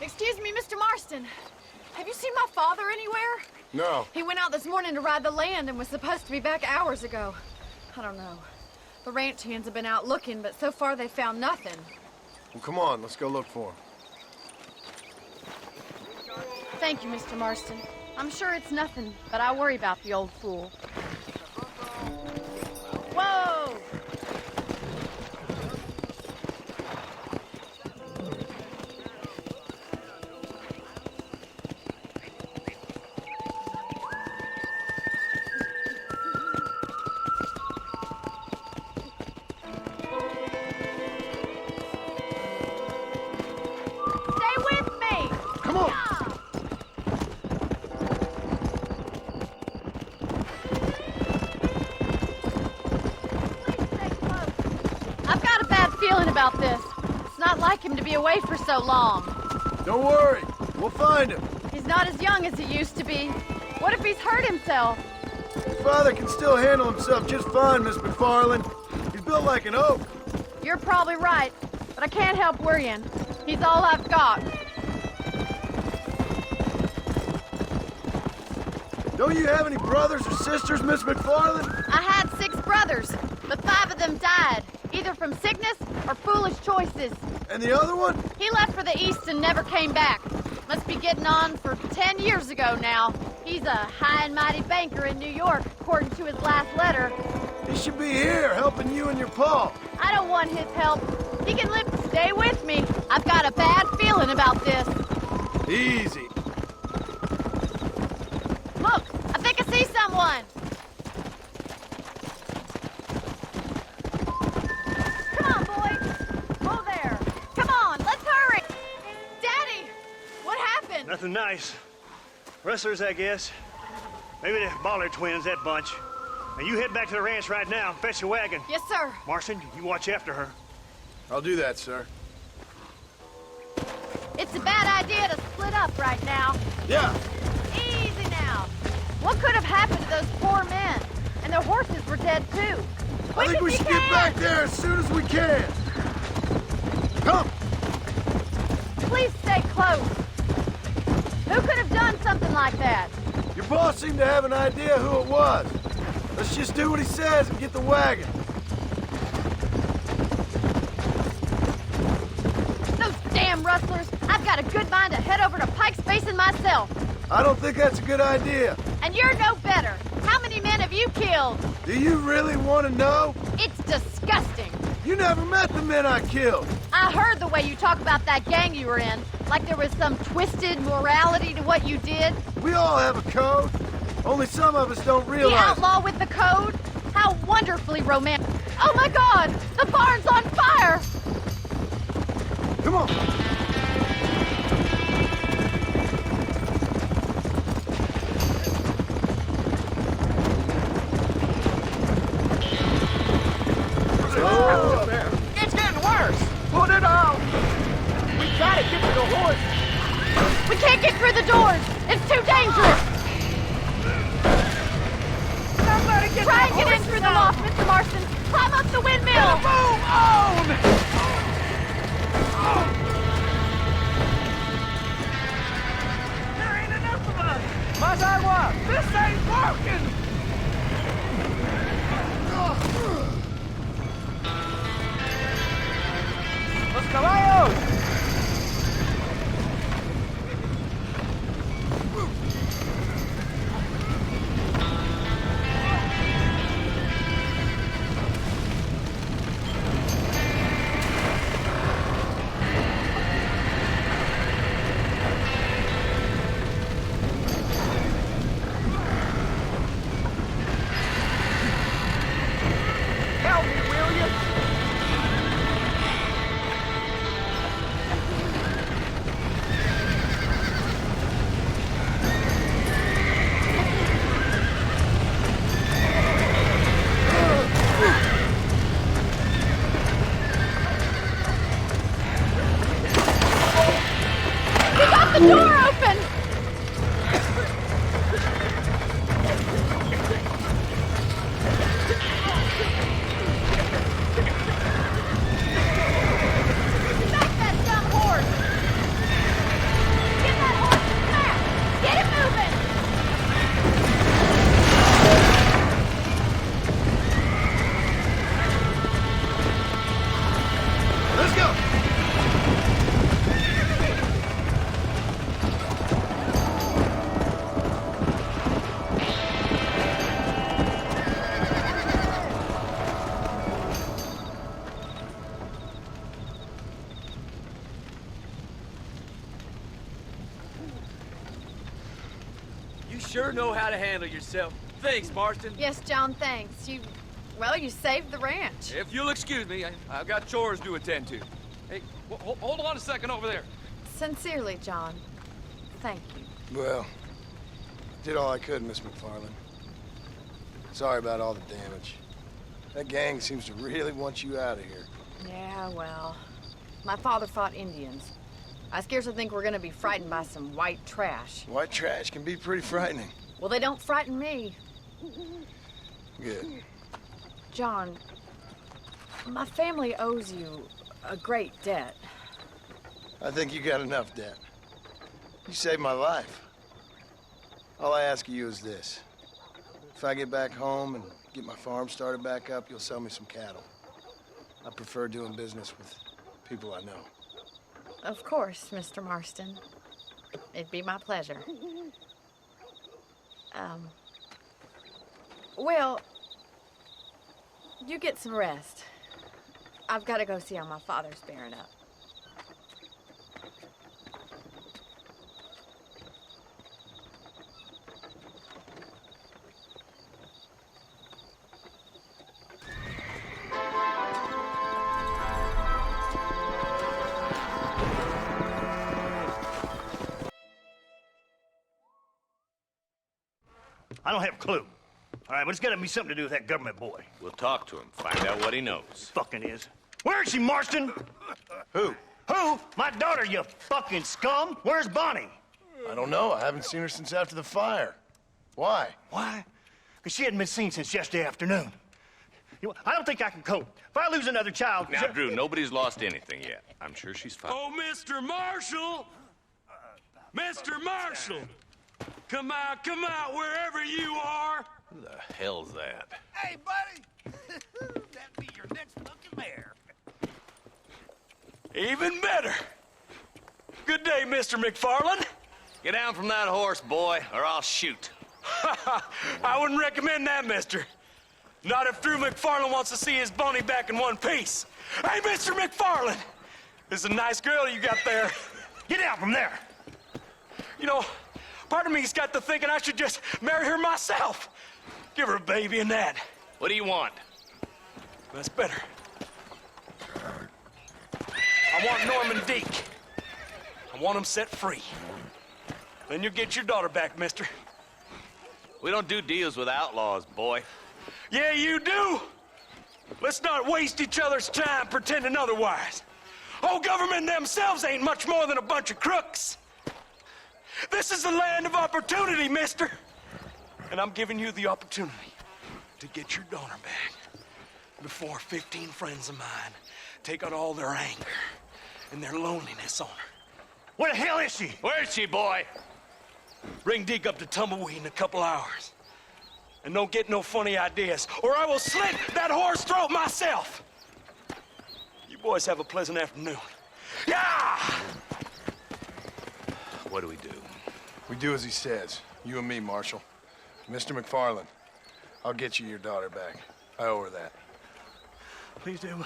Excuse me, Mr. Marston. Have you seen my father anywhere? No. He went out this morning to ride the land and was supposed to be back hours ago. I don't know. The ranch hands have been out looking, but so far they found nothing. Well, come on, let's go look for him. Thank you, Mr. Marston. I'm sure it's nothing, but I worry about the old fool. Whoa! Stay with me! Come on! About this. It's not like him to be away for so long. Don't worry, we'll find him. He's not as young as he used to be. What if he's hurt himself? Your father can still handle himself just fine, Miss MacFarlane. He's built like an oak. You're probably right, but I can't help worrying. He's all I've got. Don't you have any brothers or sisters, Miss MacFarlane? I had 6 brothers, but 5 of them died, either from sickness or foolish choices. And the other one? He left for the east and never came back. Must be getting on for 10 years ago now. He's a high and mighty banker in New York, according to his last letter. He should be here, helping you and your pa. I don't want his help. He can live. Stay with me. I've got a bad feeling about this. Easy. Look, I think I see someone. Come on, boys. Oh, there. Come on, let's hurry. Daddy, what happened? Nothing nice. Rustlers, I guess. Maybe the Baller twins, that bunch. Now you head back to the ranch right now and fetch the wagon. Yes, sir. Marston, you watch after her. I'll do that, sir. It's a bad idea to split up right now. Yeah. Easy now. What could have happened to those poor men? And their horses were dead, too. I think we should get back there as soon as we can. Come. Please stay close. Who could have done something like that? Your boss seemed to have an idea who it was. Let's just do what he says and get the wagon. Those damn rustlers! I've got a good mind to head over to Pike's Basin myself. I don't think that's a good idea. And you're no better. How many men have you killed? Do you really want to know? It's disgusting. You never met the men I killed. I heard the way you talk about that gang you were in, like there was some twisted morality to what you did. We all have a code. Only some of us don't realize. The outlaw with the code? How wonderfully romantic. Oh my God! The barn's on fire! Come on. It's getting worse! Put it out! We gotta get to the horse! We can't get through the doors! It's too dangerous! Somebody get Try the and get in horses through the out. loft, Mr. Marston! Climb up the windmill! Get a move on! There ain't enough of us! Más agua! This ain't working! Los caballos! Help me, will you? We got the door open! Back that dumb horse! sure know how to handle yourself. Thanks, Marston. Yes, John, thanks. Well, you saved the ranch. If you'll excuse me, I've got chores to attend to. Hey, hold on a second over there. Sincerely, John. Thank you. Well, did all I could, Miss MacFarlane. Sorry about all the damage. That gang seems to really want you out of here. Yeah, well, my father fought Indians. I scarcely think we're gonna be frightened by some white trash. White trash can be pretty frightening. Well, they don't frighten me. Good. John, my family owes you a great debt. I think you got enough debt. You saved my life. All I ask of you is this. If I get back home and get my farm started back up, you'll sell me some cattle. I prefer doing business with people I know. Of course, Mr. Marston. It'd be my pleasure. Well, you get some rest. I've got to go see how my father's bearing up. I don't have a clue. All right, but it's gotta be something to do with that government boy. We'll talk to him, find out what he knows. Fucking is. Where is she, Marston? Who? Who? My daughter, you fucking scum. Where's Bonnie? I don't know. I haven't seen her since after the fire. Why? Why? Because she hadn't been seen since yesterday afternoon. You know, I don't think I can cope. If I lose another child... Now, Drew, nobody's lost anything yet. I'm sure she's fine. Oh, Mr. Marshall! Mr. Marshall! Come out, wherever you are! Who the hell's that? Hey, buddy! That'd be your next fucking mare. Even better! Good day, Mr. MacFarlane. Get down from that horse, boy, or I'll shoot. I wouldn't recommend that, mister. Not if Drew MacFarlane wants to see his Bonnie back in one piece. Hey, Mr. MacFarlane! This is a nice girl you got there. Get out from there! You know, part of me's got to thinking I should just marry her myself. Give her a baby and that. What do you want? That's better. I want Norman Deek. I want him set free. Then you'll get your daughter back, mister. We don't do deals with outlaws, boy. Yeah, you do. Let's not waste each other's time pretending otherwise. Old government themselves ain't much more than a bunch of crooks. This is the land of opportunity, mister. And I'm giving you the opportunity to get your daughter back before 15 friends of mine take out all their anger and their loneliness on her. Where the hell is she? Where is she, boy? Bring Deke up to Tumbleweed in a couple hours. And don't get no funny ideas, or I will slit that whore's throat myself. You boys have a pleasant afternoon. Yeah! What do we do? We do as he says. You and me, Marshal. Mr. MacFarlane, I'll get you your daughter back. I owe her that. Please do.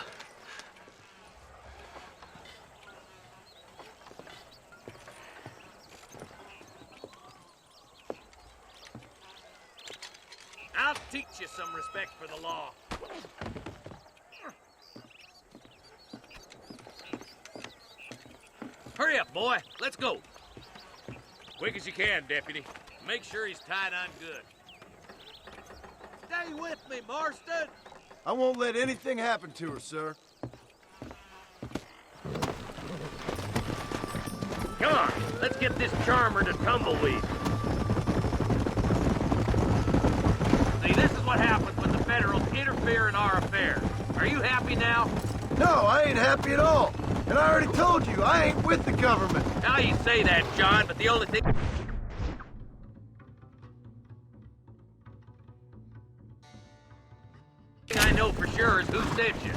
I'll teach you some respect for the law. Hurry up, boy. Let's go. Quick as you can, deputy. Make sure he's tied on good. Stay with me, Marston. I won't let anything happen to her, sir. Come on, let's get this charmer to Tumbleweed. See, this is what happens when the Federals interfere in our affairs. Are you happy now? No, I ain't happy at all. And I already told you, I ain't with the government. Now you say that, John, but the only thing... I know for sure is who sent you.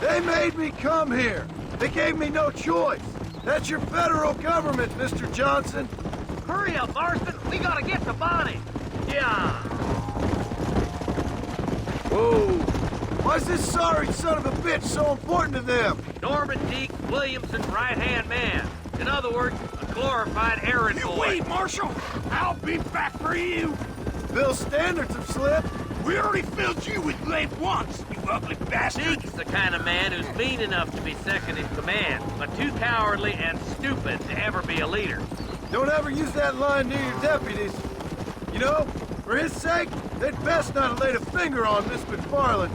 They made me come here. They gave me no choice. That's your federal government, Mr. Johnson. Hurry up, Marston. We gotta get to Bonnie. Yeah. Whoa. Why's this sorry son of a bitch so important to them? Norman Deke, Williamson's right-hand man. In other words, a glorified errand boy. Wait, Marshal! I'll be back for you! Bill's standards have slipped. We already filled you with lead once, you ugly bastard! Deke's the kind of man who's mean enough to be second in command, but too cowardly and stupid to ever be a leader. Don't ever use that line near your deputies. You know, for his sake, they'd best not have laid a finger on Miss MacFarlane.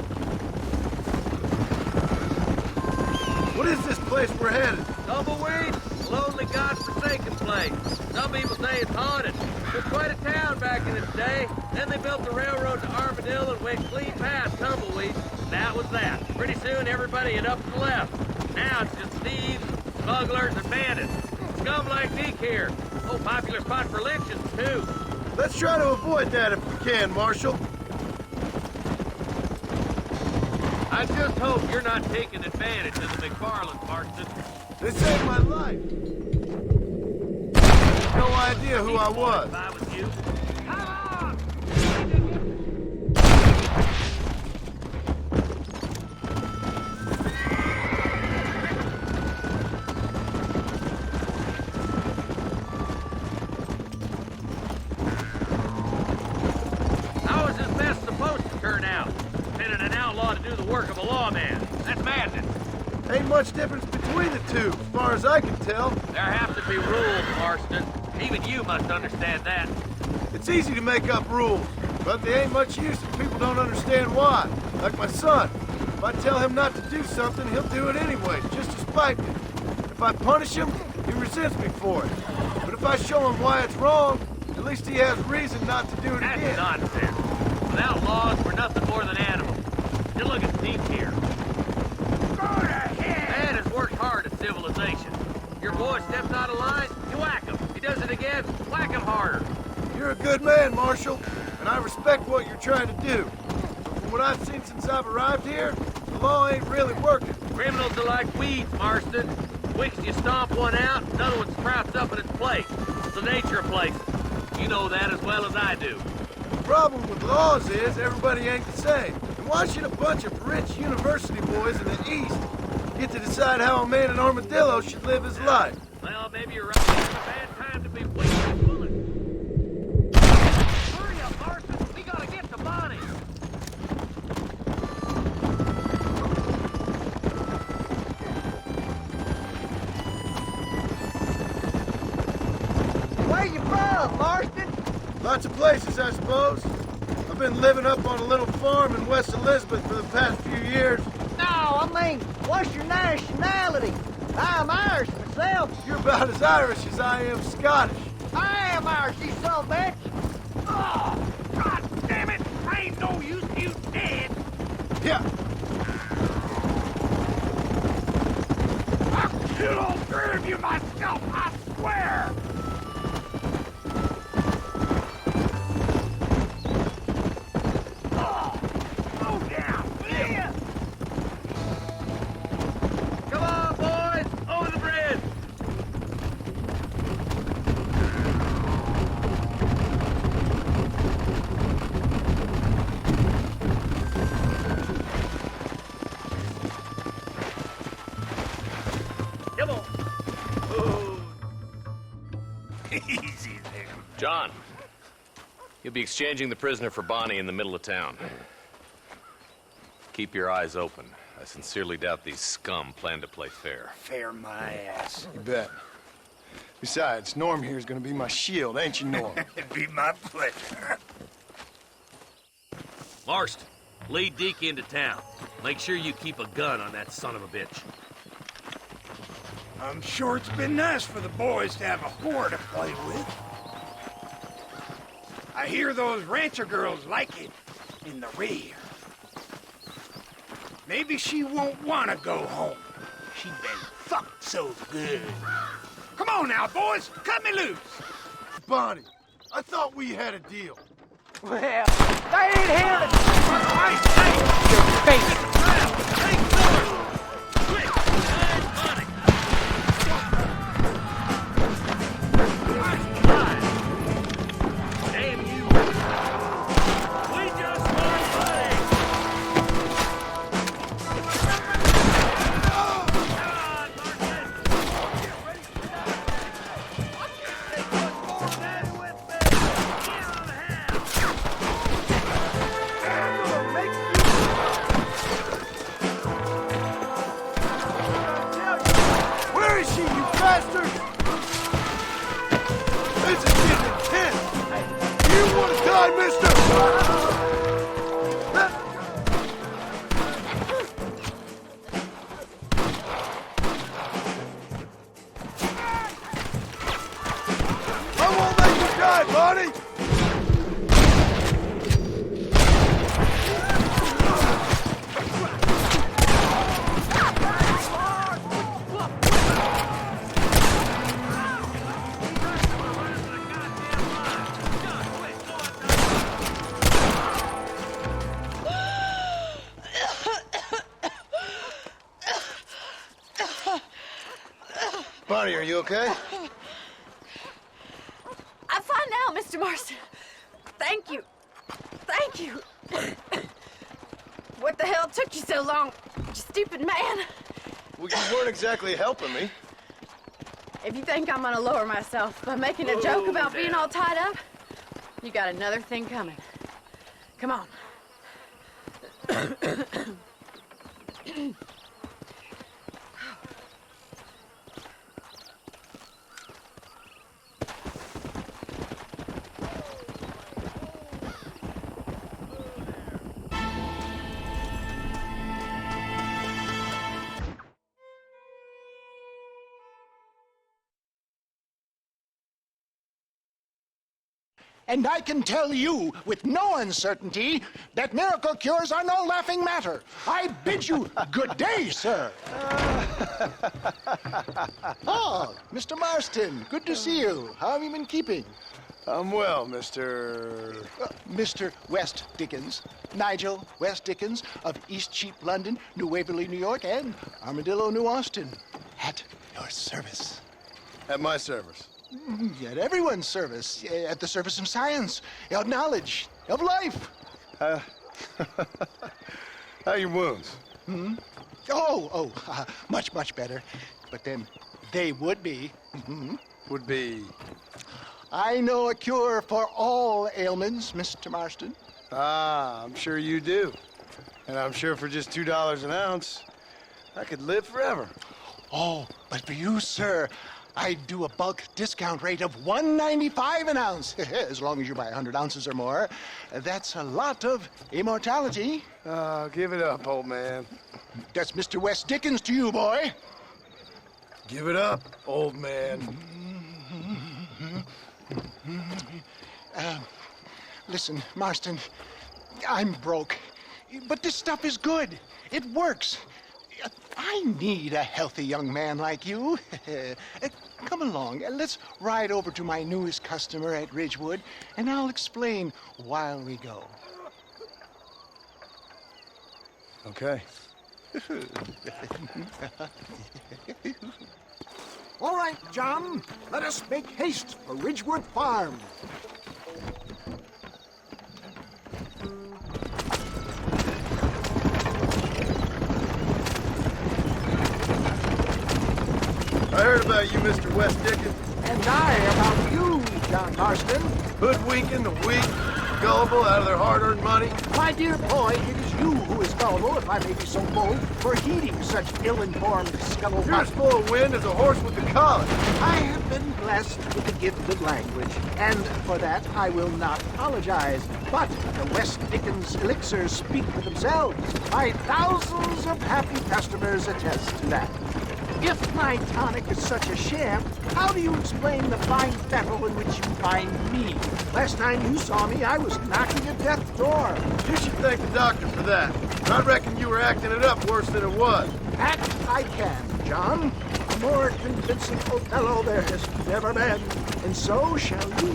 What is this place we're headed? Tumbleweed? A lonely, godforsaken place. Some people say it's haunted. It was quite a town back in its day. Then they built the railroad to Armadillo and went clean past Tumbleweed. That was that. Pretty soon everybody had up and left. Now it's just thieves, smugglers, and bandits. Scum like Deke here. Oh, popular spot for lynchings, too. Let's try to avoid that if we can, Marshal. I just hope you're not taking advantage of the MacFarlane, Marston. They saved my life. No idea who I was. If I was you. Come on! How is this mess supposed to turn out? Sending an outlaw to do the work of a lawman. That's madness. Ain't much difference between the two, as far as I can tell. There have to be rules, Marston. Even you must understand that. It's easy to make up rules, but they ain't much use if people don't understand why. Like my son. If I tell him not to do something, he'll do it anyway, just to spite me. If I punish him, he resents me for it. But if I show him why it's wrong, at least he has reason not to do it That's again. nonsense. Without laws, we're nothing more than animals. You look at Deke here. Man has worked hard at civilization. Your boy steps out of line, you whack him. He does it again, whack him harder. You're a good man, Marshal, and I respect what you're trying to do. But from what I've seen since I've arrived here, the law ain't really working. Criminals are like weeds, Marston. Weeks you stomp one out, another one sprouts up in its place. It's the nature of places. You know that as well as I do. The problem with laws is everybody ain't the same. And why should a bunch of rich university boys in the East get to decide how a man in Armadillo should live his life? Well, maybe you're right. It's a bad time to be wasting bullets. Hurry up, Marston. We gotta get to Bonnie. Where you from, Marston? Lots of places, I suppose. I've been living up on a little farm in West Elizabeth for the past few years. No, I mean, what's your nationality? I'm Irish myself. You're about as Irish as I am Scottish. I am Irish, you son of a bitch. Oh, God damn it! I ain't no use to you dead. Yeah. I'll kill all three of you myself, I swear. Come on, boys! Over the bridge! Come on! Oh. Easy there. John, you'll be exchanging the prisoner for Bonnie in the middle of town. Keep your eyes open. I sincerely doubt these scum plan to play fair. Fair my ass. You bet. Besides, Norm here's gonna be my shield, ain't you, Norm? It'd be my pleasure. Marston, lead Deke into town. Make sure you keep a gun on that son of a bitch. I'm sure it's been nice for the boys to have a whore to play with. I hear those rancher girls like it in the rear. Maybe she won't want to go home. She's been fucked so good. Come on now, boys. Cut me loose. Bonnie, I thought we had a deal. Well, they ain't here to... Your face. Take cover! Quick! Find Bonnie! Damn you! We just want Bonnie! Come on, Martin! finish him, you bastard! This is getting intense! You want to die, mister? I won't let you die, Bonnie! Bonnie, are you okay? I'm fine now, Mr. Marston. Thank you. Thank you. What the hell took you so long, you stupid man? Well, you weren't exactly helping me. If you think I'm gonna lower myself by making a joke about being all tied up, you got another thing coming. Come on. And I can tell you with no uncertainty that miracle cures are no laughing matter. I bid you good day, sir. Oh, Mr. Marston, good to see you. How have you been keeping? I'm well, Mr. Mr. West Dickens, Nigel West Dickens of East Cheap, London, New Waverly, New York, and Armadillo, New Austin. At your service. At my service. At everyone's service. At the service of science, of knowledge, of life. How are your wounds? Much, much better. But then they would be. Would be... I know a cure for all ailments, Mr. Marston. Ah, I'm sure you do. And I'm sure for just $2 an ounce, I could live forever. Oh, but for you, sir, I'd do a bulk discount rate of $1.95 an ounce, as long as you buy 100 ounces or more. That's a lot of immortality. Give it up, old man. That's Mr. West Dickens to you, boy. Give it up, old man. Listen, Marston, I'm broke, but this stuff is good. It works. I need a healthy young man like you. Come along, let's ride over to my newest customer at Ridgewood, and I'll explain while we go. Okay. All right, John, let us make haste for Ridgewood Farm. I heard about you, Mr. West Dickens. And I about you, John Marston. Hoodwinking the weak, gullible out of their hard-earned money. My dear boy, it is you who is gullible, if I may be so bold, for heeding such ill-informed scuttlebutt. You're as full of wind as a horse with the collar. I have been blessed with the gift of language, and for that I will not apologize. But the West Dickens elixirs speak for themselves. My thousands of happy customers attest to that. If my tonic is such a sham, how do you explain the fine fettle in which you find me? Last time you saw me, I was knocking at death's door. You should thank the doctor for that. I reckon you were acting it up worse than it was. Act I can, John. A more convincing Othello there has never been. And so shall you,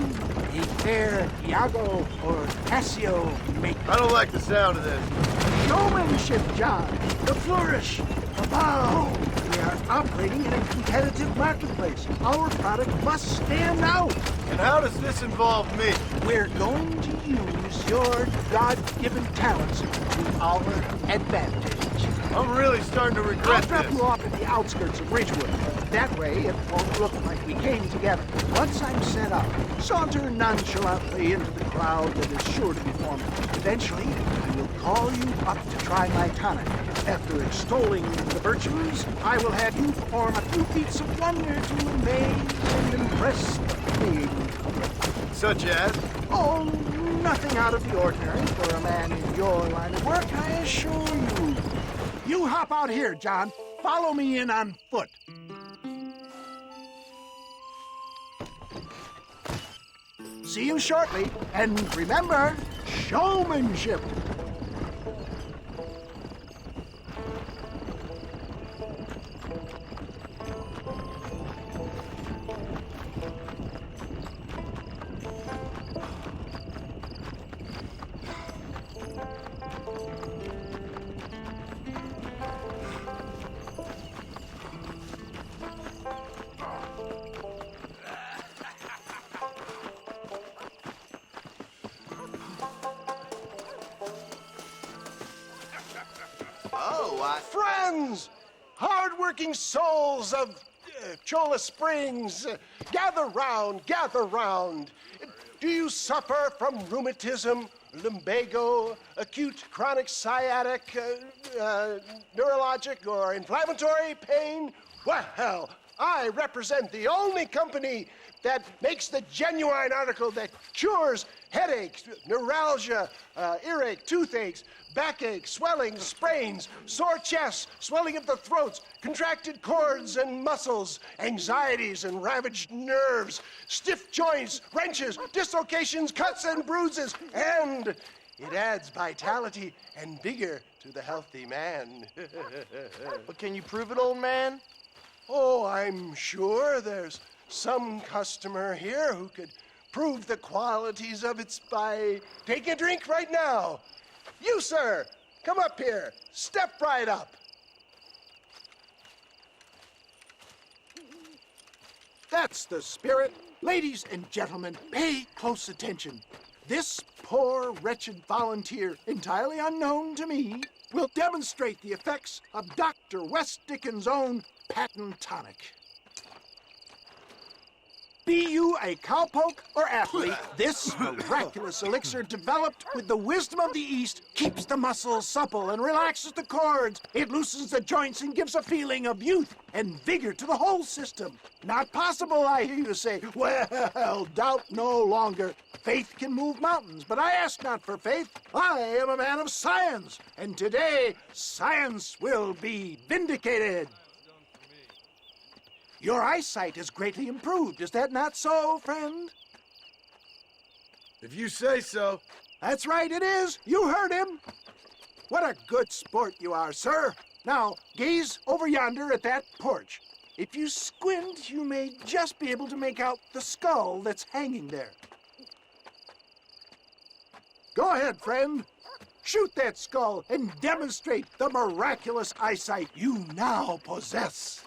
a fair Iago or Cassio make. I don't like the sound of this. Showmanship, John. The flourish. The bow. We are operating in a competitive marketplace. Our product must stand out. And how does this involve me? We're going to use your God-given talents to our advantage. I'm really starting to I'll regret drop this. you off at the outskirts of Ridgewood. That way, it won't look like we came together. Once I'm set up, saunter nonchalantly into the crowd that is sure to be forming. Eventually, I will call you up to try my tonic. After extolling the virtues, I will have you perform a few feats of wonder to amaze and impress the king. Such as? Oh, nothing out of the ordinary for a man in your line of work, I assure you. You hop out here, John. Follow me in on foot. See you shortly, and remember, showmanship. Friends! Hard-working souls of Cholla Springs, gather round, gather round. Do you suffer from rheumatism, lumbago, acute chronic sciatic, neurologic, or inflammatory pain? Well, I represent the only company that makes the genuine article that cures headaches, neuralgia, earache, toothaches, backache, swelling, sprains, sore chests, swelling of the throats, contracted cords and muscles, anxieties and ravaged nerves, stiff joints, wrenches, dislocations, cuts and bruises, and it adds vitality and vigor to the healthy man. But can you prove it, old man? Oh, I'm sure there's some customer here who could prove the qualities of it by taking a drink right now. You, sir, come up here. Step right up. That's the spirit. Ladies and gentlemen, pay close attention. This poor, wretched volunteer, entirely unknown to me, will demonstrate the effects of Dr. West Dickens' own patent tonic. Be you a cowpoke or athlete, this miraculous elixir developed with the wisdom of the East keeps the muscles supple and relaxes the cords. It loosens the joints and gives a feeling of youth and vigor to the whole system. Not possible, I hear you say. Well, doubt no longer. Faith can move mountains, but I ask not for faith. I am a man of science, and today science will be vindicated. Your eyesight is greatly improved. Is that not so, friend? If you say so. That's right, it is. You heard him. What a good sport you are, sir. Now, gaze over yonder at that porch. If you squint, you may just be able to make out the skull that's hanging there. Go ahead, friend. Shoot that skull and demonstrate the miraculous eyesight you now possess.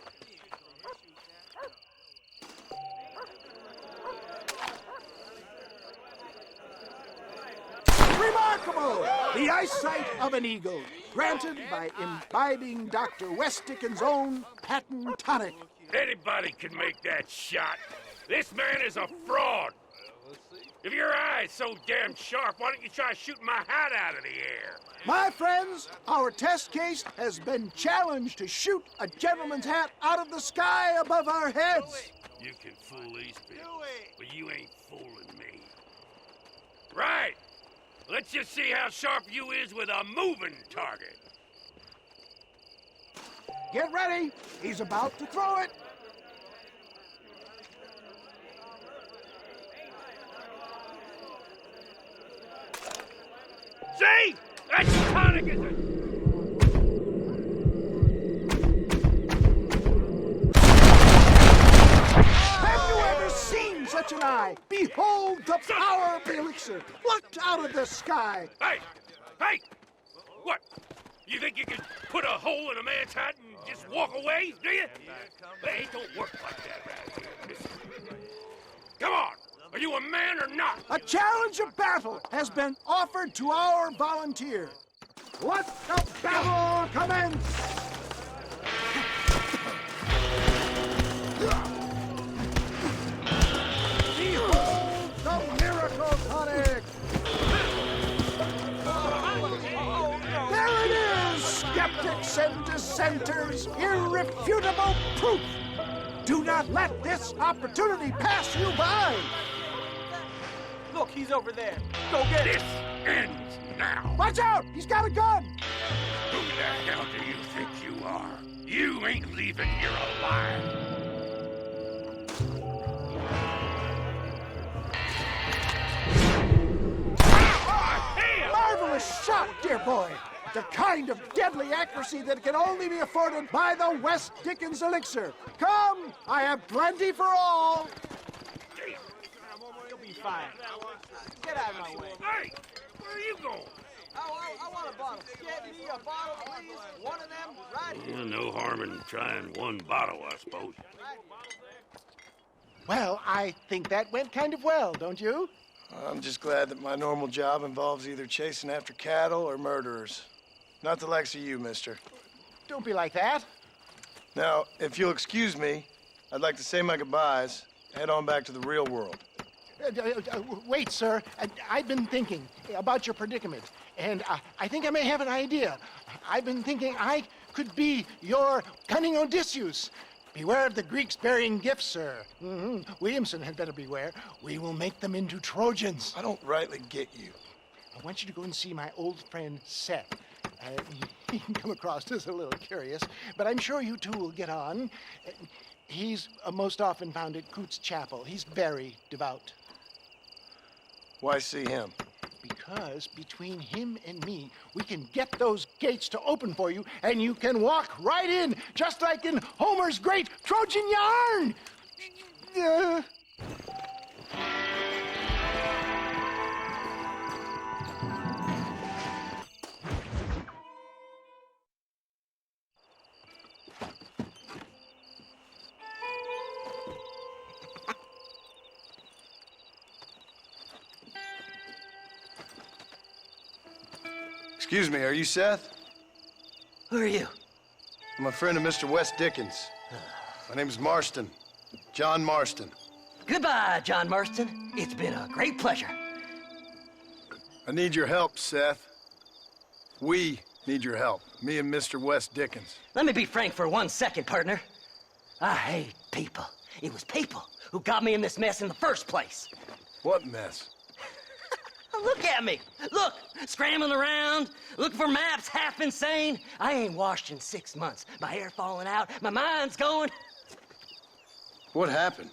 Remarkable! The eyesight of an eagle, granted by imbibing Dr. West Dickens' own patent tonic. Anybody can make that shot. This man is a fraud. If your eye's so damn sharp, why don't you try shooting my hat out of the air? My friends, our test case has been challenged to shoot a gentleman's hat out of the sky above our heads. You can fool these people, but you ain't fooling me. Right. Let's just see how sharp you is with a moving target. Get ready. He's about to throw it. See? That's tonic, is it? Have you ever seen such an eye? Behold the power of the elixir, plucked out of the sky. Hey! Hey! What? You think you can put a hole in a man's hat and just walk away, do you? Hey, it don't work like that right here, mister. Come on! Are you a man or not? A challenge of battle has been offered to our volunteer. Let the battle commence! Behold the miracle tonic! There it is, skeptics and dissenters, irrefutable proof! Do not let this opportunity pass you by! Look, he's over there. Go get it. This ends now. Watch out! He's got a gun! Who the hell do you think you are? You ain't leaving here alive. Marvelous shot, dear boy! The kind of deadly accuracy that can only be afforded by the West Dickens elixir. Come, I have plenty for all. You'll be fine. Get out of my way. Hey, where are you going? I want a bottle. Get me a bottle, please. One of them right here. Well, no harm in trying one bottle, I suppose. Well, I think that went kind of well, don't you? I'm just glad that my normal job involves either chasing after cattle or murderers. Not the likes of you, mister. Don't be like that. Now, if you'll excuse me, I'd like to say my goodbyes, head on back to the real world. Wait, sir. I've been thinking about your predicament, and I think I may have an idea. I've been thinking I could be your cunning Odysseus. Beware of the Greeks bearing gifts, sir. Williamson had better beware. We will make them into Trojans. I don't rightly get you. I want you to go and see my old friend Seth. He can come across as a little curious, but I'm sure you two will get on. He's most often found at Coots Chapel. He's very devout. Why see him? Because between him and me, we can get those gates to open for you, and you can walk right in, just like in Homer's great Trojan yarn! Excuse me, are you Seth? Who are you? I'm a friend of Mr. West Dickens. My name is Marston. John Marston. Goodbye, John Marston. It's been a great pleasure. I need your help, Seth. We need your help. Me and Mr. West Dickens. Let me be frank for 1 second, partner. I hate people. It was people who got me in this mess in the first place. What mess? Look at me. Look, scrambling around, looking for maps, half insane. I ain't washed in 6 months. My hair falling out, my mind's going. What happened?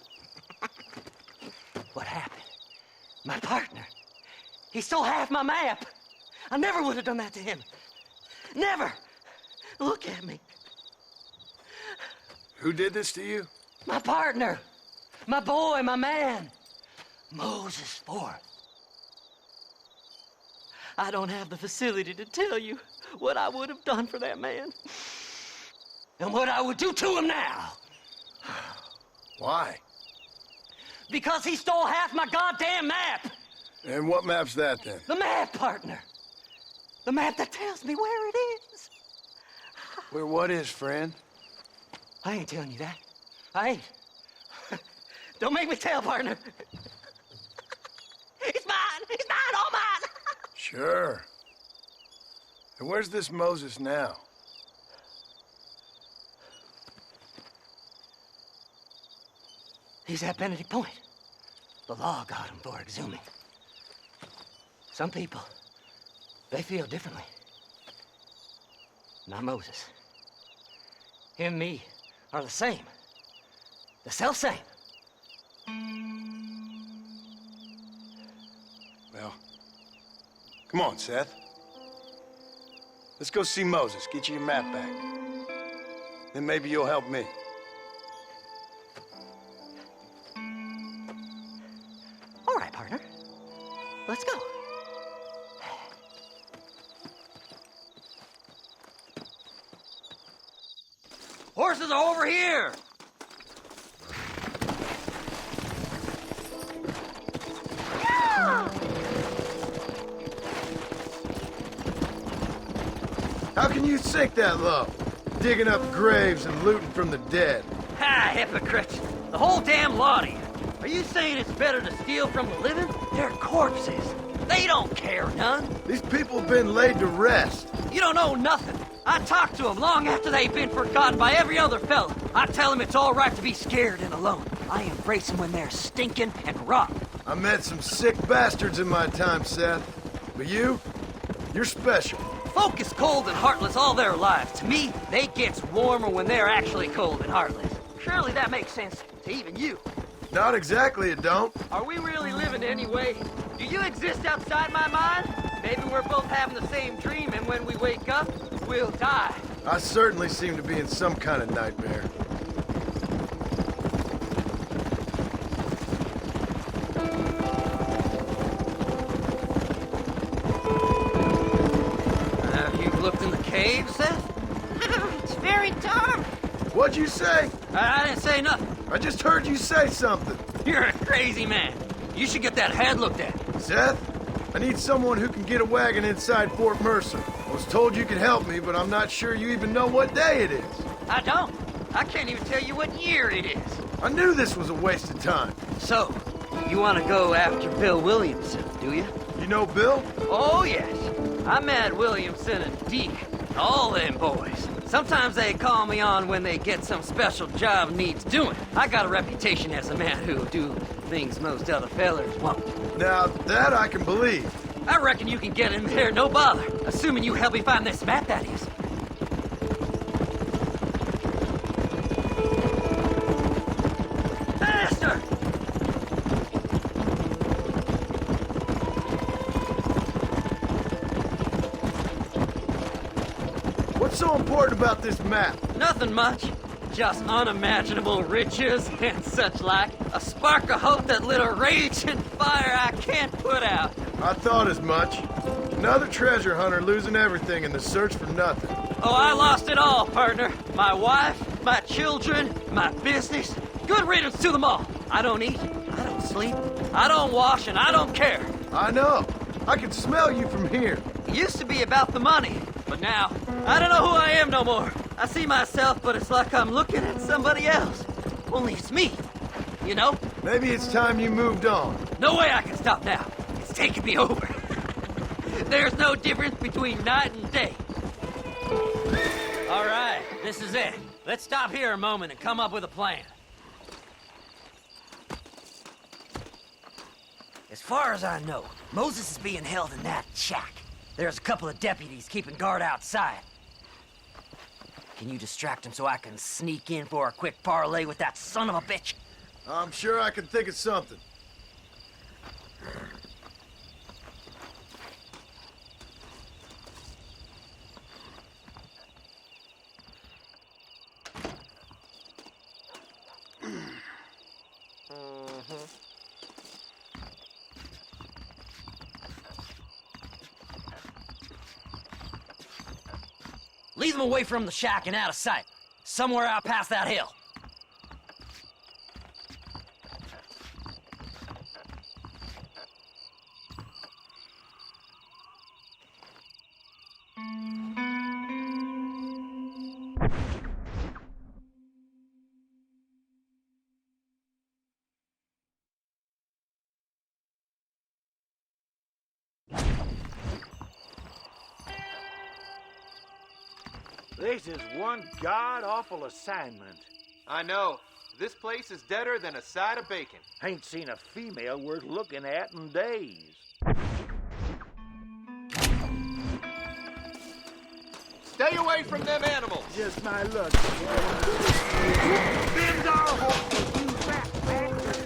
What happened? My partner. He stole half my map. I never would have done that to him. Never. Look at me. Who did this to you? My partner. My boy, my man. Moses Forth. I don't have the facility to tell you what I would have done for that man. And what I would do to him now. Why? Because he stole half my goddamn map. And what map's that, then? The map, partner. The map that tells me where it is. Where what is, friend? I ain't telling you that. I ain't. Don't make me tell, partner. It's mine. It's mine, all mine. Sure. And where's this Moses now? He's at Benedict Point. The law got him for exhuming. Some people, they feel differently. Not Moses. Him and me are the same. The self-same. Well, come on, Seth. Let's go see Moses, get you your map back. Then maybe you'll help me. All right, partner. Let's go. Horses are over here! How can you sink that low? Digging up graves and looting from the dead. Ha, hypocrites! The whole damn lot of you. Are you saying it's better to steal from the living? They're corpses. They don't care none. These people have been laid to rest. You don't know nothing. I talk to them long after they've been forgotten by every other fella. I tell them it's all right to be scared and alone. I embrace them when they're stinking and rotten. I met some sick bastards in my time, Seth. But you're special. Folk is cold and heartless all their lives. To me, they gets warmer when they're actually cold and heartless. Surely that makes sense to even you. Not exactly, it don't. Are we really living anyway? Do you exist outside my mind? Maybe we're both having the same dream, and when we wake up, we'll die. I certainly seem to be in some kind of nightmare. Have you looked in the cave, Seth? It's very dark. What'd you say? I didn't say nothing. I just heard you say something. You're a crazy man. You should get that head looked at. Seth, I need someone who can get a wagon inside Fort Mercer. I was told you could help me, but I'm not sure you even know what day it is. I don't. I can't even tell you what year it is. I knew this was a waste of time. So, you want to go after Bill Williamson, do you? You know Bill? Oh, yes. I met Williamson and Deke, all them boys. Sometimes they call me on when they get some special job needs doing. I got a reputation as a man who'll do things most other fellers won't. Now, that I can believe. I reckon you can get in there, no bother. Assuming you help me find this map, that is. Faster! What's so important about this map? Nothing much. Just unimaginable riches and such like. A spark of hope that lit a raging fire I can't put out. I thought as much. Another treasure hunter losing everything in the search for nothing. Oh, I lost it all, partner. My wife, my children, my business. Good riddance to them all. I don't eat, I don't sleep, I don't wash, and I don't care. I know. I can smell you from here. It used to be about the money, but now, I don't know who I am no more. I see myself, but it's like I'm looking at somebody else. Only it's me, you know? Maybe it's time you moved on. No way I can stop now. It's taking me over. There's no difference between night and day. All right, this is it. Let's stop here a moment and come up with a plan. As far as I know, Moses is being held in that shack. There's a couple of deputies keeping guard outside. Can you distract him so I can sneak in for a quick parlay with that son of a bitch? I'm sure I can think of something. Lead them away from the shack and out of sight. Somewhere out past that hill. This is one god-awful assignment. I know. This place is deader than a side of bacon. Ain't seen a female worth looking at in days. Stay away from them animals. Just my luck. Bend our horses, you fat bastard.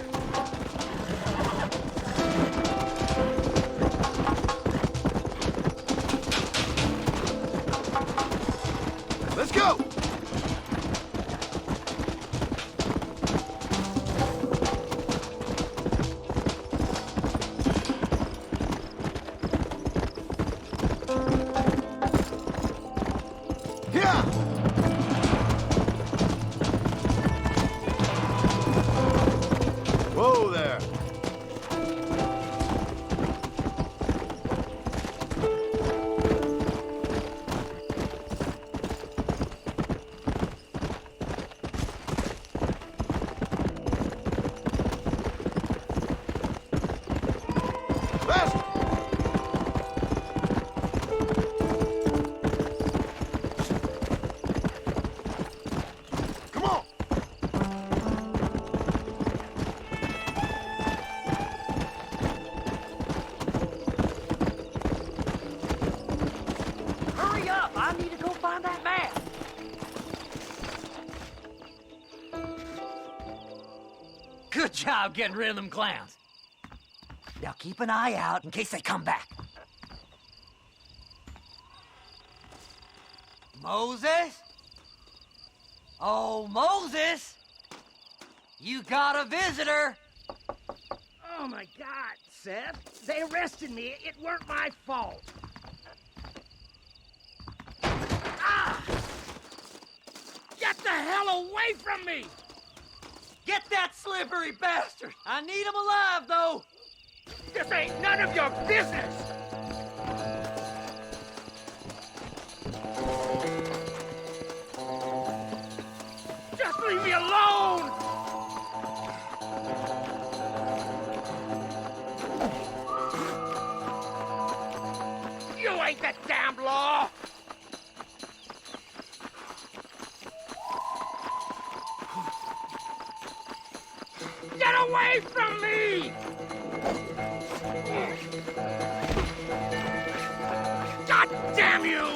Let's go! Yeah! Good job getting rid of them clowns. Now keep an eye out in case they come back. Moses? Oh, Moses! You got a visitor! Oh, my God, Seth. They arrested me. It weren't my fault. Ah! Get the hell away from me! Get that slippery bastard! I need him alive, though! This ain't none of your business! Just leave me alone! You ain't the damn law! Get away from me! God damn you!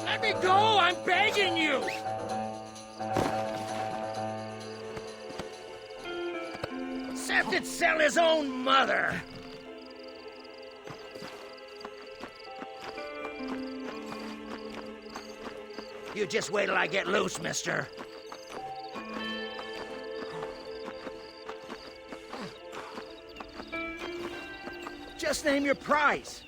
Let me go! I'm begging you! Seth'd sell his own mother! You just wait till I get loose, mister. Just name your price.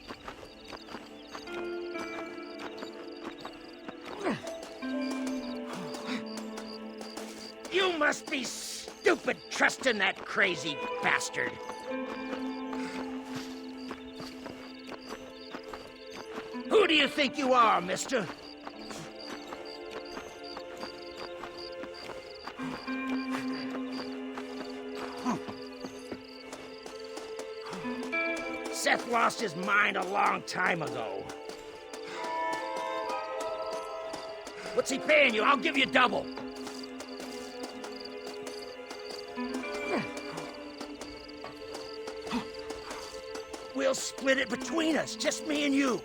You must be stupid trusting that crazy bastard. Who do you think you are, mister? Seth lost his mind a long time ago. What's he paying you? I'll give you double. We'll split it between us, just me and you.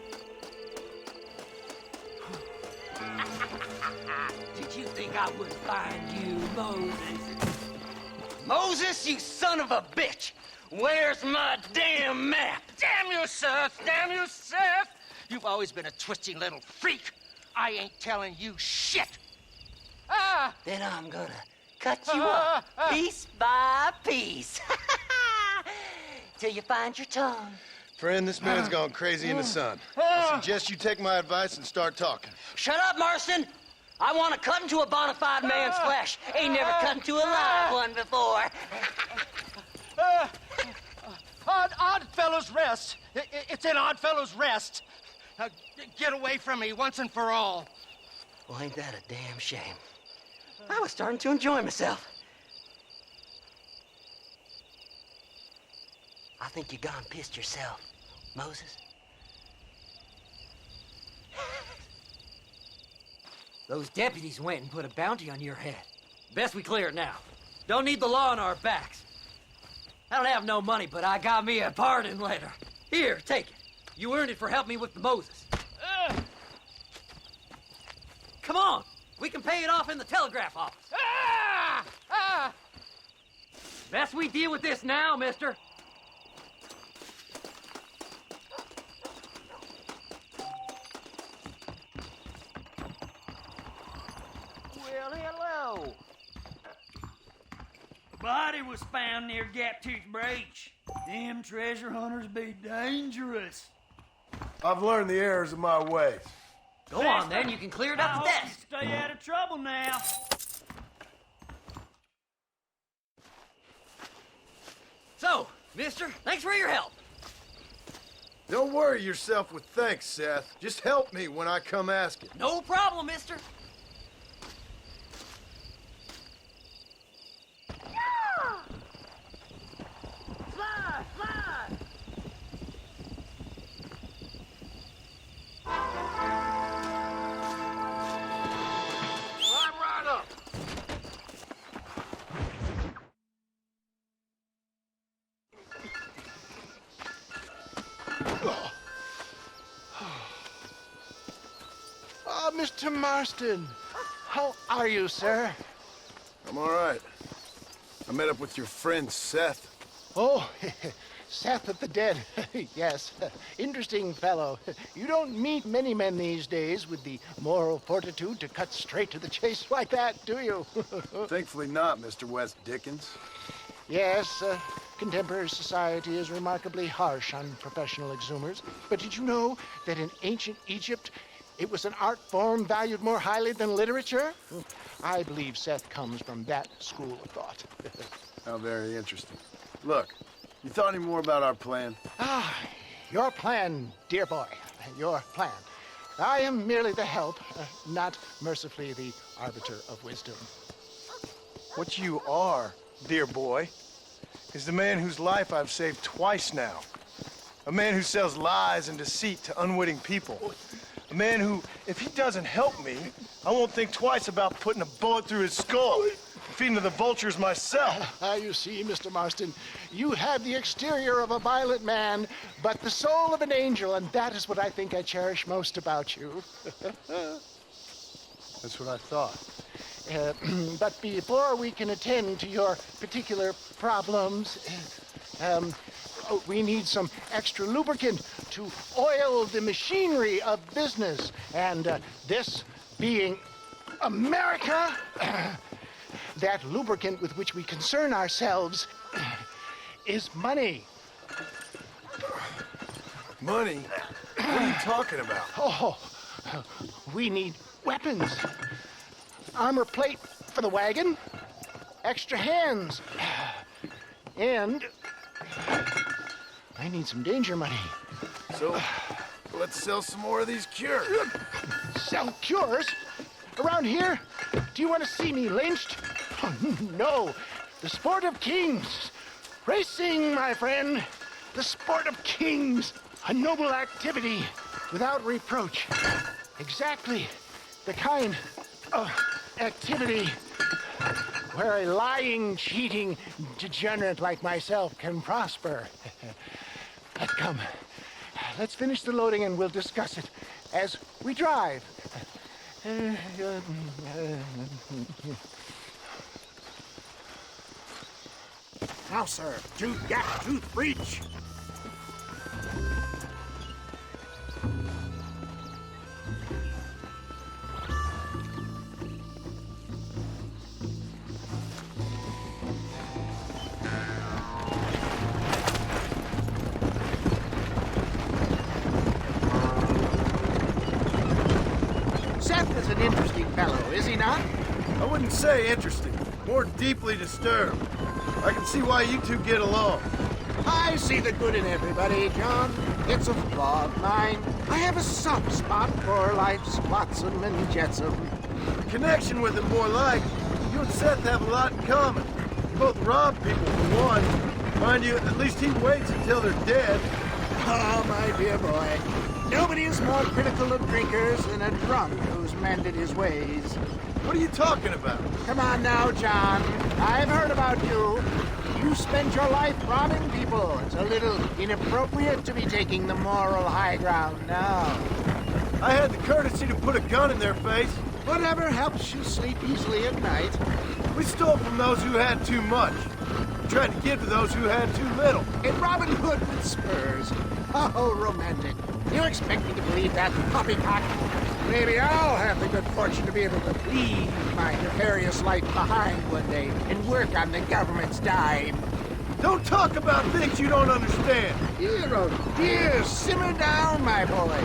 Did you think I would find you, Moses? Moses, you son of a bitch! Where's my damn map? Damn you, Seth! Damn you, Seth! You've always been a twisty little freak. I ain't telling you shit. Then I'm gonna cut you up piece by piece. Till you find your tongue. Friend, this man's gone crazy in the sun. I suggest you take my advice and start talking. Shut up, Marston! I want to cut into a bona fide man's flesh. Ain't never cut into a live one before. Oddfellows Rest. It's in Oddfellows Rest. Now, get away from me once and for all. Well, ain't that a damn shame? I was starting to enjoy myself. I think you gone pissed yourself, Moses. Those deputies went and put a bounty on your head. Best we clear it now. Don't need the law on our backs. I don't have no money, but I got me a pardon letter. Here, take it. You earned it for helping me with the Moses. Come on. We can pay it off in the telegraph office. Best we deal with this now, mister. Well, hello. A body was found near Gaptooth Breach. Them treasure hunters be dangerous. I've learned the errors of my ways. Go on, then. You can clear it up the desk. Stay out of trouble now. So, mister, thanks for your help. Don't worry yourself with thanks, Seth. Just help me when I come asking. No problem, mister. Slide, slide! Climb right up. Mr. Marston. How are you, sir? I'm all right. I met up with your friend Seth. Oh, Seth of the Dead. Yes, interesting fellow. You don't meet many men these days with the moral fortitude to cut straight to the chase like that, do you? Thankfully not, Mr. West Dickens. Yes, contemporary society is remarkably harsh on professional exhumers. But did you know that in ancient Egypt, it was an art form valued more highly than literature? I believe Seth comes from that school of thought. How very interesting. Look, you thought any more about our plan? Your plan, dear boy, your plan. I am merely the help, not mercifully the arbiter of wisdom. What you are, dear boy, is the man whose life I've saved twice now. A man who sells lies and deceit to unwitting people. A man who, if he doesn't help me, I won't think twice about putting a bullet through his skull, feeding to the vultures myself. You see, Mr. Marston, you have the exterior of a violent man, but the soul of an angel, and that is what I think I cherish most about you. That's what I thought. But before we can attend to your particular problems, we need some extra lubricant to oil the machinery of business. And this being America, that lubricant with which we concern ourselves is money. Money? What are you talking about? Oh, we need weapons. Armor plate for the wagon, extra hands, and I need some danger money. So, let's sell some more of these cures. Sell cures? Around here? Do you want to see me lynched? Oh, no. The sport of kings. Racing, my friend. The sport of kings. A noble activity without reproach. Exactly the kind of activity where a lying, cheating degenerate like myself can prosper. But come, let's finish the loading and we'll discuss it as we drive. Now, sir, tooth gap, tooth breach. Seth is an interesting fellow, is he not? I wouldn't say interesting, more deeply disturbed. I can see why you two get along. I see the good in everybody, John. It's a flaw of mine. I have a soft spot for life's flotsam and jetsam. The connection with it more like, you and Seth have a lot in common. You both rob people for one. Mind you, at least he waits until they're dead. Oh, my dear boy. Nobody is more critical of drinkers than a drunk who's mended his ways. What are you talking about? Come on now, John. I've heard about you. You spent your life robbing people. It's a little inappropriate to be taking the moral high ground now. I had the courtesy to put a gun in their face. Whatever helps you sleep easily at night. We stole from those who had too much. We tried to give to those who had too little. And Robin Hood with spurs. Oh, romantic. You expect me to believe that poppycock? Maybe I'll have the good fortune to be able to leave my nefarious life behind one day and work on the government's dime. Don't talk about things you don't understand. Dear, simmer down, my boy.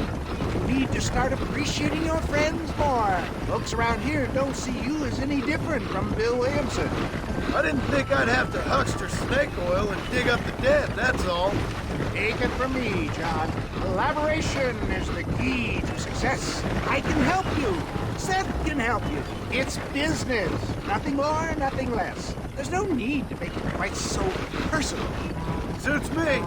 You need to start appreciating your friends more. Folks around here don't see you as any different from Bill Williamson. I didn't think I'd have to huckster snake oil and dig up the dead, that's all. Take it from me, John. Collaboration is the key to success. I can help you. Seth can help you. It's business. Nothing more, nothing less. There's no need to make it quite so personal. Suits me.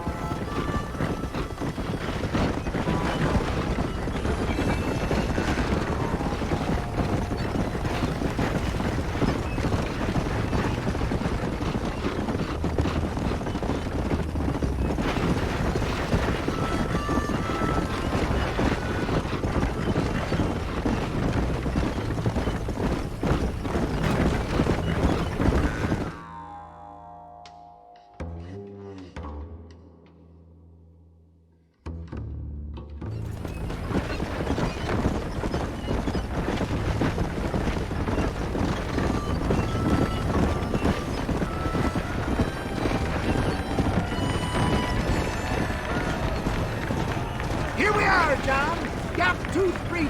truth preach.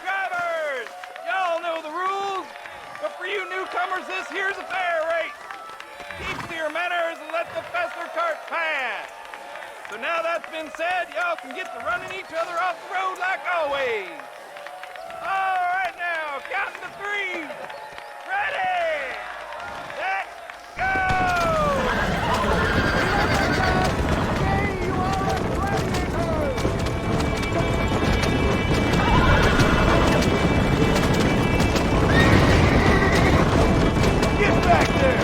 Drivers! Y'all know the rules, but for you newcomers, this here's a fair race. Keep to your manners and let the faster cart pass. So now that's been said, y'all can get to running each other off the road like always. All right now, counting to 3. Ready, set, go! Get back there!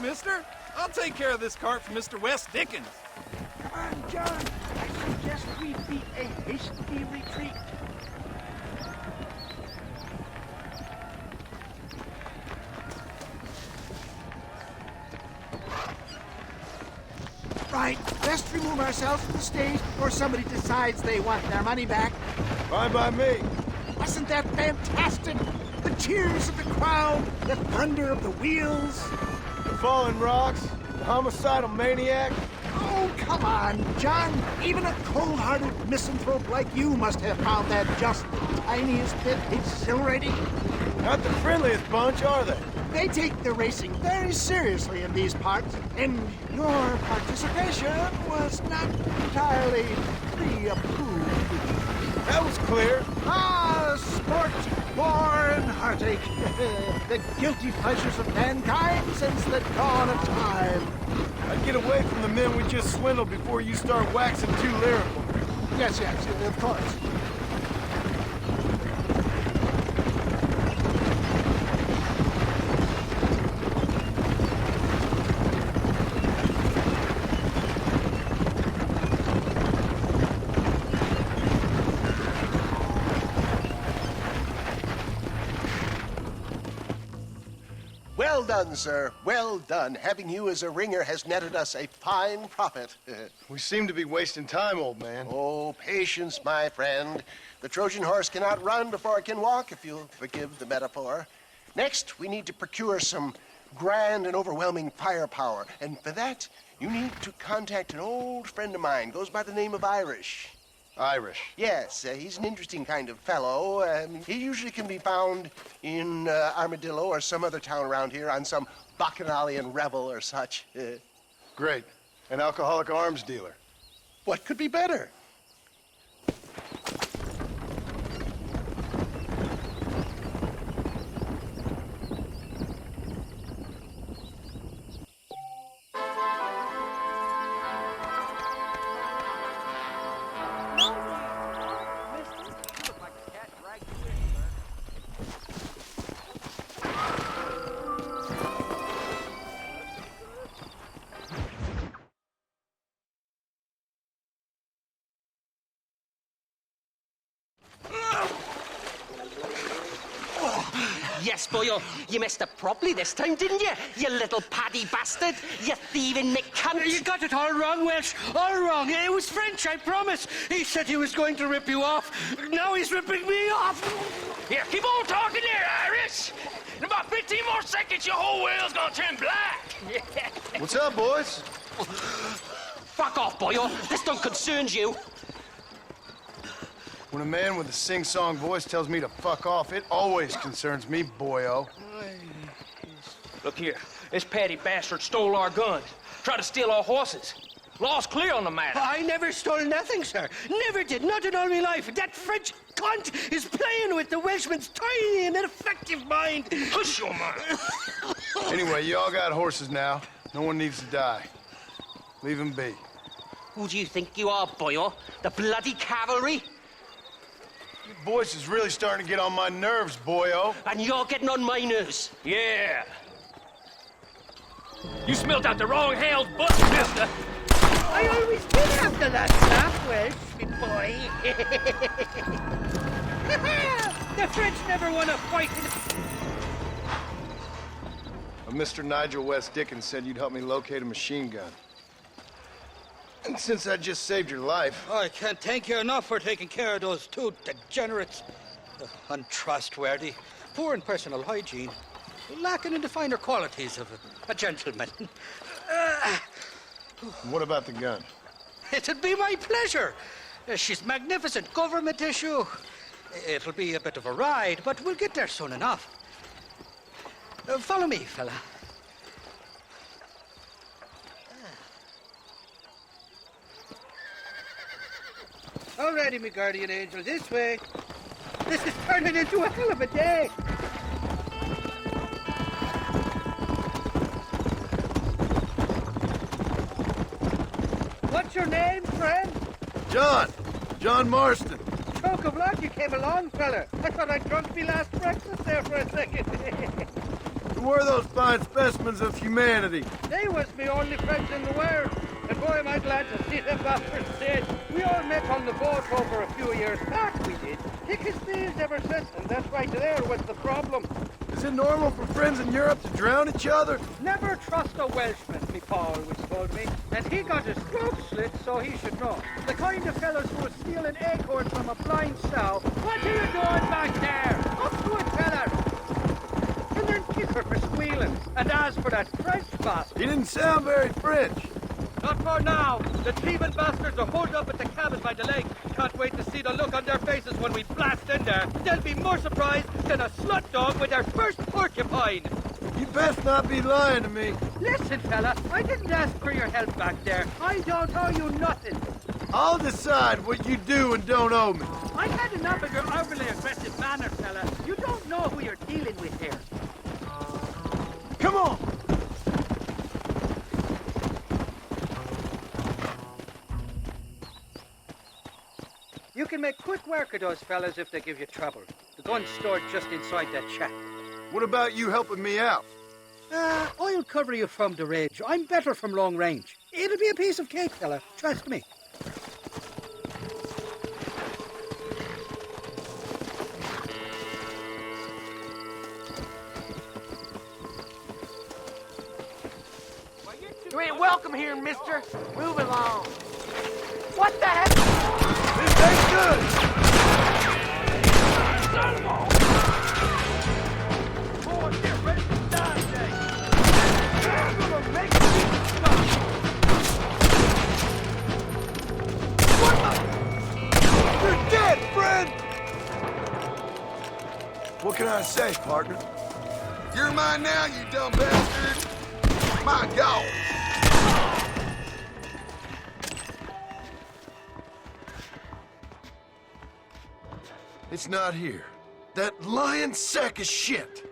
Mister. I'll take care of this cart for Mr. West Dickens. Come on, John. I suggest we beat a hasty retreat. Right, best remove ourselves from the stage before somebody decides they want their money back. Fine by me. Wasn't that fantastic? The cheers of the crowd, the thunder of the wheels. The falling rocks, the homicidal maniac. Oh, come on, John. Even a cold-hearted misanthrope like you must have found that just the tiniest bit exhilarating. Not the friendliest bunch, are they? They take the racing very seriously in these parts, and your participation was not entirely pre-approved. That was clear. Ah, sport, war, and heartache. The guilty pleasures of mankind since the dawn of time. I'd get away from the men we just swindled before you start waxing too lyrical. Yes, of course. Well, Well done, sir. Well done. Having you as a ringer has netted us a fine profit. We seem to be wasting time, old man. Oh, patience, my friend. The Trojan horse cannot run before it can walk, if you'll forgive the metaphor. Next, we need to procure some grand and overwhelming firepower. And for that, you need to contact an old friend of mine. Goes by the name of Irish. Irish? Yes, he's an interesting kind of fellow. He usually can be found in Armadillo or some other town around here on some bacchanalian revel or such. Great. An alcoholic arms dealer. What could be better? Yes, boyo, you messed up properly this time, didn't you? You little paddy bastard. You thieving McCunt. You got it all wrong, Welsh. All wrong. It was French, I promise. He said he was going to rip you off. Now he's ripping me off. Here, keep on talking there, Irish. In about 15 more seconds, your whole whale's gonna turn black. What's up, boys? Fuck off, boyo. This don't concern you. When a man with a sing-song voice tells me to fuck off, it always concerns me, boyo. Look here, this paddy bastard stole our guns, tried to steal our horses. Law's clear on the matter. I never stole nothing, sir. Never did. Not in all my life. That French cunt is playing with the Welshman's tiny and ineffective mind. Hush your mouth. Anyway, you all got horses now. No one needs to die. Leave them be. Who do you think you are, boyo? The bloody cavalry? Your voice is really starting to get on my nerves, boyo. And you're getting on my nerves. Yeah. You smelled out the wrong hell's butt, mister. I always been after that stuff, Welsh, me boy. The French never won a fight in... Mr. Nigel West Dickens said you'd help me locate a machine gun. And since I just saved your life... I can't thank you enough for taking care of those two degenerates. Untrustworthy, poor in personal hygiene, lacking in the finer qualities of a gentleman. What about the gun? It'd be my pleasure. She's magnificent, government issue. It'll be a bit of a ride, but we'll get there soon enough. Follow me, fella. Alrighty, me guardian angel, this way. This is turning into a hell of a day. What's your name, friend? John Marston. Choke of luck you came along, fella. I thought I'd drunk me last breakfast there for a second. Who were those fine specimens of humanity? They was me only friends in the world. And boy, am I glad to see them bastards dead. We all met on the boat over a few years back, we did. Thick as thieves ever since, and that's right there was the problem. Is it normal for friends in Europe to drown each other? Never trust a Welshman, me pa always told me. And he got his throat slit, so he should know. The kind of fellows who would steal an acorn from a blind sow. What are you doing back there? Up to it, fella! And then kick her for squealing. And as for that French bastard... He didn't sound very French. Not for now. The thieving bastards are holed up at the cabin by the lake. Can't wait to see the look on their faces when we blast in there. They'll be more surprised than a slut dog with their first porcupine. You best not be lying to me. Listen, fella, I didn't ask for your help back there. I don't owe you nothing. I'll decide what you do and don't owe me. I've had enough of your overly aggressive manner, fella. You don't know who you're dealing with here. Come on! You can make quick work of those fellas if they give you trouble. The gun's stored just inside that shack. What about you helping me out? I'll cover you from the ridge. I'm better from long range. It'll be a piece of cake, fella. Trust me. welcome here, mister. Move along. What the heck? This ain't good! Boy, get ready to die today. I'm gonna make you stop. You're dead, friend! What can I say, partner? You're mine now, you dumb bastard! My God! It's not here. That lying sack of shit!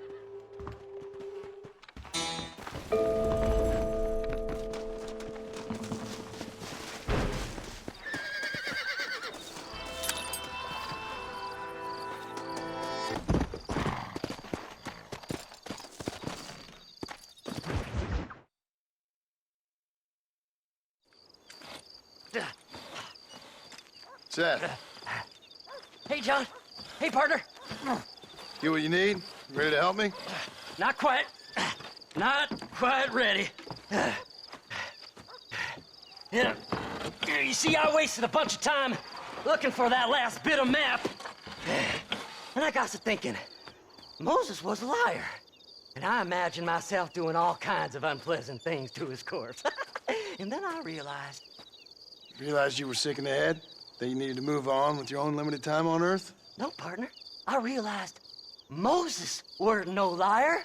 Seth, Hey, John. Hey, partner. get what you need? Ready to help me? Not quite. Not quite ready. You see, I wasted a bunch of time looking for that last bit of map. And I got to thinking, Moses was a liar. And I imagined myself doing all kinds of unpleasant things to his corpse. And then I realized... Realized you were sick in the head? That you needed to move on with your own limited time on Earth? No, partner. I realized Moses weren't no liar.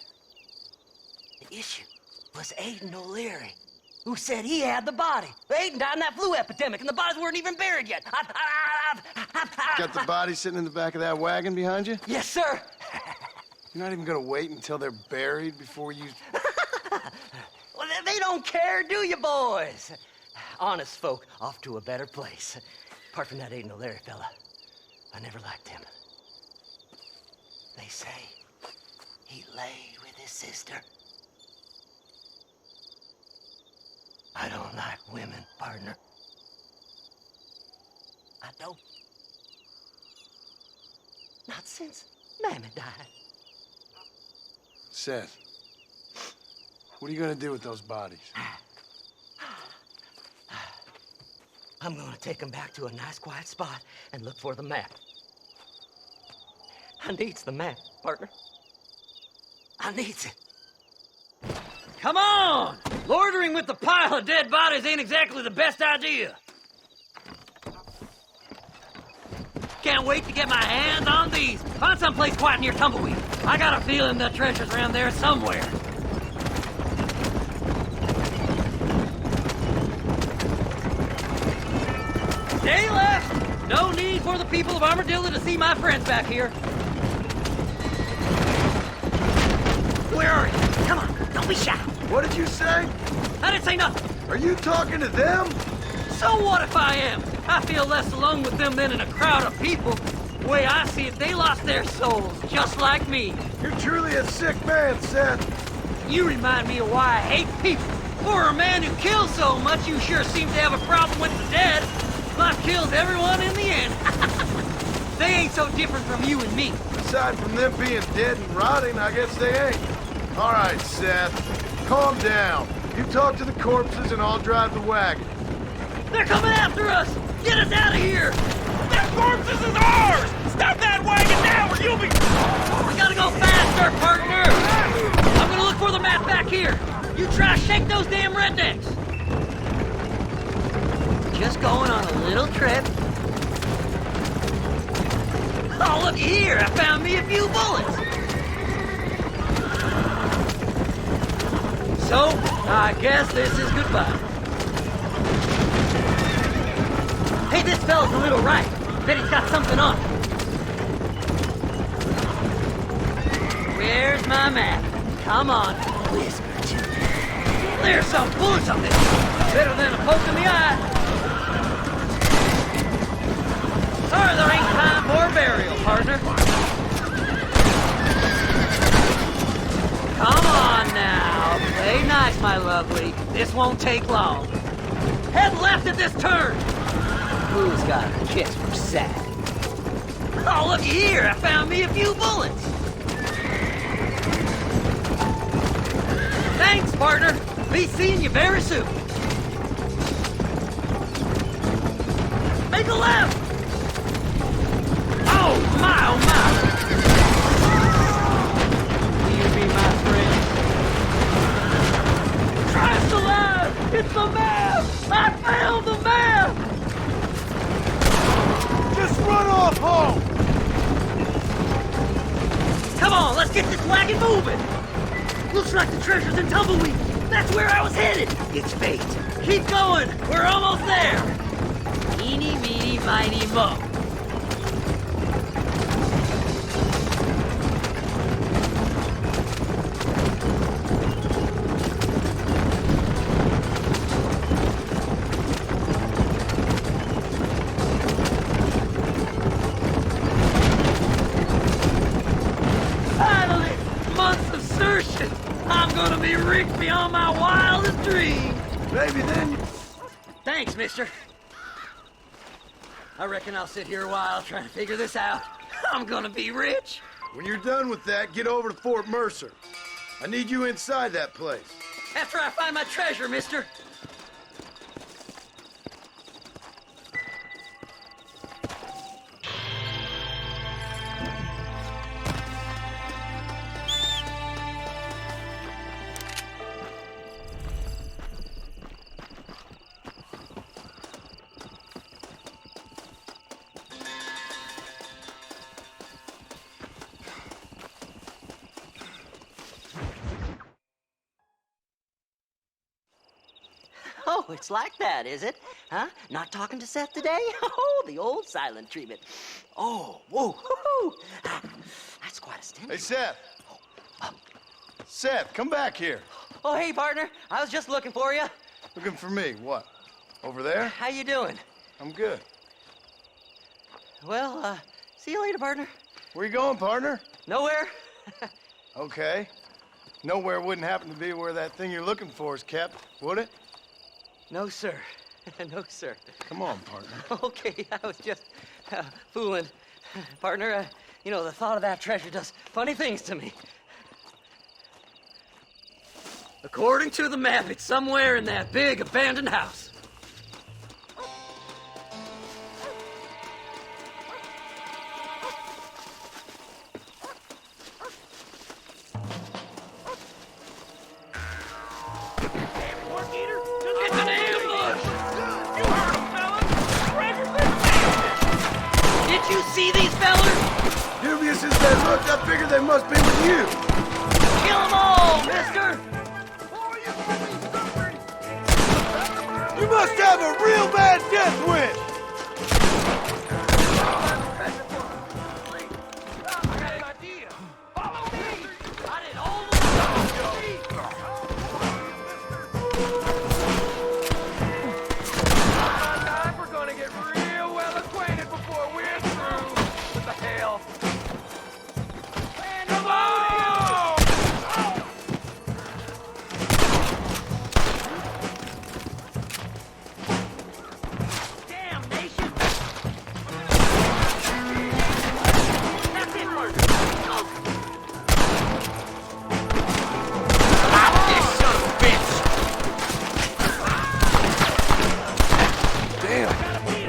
The issue was Aiden O'Leary, who said he had the body. Aiden died in that flu epidemic, and the bodies weren't even buried yet. Got the body sitting in the back of that wagon behind you? Yes, sir. You're not even gonna wait until they're buried before you... Well, they don't care, do you, boys? Honest folk off to a better place. Apart from that Aiden O'Leary fella, I never liked him. They say he laid with his sister. I don't like women, partner. I don't. Not since Mammy died. Seth, what are you gonna do with those bodies? I'm gonna take them back to a nice quiet spot and look for the map. I needs the map, partner. I needs it. Come on! Loitering with the pile of dead bodies ain't exactly the best idea. Can't wait to get my hands on these. Find someplace quiet near Tumbleweed. I got a feeling the treasure's around there somewhere. Stay left! No need for the people of Armadillo to see my friends back here. Where are you? Come on, don't be shy. What did you say? I didn't say nothing. Are you talking to them? So what if I am? I feel less alone with them than in a crowd of people. The way I see it, they lost their souls, just like me. You're truly a sick man, Seth. You remind me of why I hate people. For a man who kills so much, you sure seem to have a problem with the dead. Life kills everyone in the end. They ain't so different from you and me. Aside from them being dead and rotting, I guess they ain't. All right, Seth, calm down. You talk to the corpses and I'll drive the wagon. They're coming after us! Get us out of here! That corpses is ours! Stop that wagon now or you'll be... We gotta go faster, partner! I'm gonna look for the map back here. You try to shake those damn rednecks. Just going on a little trip. Oh, look here! I found me a few bullets. So, I guess this is goodbye. Hey, this fella's a little right. Bet he's got something on. Where's my map? Come on, whisper to me. There's some bullets on this. Better than a poke in the eye. Or there ain't time for a burial, partner. Come on now. Play nice, my lovely. This won't take long. Head left at this turn. Who's got a kiss for Seth? Oh, look here. I found me a few bullets. Thanks, partner. Be seeing you very soon. Take a left! Oh my, you be my friend. Christ alive! It's the map! I found the map! Just run off home! Come on, let's get this wagon moving! Looks like the treasure's in Tumbleweed. That's where I was headed. It's fate. Keep going. We're almost there. Eeny, meeny, miny, mo. Finally, months of searching. I'm gonna be rich beyond my wildest dreams. Maybe then... Thanks, mister. I reckon I'll sit here a while trying to figure this out. I'm gonna be rich. When you're done with that, get over to Fort Mercer. I need you inside that place. After I find my treasure, mister. Oh, it's like that, is it? Huh? Not talking to Seth today? Oh, the old silent treatment. Oh, whoa, hoo-hoo. That's quite a stint. Hey, Seth. Seth, come back here. Oh, hey, partner. I was just looking for you. Looking for me? What? Over there? How you doing? I'm good. Well, see you later, partner. Where you going, partner? Nowhere. Okay. Nowhere wouldn't happen to be where that thing you're looking for is kept, would it? No, sir. No, sir. Come on, partner. Okay, I was just fooling. Partner, you know, the thought of that treasure does funny things to me. According to the map, it's somewhere in that big abandoned house. See these fellas? Dubious as they look, I figure they must be with you. Kill them all, mister! You must have a real bad death wish!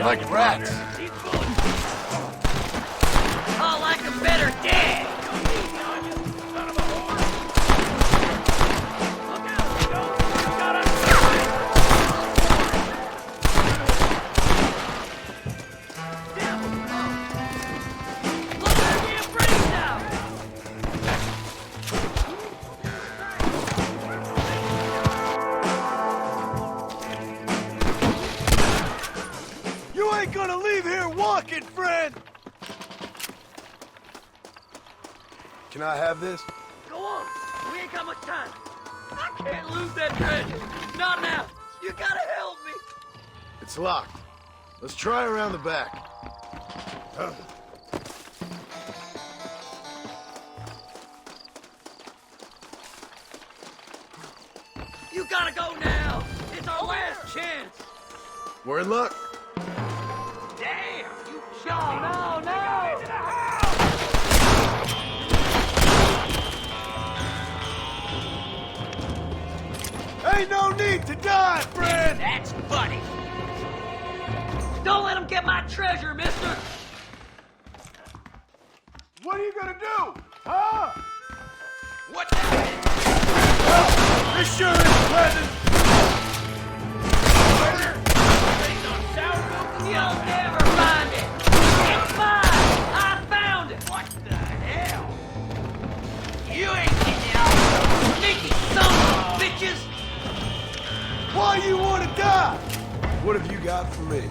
Like rats. I like them better dead. Gonna leave here walking, friend! Can I have this? Go on. We ain't got much time. I can't lose that treasure. Not now. You gotta help me. It's locked. Let's try around the back. You gotta go now. It's our last chance. We're in luck. Damn! You No, no! Ain't no need to die, friend! That's funny. Don't let them get my treasure, mister! What are you gonna do? Huh? What? This sure is pleasant. You'll never find it! It's mine! I found it! What the hell? You ain't getting out! Sneaky son of bitches! Why you wanna die? What have you got for me?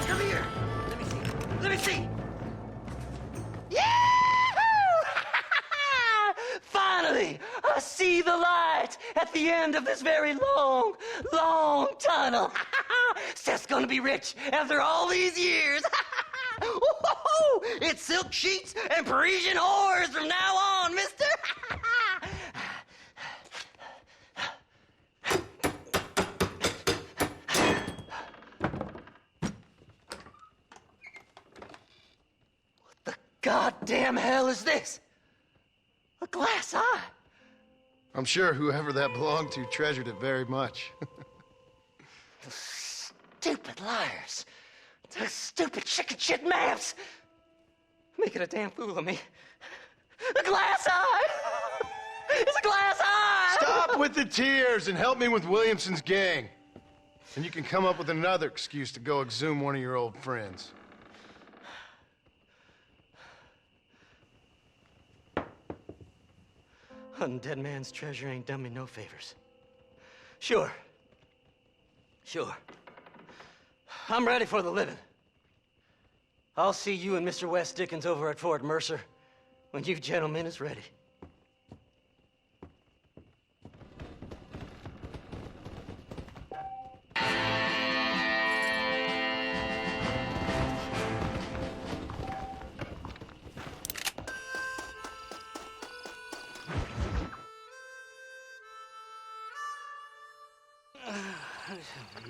Come here! Let me see! Finally, I see the light at the end of this very long, long tunnel. Seth's gonna be rich after all these years. It's silk sheets and Parisian whores from now on, mister. What the goddamn hell is this? A glass eye? I'm sure whoever that belonged to treasured it very much. Those stupid liars. Those stupid chicken shit maps. Making a damn fool of me. A glass eye! It's a glass eye! Stop with the tears and help me with Williamson's gang. And you can come up with another excuse to go exhume one of your old friends. Hunting dead man's treasure ain't done me no favors. Sure. I'm ready for the living. I'll see you and Mr. West Dickens over at Fort Mercer when you gentlemen is ready.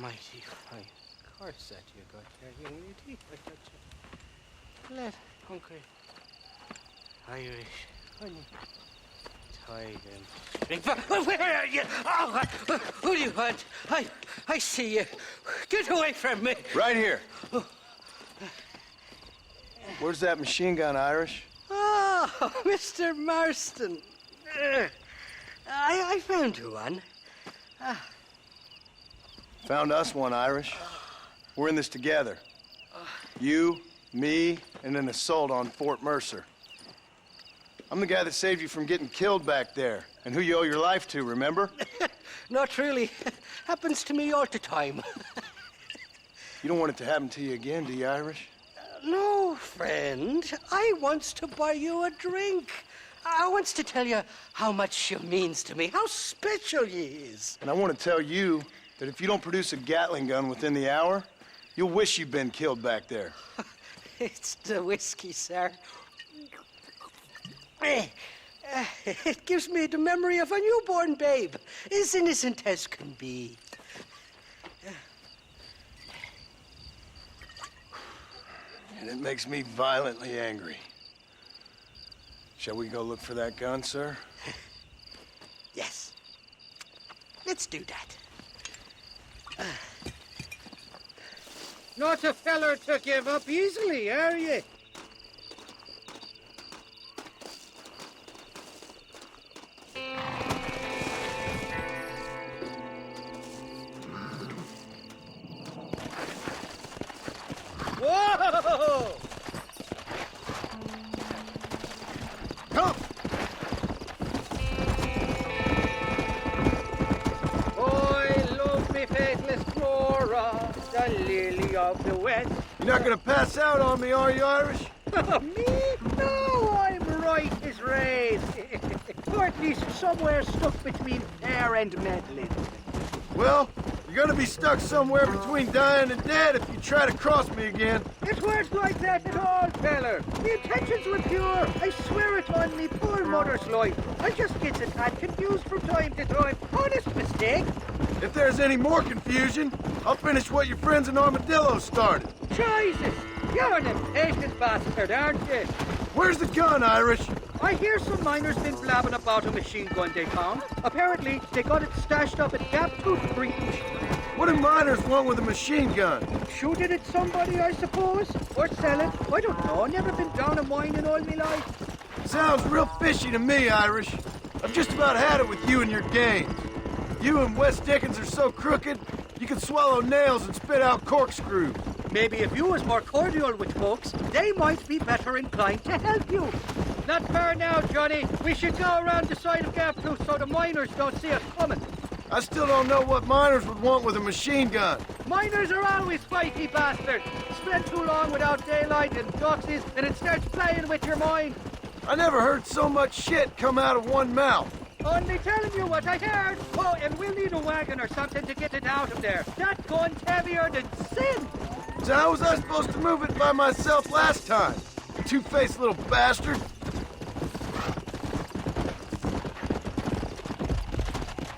Mighty fine course that you got there, young lady. Let hungry Irish honey. Tie them. Where are you? Oh, who do you want? I see you. Get away from me. Right here. Where's that machine gun, Irish? Oh, Mr. Marston. I found you one. Found us one, Irish. We're in this together. You, me, and an assault on Fort Mercer. I'm the guy that saved you from getting killed back there, and who you owe your life to, remember? Not really. Happens to me all the time. You don't want it to happen to you again, do you, Irish? No, friend. I wants to buy you a drink. I wants to tell you how much she means to me, how special you is. And I want to tell you that if you don't produce a Gatling gun within the hour, you'll wish you'd been killed back there. It's the whiskey, sir. It gives me the memory of a newborn babe, as innocent as can be. And it makes me violently angry. Shall we go look for that gun, sir? Yes. Let's do that. Not a feller to give up easily, are you? Whoa! Come! I love me faithless Flora, the lily of the West. You're not gonna pass out on me, are you, Irish? Me? No, I'm right as raised. Or at least somewhere stuck between there and meddling. Well, you're gonna be stuck somewhere between dying and dead if you try to cross me again. It weren't like that at all, feller. The intentions were pure. I swear it on me poor mother's life. I just get a tad confused from time to time. Honest mistake. If there's any more confusion, I'll finish what your friends in Armadillo started. Jesus, you're an impatient bastard, aren't you? Where's the gun, Irish? I hear some miners been blabbing about a machine gun they found. Apparently, they got it stashed up at Gap Tooth Breach. What do miners want with a machine gun? Shoot it at somebody, I suppose? Or sell it? I don't know. Never been down a mine in all my life. Sounds real fishy to me, Irish. I've just about had it with you and your games. You and West Dickens are so crooked, you can swallow nails and spit out corkscrews. Maybe if you was more cordial with folks, they might be better inclined to help you. Not far now, Johnny. We should go around the side of Gap Tooth so the miners don't see us coming. I still don't know what miners would want with a machine gun. Miners are always fighty bastards. Spend too long without daylight and doxies, and it starts playing with your mind. I never heard so much shit come out of one mouth. Only telling you what I heard. Oh, and we'll need a wagon or something to get it out of there. That gun's heavier than sin. So how was I supposed to move it by myself last time? Two-faced little bastard.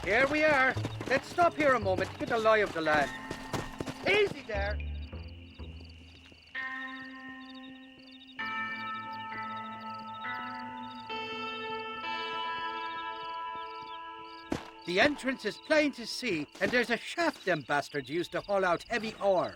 Here we are. Let's stop here a moment to get a lie of the land. Easy there. The entrance is plain to see, and there's a shaft them bastards used to haul out heavy ore.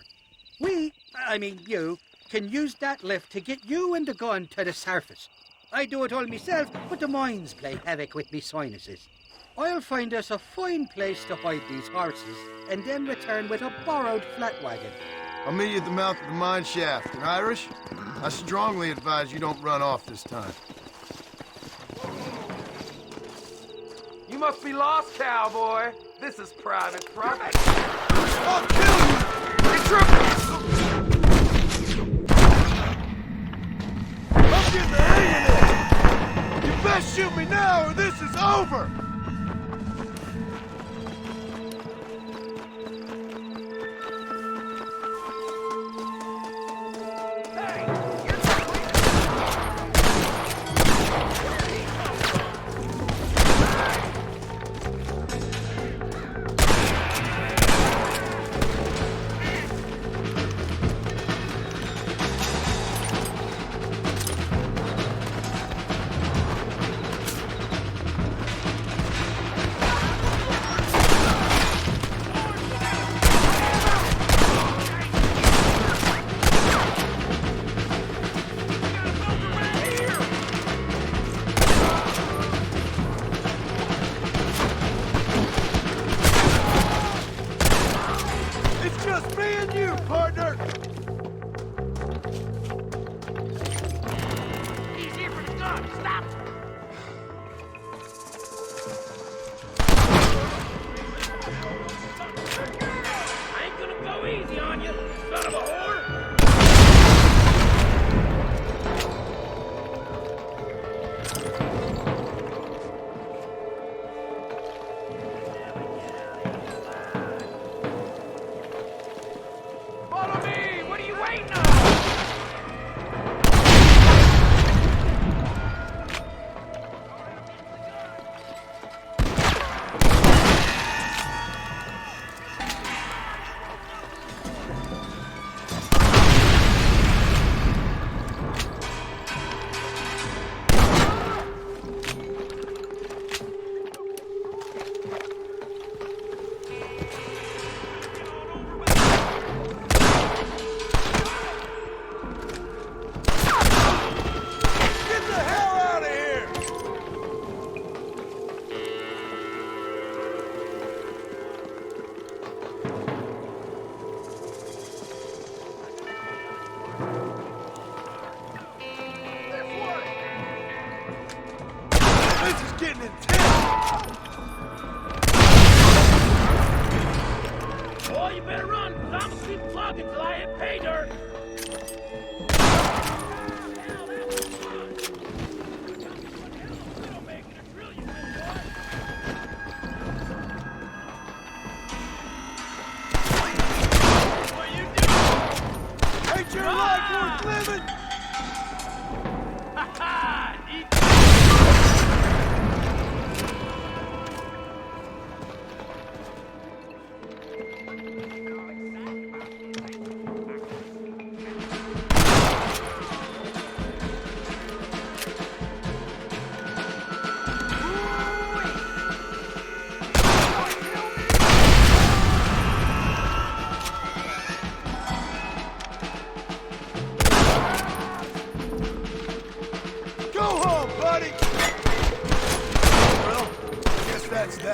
I mean you, can use that lift to get you and the gun to the surface. I do it all myself, but the mines play havoc with me sinuses. I'll find us a fine place to hide these horses, and then return with a borrowed flat wagon. I'll meet you at the mouth of the mine shaft. And Irish, I strongly advise you don't run off this time. You must be lost, cowboy. This is private property. I'll kill you! It's I'm getting the hang of this! You best shoot me now or this is over!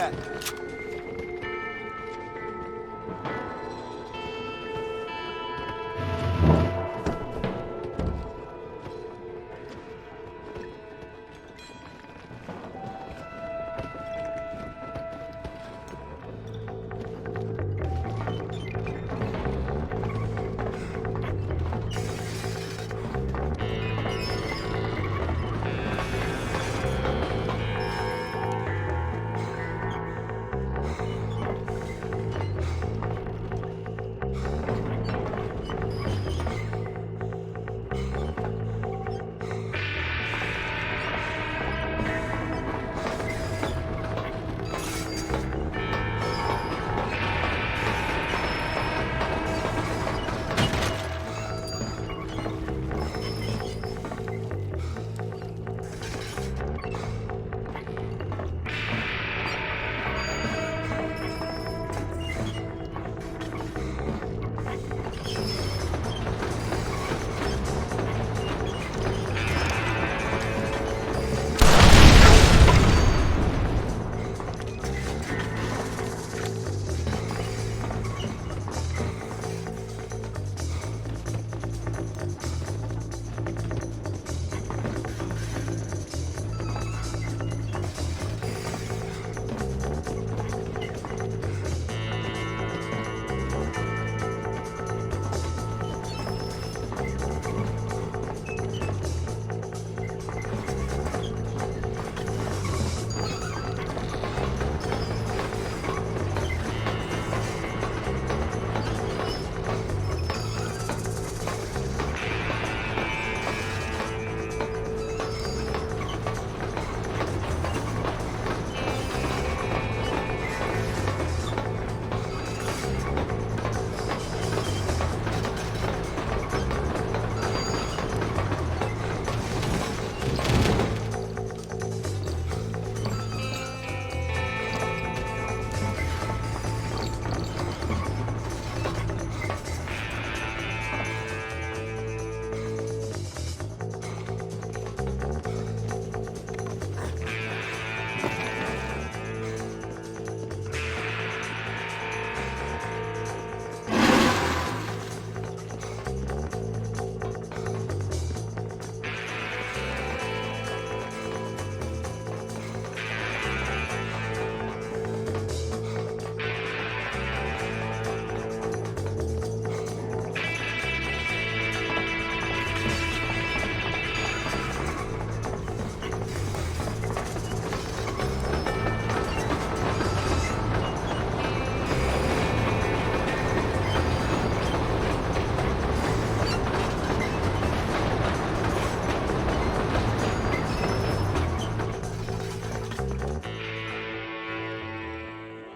that.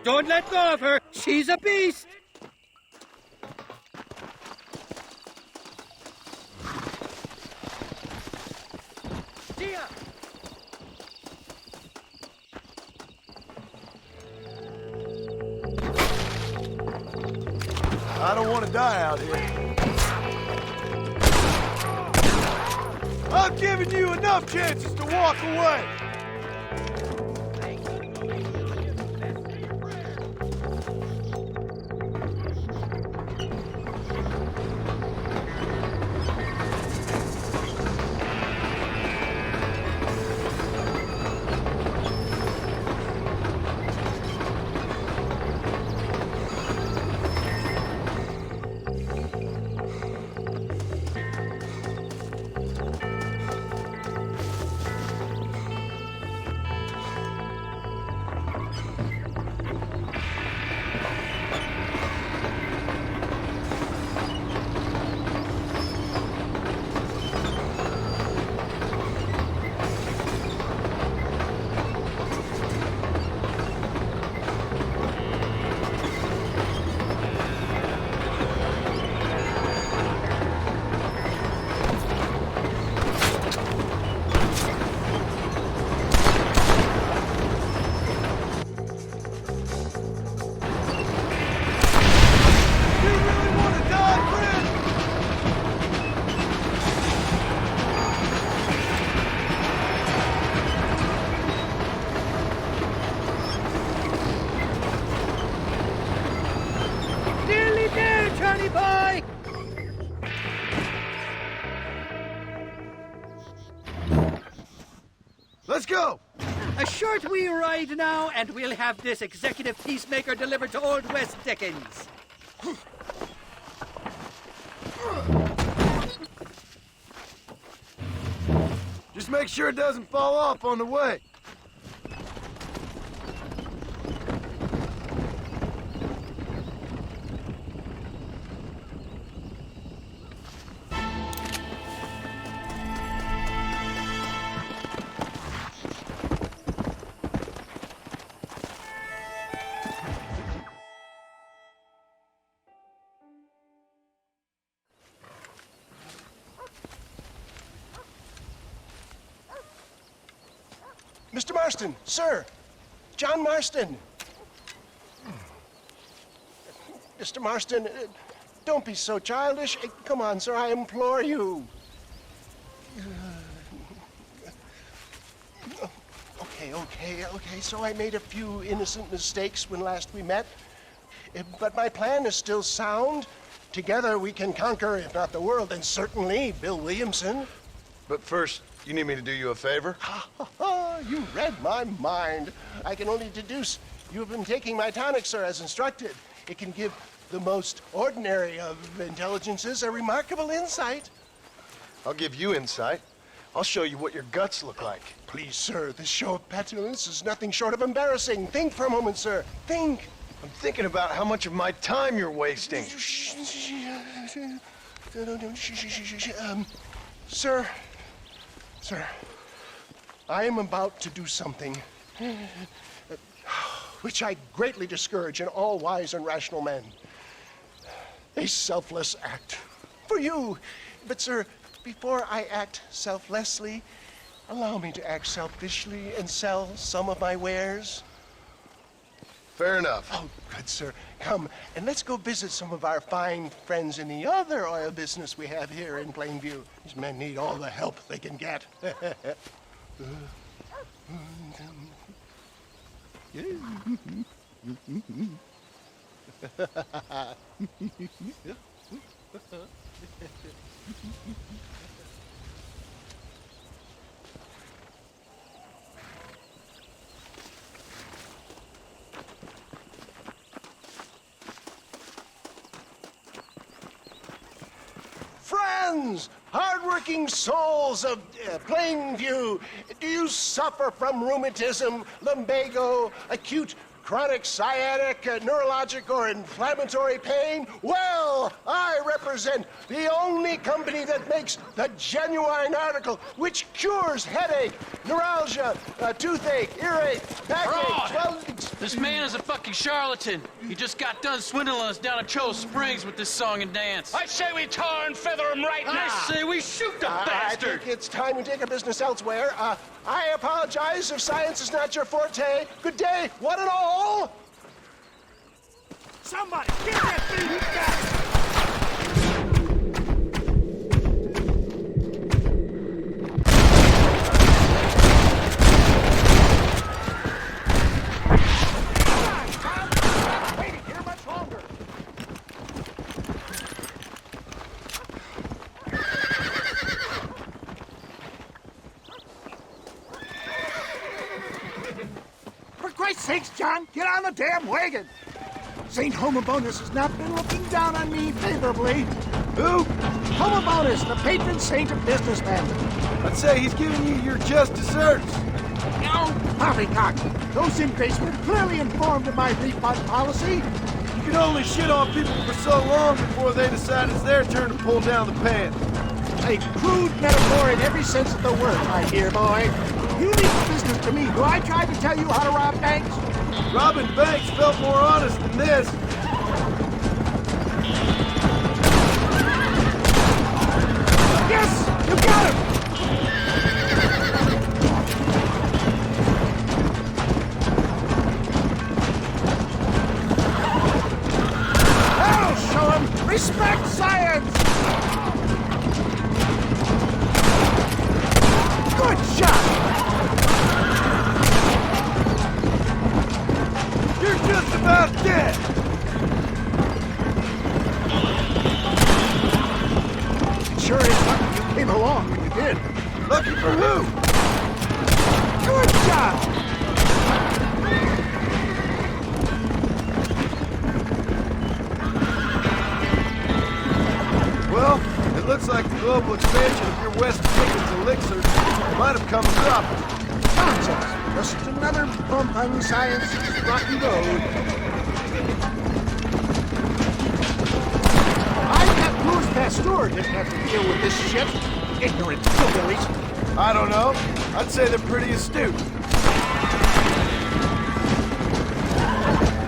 Don't let go of her. She's a beast. I don't want to die out here. I've given you enough chances to walk away. Johnny boy! Let's go! A short wee ride now, and we'll have this executive peacemaker delivered to Old West Dickens. Just make sure it doesn't fall off on the way. Mr. Marston, sir. John Marston. Mr. Marston, don't be so childish. Come on, sir, I implore you. Okay, so I made a few innocent mistakes when last we met. But my plan is still sound. Together we can conquer, if not the world, then certainly Bill Williamson. But first, you need me to do you a favor? You read my mind. I can only deduce you have been taking my tonic, sir, as instructed. It can give the most ordinary of intelligences a remarkable insight. I'll give you insight. I'll show you what your guts look like. Please, sir, this show of petulance is nothing short of embarrassing. Think for a moment, sir. Think. I'm thinking about how much of my time you're wasting. Sir, I am about to do something which I greatly discourage in all wise and rational men. A selfless act for you. But, sir, before I act selflessly, allow me to act selfishly and sell some of my wares. Fair enough. Oh, good, sir. Come, and let's go visit some of our fine friends in the other oil business we have here in Plainview. These men need all the help they can get. Friends, hardworking souls of Plainview, do you suffer from rheumatism, lumbago, acute chronic sciatic, neurologic, or inflammatory pain? Well, I represent the only company that makes the genuine article which cures headache, neuralgia, toothache, earache, backache, This man is a fucking charlatan. He just got done swindling us down at Cho Springs with this song and dance. I say we tar and feather him right now. I say we shoot the bastard. I think it's time we take our business elsewhere. I apologize if science is not your forte. Good day, one and all. Somebody, get that thing back! Sakes, John, get on the damn wagon! St. Homobonus has not been looking down on me favorably. Who? Homobonus, the patron saint of businessmen. I'd say he's giving you your just desserts. No, poppycock. Those ingrates were clearly informed of my refund policy. You can only shit on people for so long before they decide it's their turn to pull down the pants. A crude metaphor in every sense of the word, my dear boy. You leave the business to me. Do I try to tell you how to rob banks? Robbing banks felt more honest than this. Yes! You got him! I'll show him! Respect science! Good shot! You're just about dead! did. Lucky for who? Good job! Well, it looks like the global expansion of your West Dickens elixirs might have come dropping. Nonsense. Just another bump on science's rocky road. I bet Louis Pasteur didn't have to deal with this shit. Ignorant hillbillies. I don't know. I'd say they're pretty astute.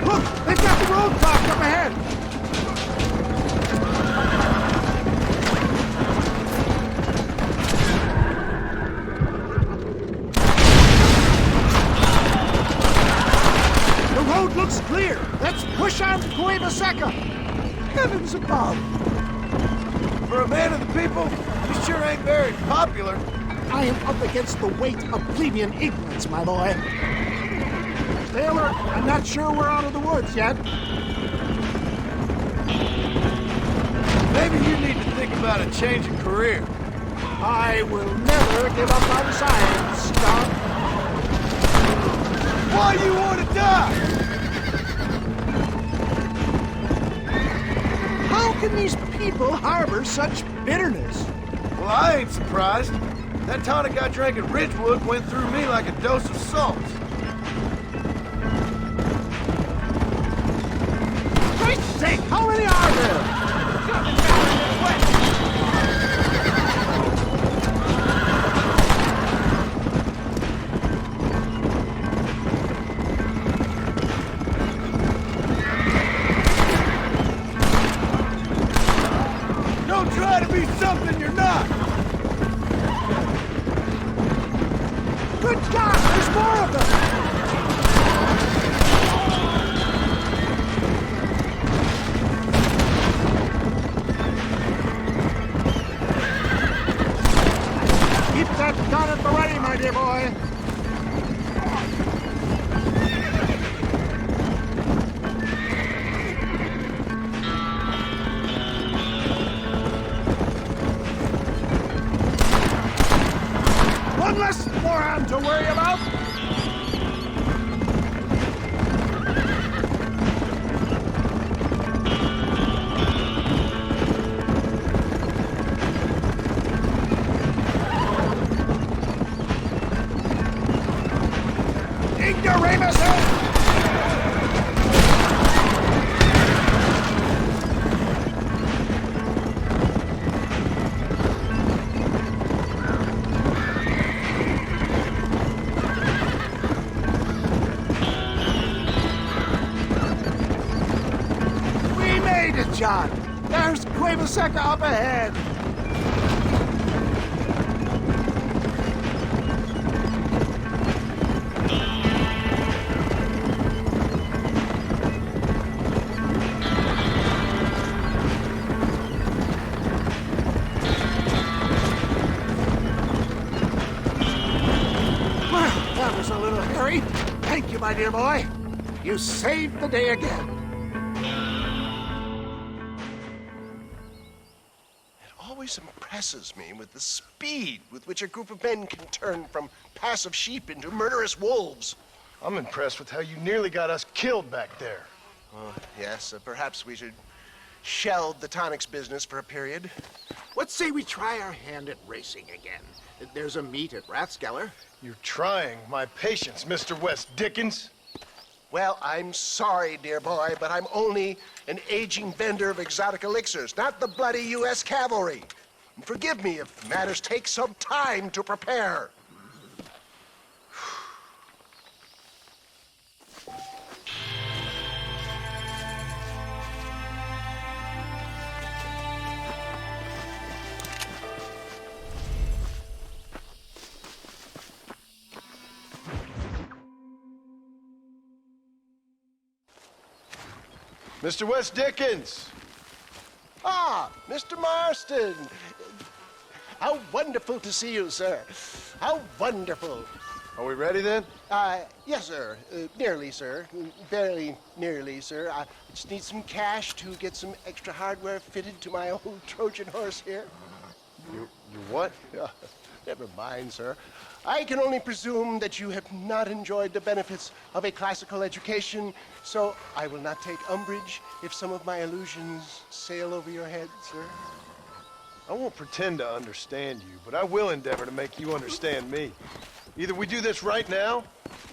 Look, they've got the road blocked up ahead. The road looks clear. Let's push on to Cueva Seca. Heavens above. For a man of the people, he sure ain't very popular. I am up against the weight of plebeian ignorance, my boy. Taylor, I'm not sure we're out of the woods yet. Maybe you need to think about a change of career. I will never give up on science, Doc. Why you want to die? How can these people harbor such bitterness? Well, I ain't surprised. That tonic I drank at Ridgewood went through me like a dose of salt. Christ's sake, how many are there? Don't try to be something you're not. Good God, there's more of them! Keep that gun at the ready, my dear boy. One less moron to worry about. Ignoramuses! We made it, John. There's Cueva Seca up ahead. Well, that was a little hairy. Thank you, my dear boy. You saved the day again. Always impresses me with the speed with which a group of men can turn from passive sheep into murderous wolves. I'm impressed with how you nearly got us killed back there. Yes, perhaps we should shelve the tonics business for a period. Let's say we try our hand at racing again. There's a meet at Rathskeller. You're trying my patience, Mr. West Dickens. Well, I'm sorry, dear boy, but I'm only an aging vendor of exotic elixirs, not the bloody U.S. cavalry. And forgive me if matters take some time to prepare. Mr. West Dickens! Ah, Mr. Marston. How wonderful to see you, sir. How wonderful. Are we ready then? Yes, sir. Nearly, sir. Very nearly, sir. I just need some cash to get some extra hardware fitted to my old Trojan horse here. You what? Never mind, sir. I can only presume that you have not enjoyed the benefits of a classical education, so I will not take umbrage if some of my allusions sail over your head, sir. I won't pretend to understand you, but I will endeavor to make you understand me. Either we do this right now,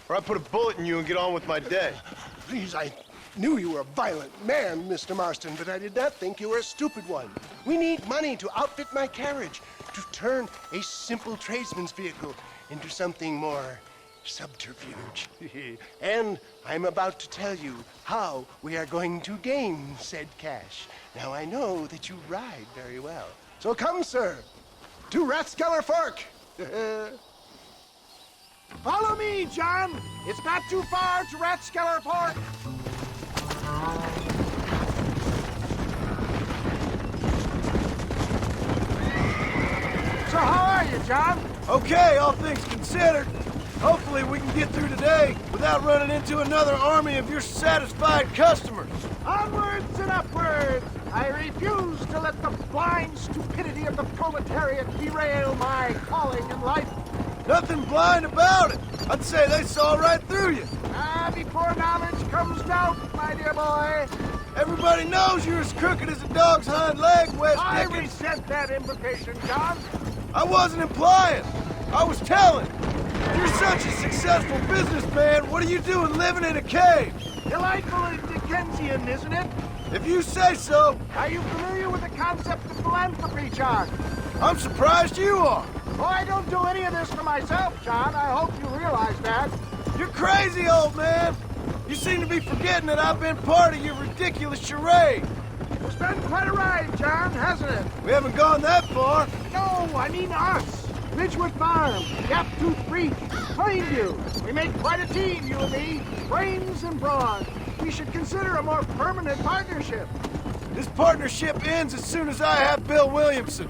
or I put a bullet in you and get on with my day. Please, I knew you were a violent man, Mr. Marston, but I did not think you were a stupid one. We need money to outfit my carriage, to turn a simple tradesman's vehicle into something more subterfuge. And I'm about to tell you how we are going to gain said cash. Now, I know that you ride very well. So come, sir, to Rathskeller Fork. Follow me, John. It's not too far to Rathskeller Fork. So how are you, John? Okay, all things considered. Hopefully we can get through today without running into another army of your satisfied customers. Onwards and upwards! I refuse to let the blind stupidity of the proletariat derail my calling in life. Nothing blind about it. I'd say they saw right through you. Before knowledge comes doubt, my dear boy. Everybody knows you're as crooked as a dog's hind leg, West I Dickens. resent that invocation, John. I wasn't implying. I was telling. You're such a successful businessman. What are you doing living in a cave? Delightfully Dickensian, isn't it? If you say so. Are you familiar with the concept of philanthropy, John? I'm surprised you are. Oh, I don't do any of this for myself, John. I hope you realize that. You're crazy, old man. You seem to be forgetting that I've been part of your ridiculous charade. It's been quite a ride, John, hasn't it? We haven't gone that far. No, I mean us. Ridgewood Farm, Gap-Tooth Creek, Plainview. We make quite a team, you and me. Brains and brawn. We should consider a more permanent partnership. This partnership ends as soon as I have Bill Williamson.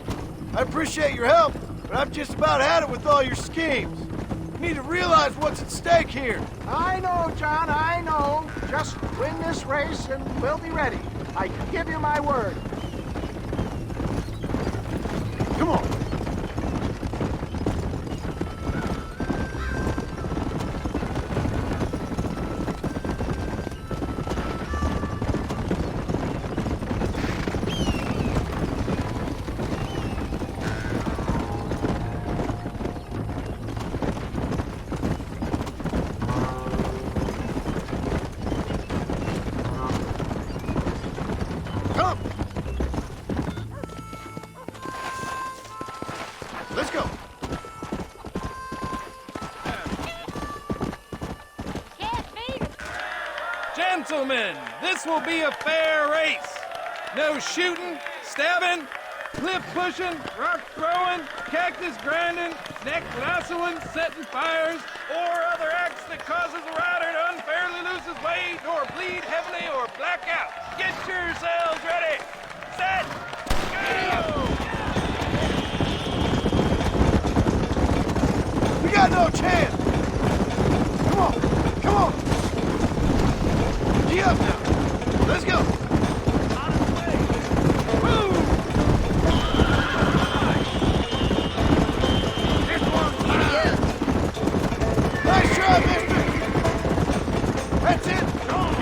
I appreciate your help, but I've just about had it with all your schemes. You need to realize what's at stake here. I know, John, I know. Just win this race and we'll be ready. I can give you my word. Come on. Let's go. Gentlemen, this will be a fair race. No shooting, stabbing, cliff pushing, rock throwing, cactus grinding, neck lassoing, setting fires, or other acts that causes a rider to unfairly lose his weight, or bleed heavily, or black out. Get yourselves ready. Set. Go! We got no chance. Come on. Come on. Gee up now. Let's go. Nice try, mister! That's it! Come on!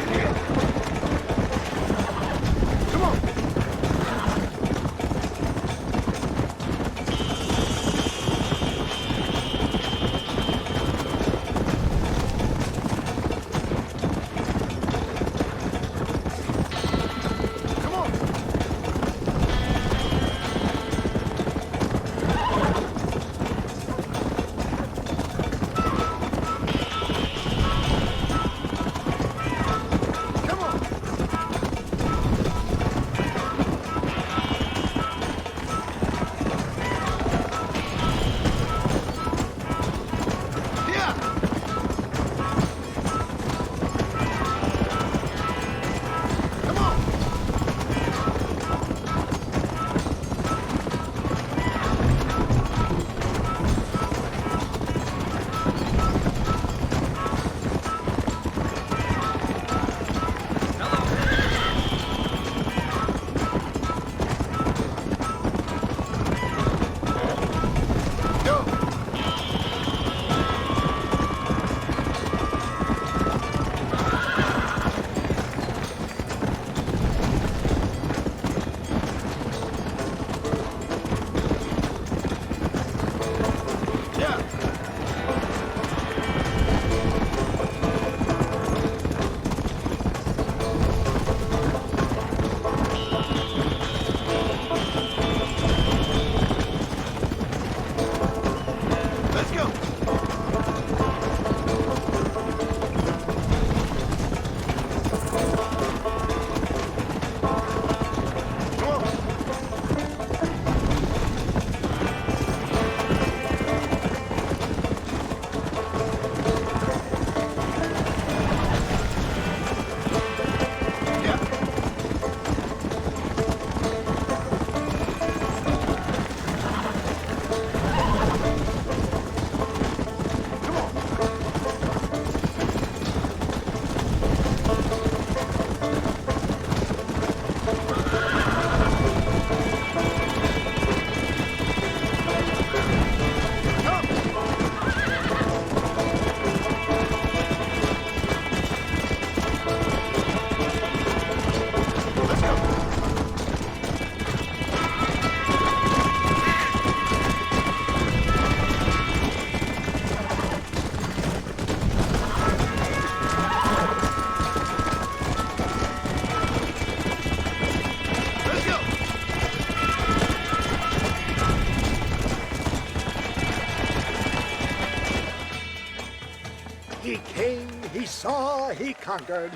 he conquered.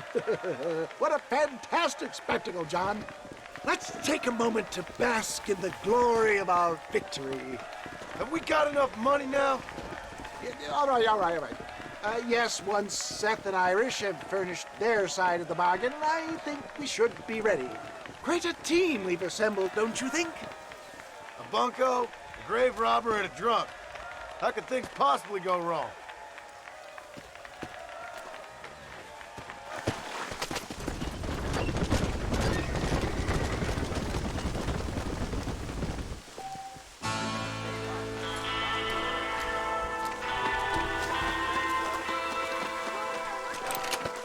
What a fantastic spectacle, John. Let's take a moment to bask in the glory of our victory. Have we got enough money now? All right. Yes, once Seth and Irish have furnished their side of the bargain, I think we should be ready. Quite a team we've assembled, don't you think? A bunco, a grave robber, and a drunk. How could things possibly go wrong?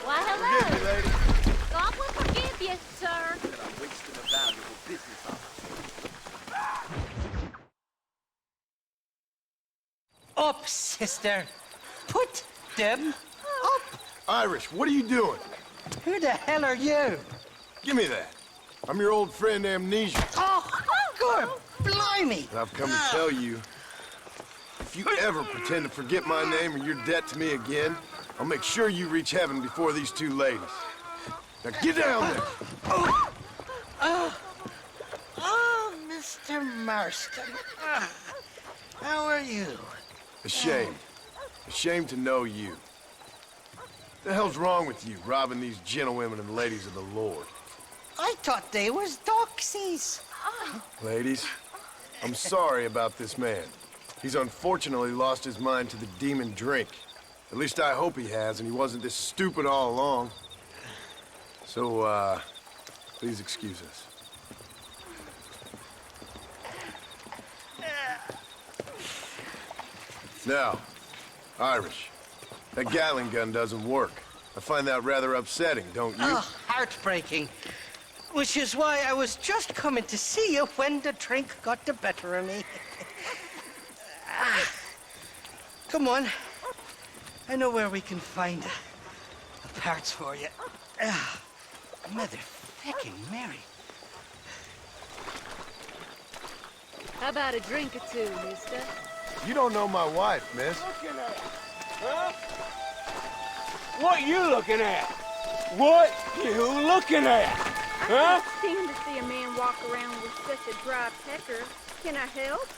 Why, hello. Forgive me, lady. God will forgive you, sir. I'm wasting a valuable business opportunity. Up, sister. Put them up. Irish, what are you doing? Who the hell are you? Give me that. I'm your old friend Amnesia. Oh, good blimey. And I've come to tell you, if you ever pretend to forget my name or your debt to me again, I'll make sure you reach heaven before these two ladies. Now get down there. Oh, Mr. Marston. How are you? Ashamed. Ashamed to know you. The hell's wrong with you, robbing these gentlewomen and ladies of the Lord? I thought they was doxies. Ladies, I'm sorry about this man. He's unfortunately lost his mind to the demon drink. At least I hope he has, and he wasn't this stupid all along. So, please excuse us. Now, Irish, that Gatling gun doesn't work. I find that rather upsetting, don't you? Oh, heartbreaking. Which is why I was just coming to see you when the drink got the better of me. Come on. I know where we can find the parts for you. Mother-fecking Mary. How about a drink or two, mister? You don't know my wife, miss. Looking at? Huh? What you looking at? What you looking at? Huh? I can't stand to see a man walk around with such a dry pecker. Can I help?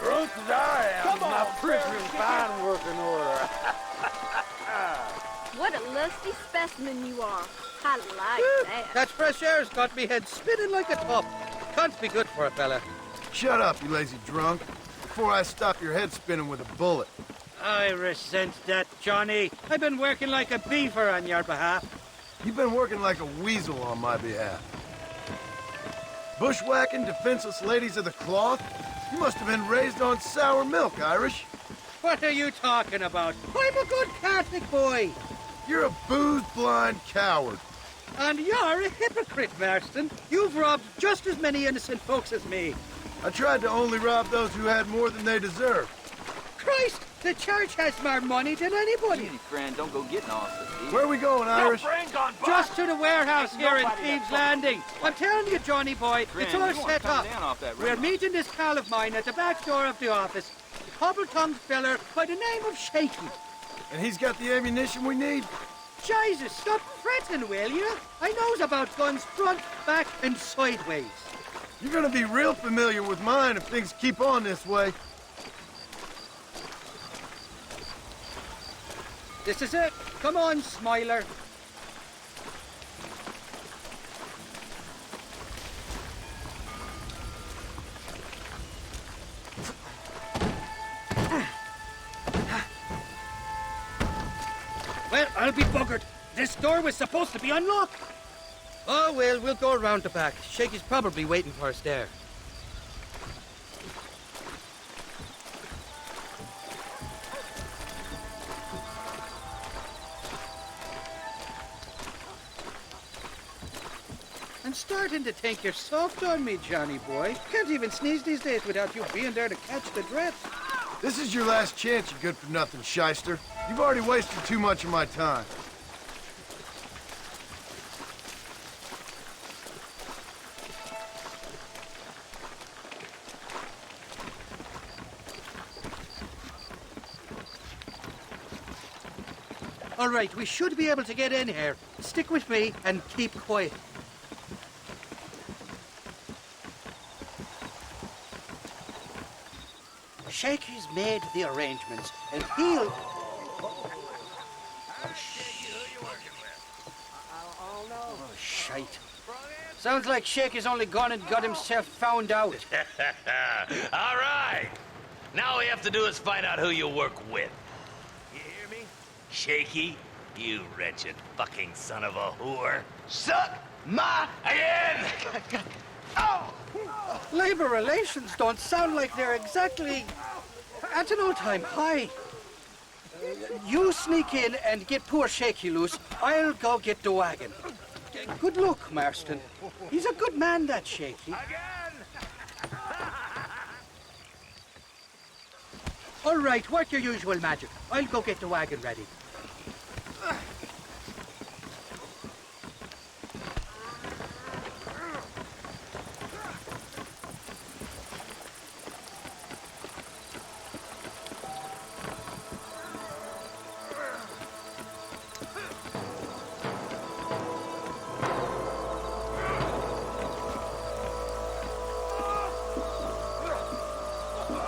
Drunk as I am, Come my on, prisoner's fine working order. What a lusty specimen you are. I like that. That fresh air's got me head spinning like a top. Can't be good for a fella. Shut up, you lazy drunk, before I stop your head spinning with a bullet. I resent that, Johnny. I've been working like a beaver on your behalf. You've been working like a weasel on my behalf. Bushwhacking defenseless ladies of the cloth? You must have been raised on sour milk, Irish. What are you talking about? I'm a good Catholic boy. You're a booze-blind coward. And you're a hypocrite, Marston. You've robbed just as many innocent folks as me. I tried to only rob those who had more than they deserved. Christ, the church has more money than anybody. Friend, don't go getting off this. Where are we going, Irish? Just to the warehouse here in Thieves Landing. I'm telling you, Johnny boy, it's all set up. We're meeting this pal of mine at the back door of the office. A cobble-tongued feller by the name of Shaky. And he's got the ammunition we need? Jesus, stop fretting, will you? I knows about guns front, back, and sideways. You're gonna be real familiar with mine if things keep on this way. This is it. Come on, Smiler. Well, I'll be buggered. This door was supposed to be unlocked. Oh, well, we'll go around the back. Shaky's probably waiting for us there. I'm starting to think you're soft on me, Johnny boy. Can't even sneeze these days without you being there to catch the drips. This is your last chance, you good-for-nothing shyster. You've already wasted too much of my time. All right, we should be able to get in here. Stick with me and keep quiet. Shakey's made the arrangements, and he'll... Oh, shite. Sounds like Shakey's only gone and got himself found out. All right. Now all we have to do is find out who you work with. You hear me? Shaky, you wretched fucking son of a whore. Suck my again! Oh! Labor relations don't sound like they're exactly at an all-time high. You sneak in and get poor Shaky loose. I'll go get the wagon. Good luck, Marston. He's a good man, that Shaky. All right, work your usual magic. I'll go get the wagon ready.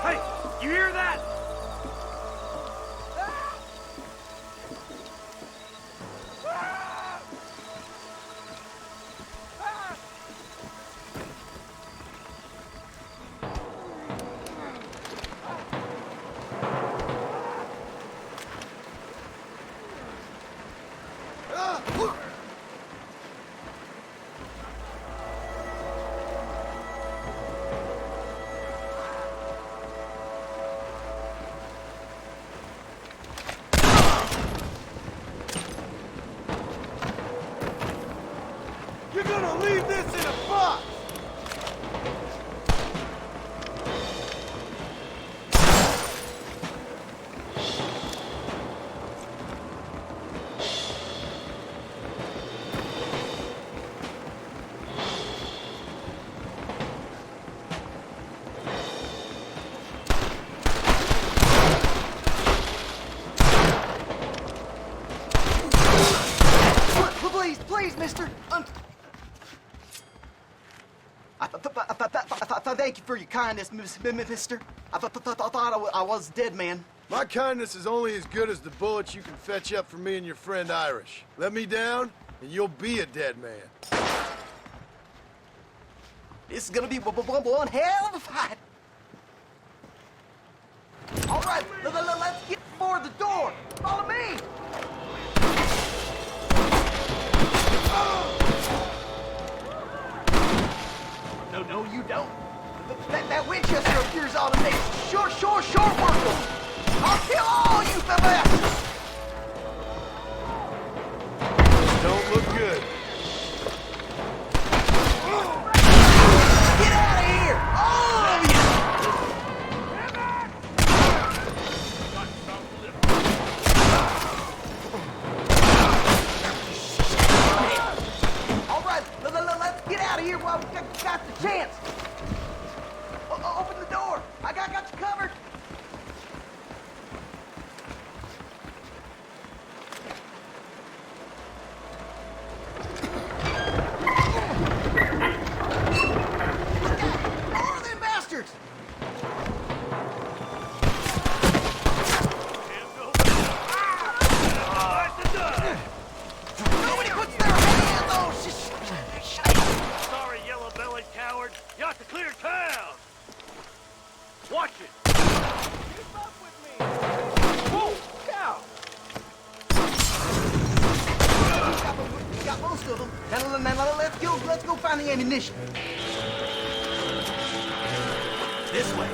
Hey, you hear that? You're gonna leave this in a box! Please, mister. Thank you for your kindness, mister. I thought I was a dead man. My kindness is only as good as the bullets you can fetch up for me and your friend Irish. Let me down, and you'll be a dead man. This is gonna be one hell of a fight. All right, let's get for the door. Follow me. No, you don't. That Winchester of yours ought to make short work of them. I'll kill all you bastards. Don't look good. Get out of here, all of you! All right, let's get out of here while we got the chance. Open the door. I got you covered. More of them bastards! Nobody puts their hands on Sorry, yellow-bellied coward. You ought to clear town. Watch it. Keep up with me. Whoa, cow. We got most of them. Now let's go find the ammunition. This way.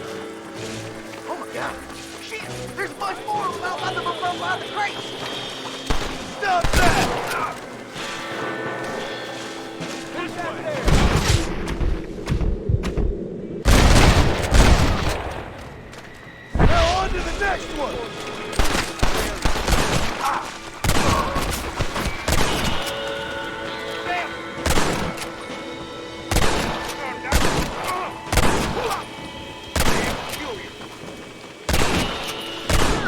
Oh my God! Shit! There's much more of them out by the crates. Stop that! Who's that there? Now on to the next one!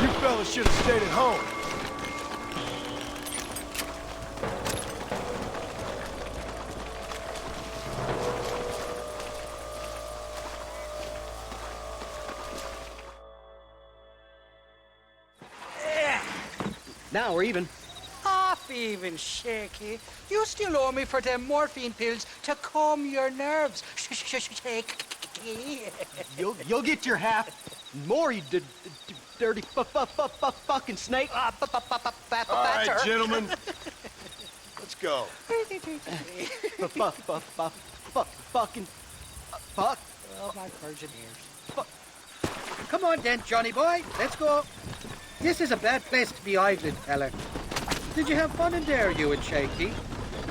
You fellas should have stayed at home. Now we're even. Half even, Shaky. You still owe me for them morphine pills to calm your nerves. Shaky. You'll get your half. More, you dirty fucking snake. All right, gentlemen. Let's go. Fucking fuck. Oh, my virgin ears. Come on then, Johnny boy. Let's go. This is a bad place to be idling, fella. Did you have fun in there, you and Shaky?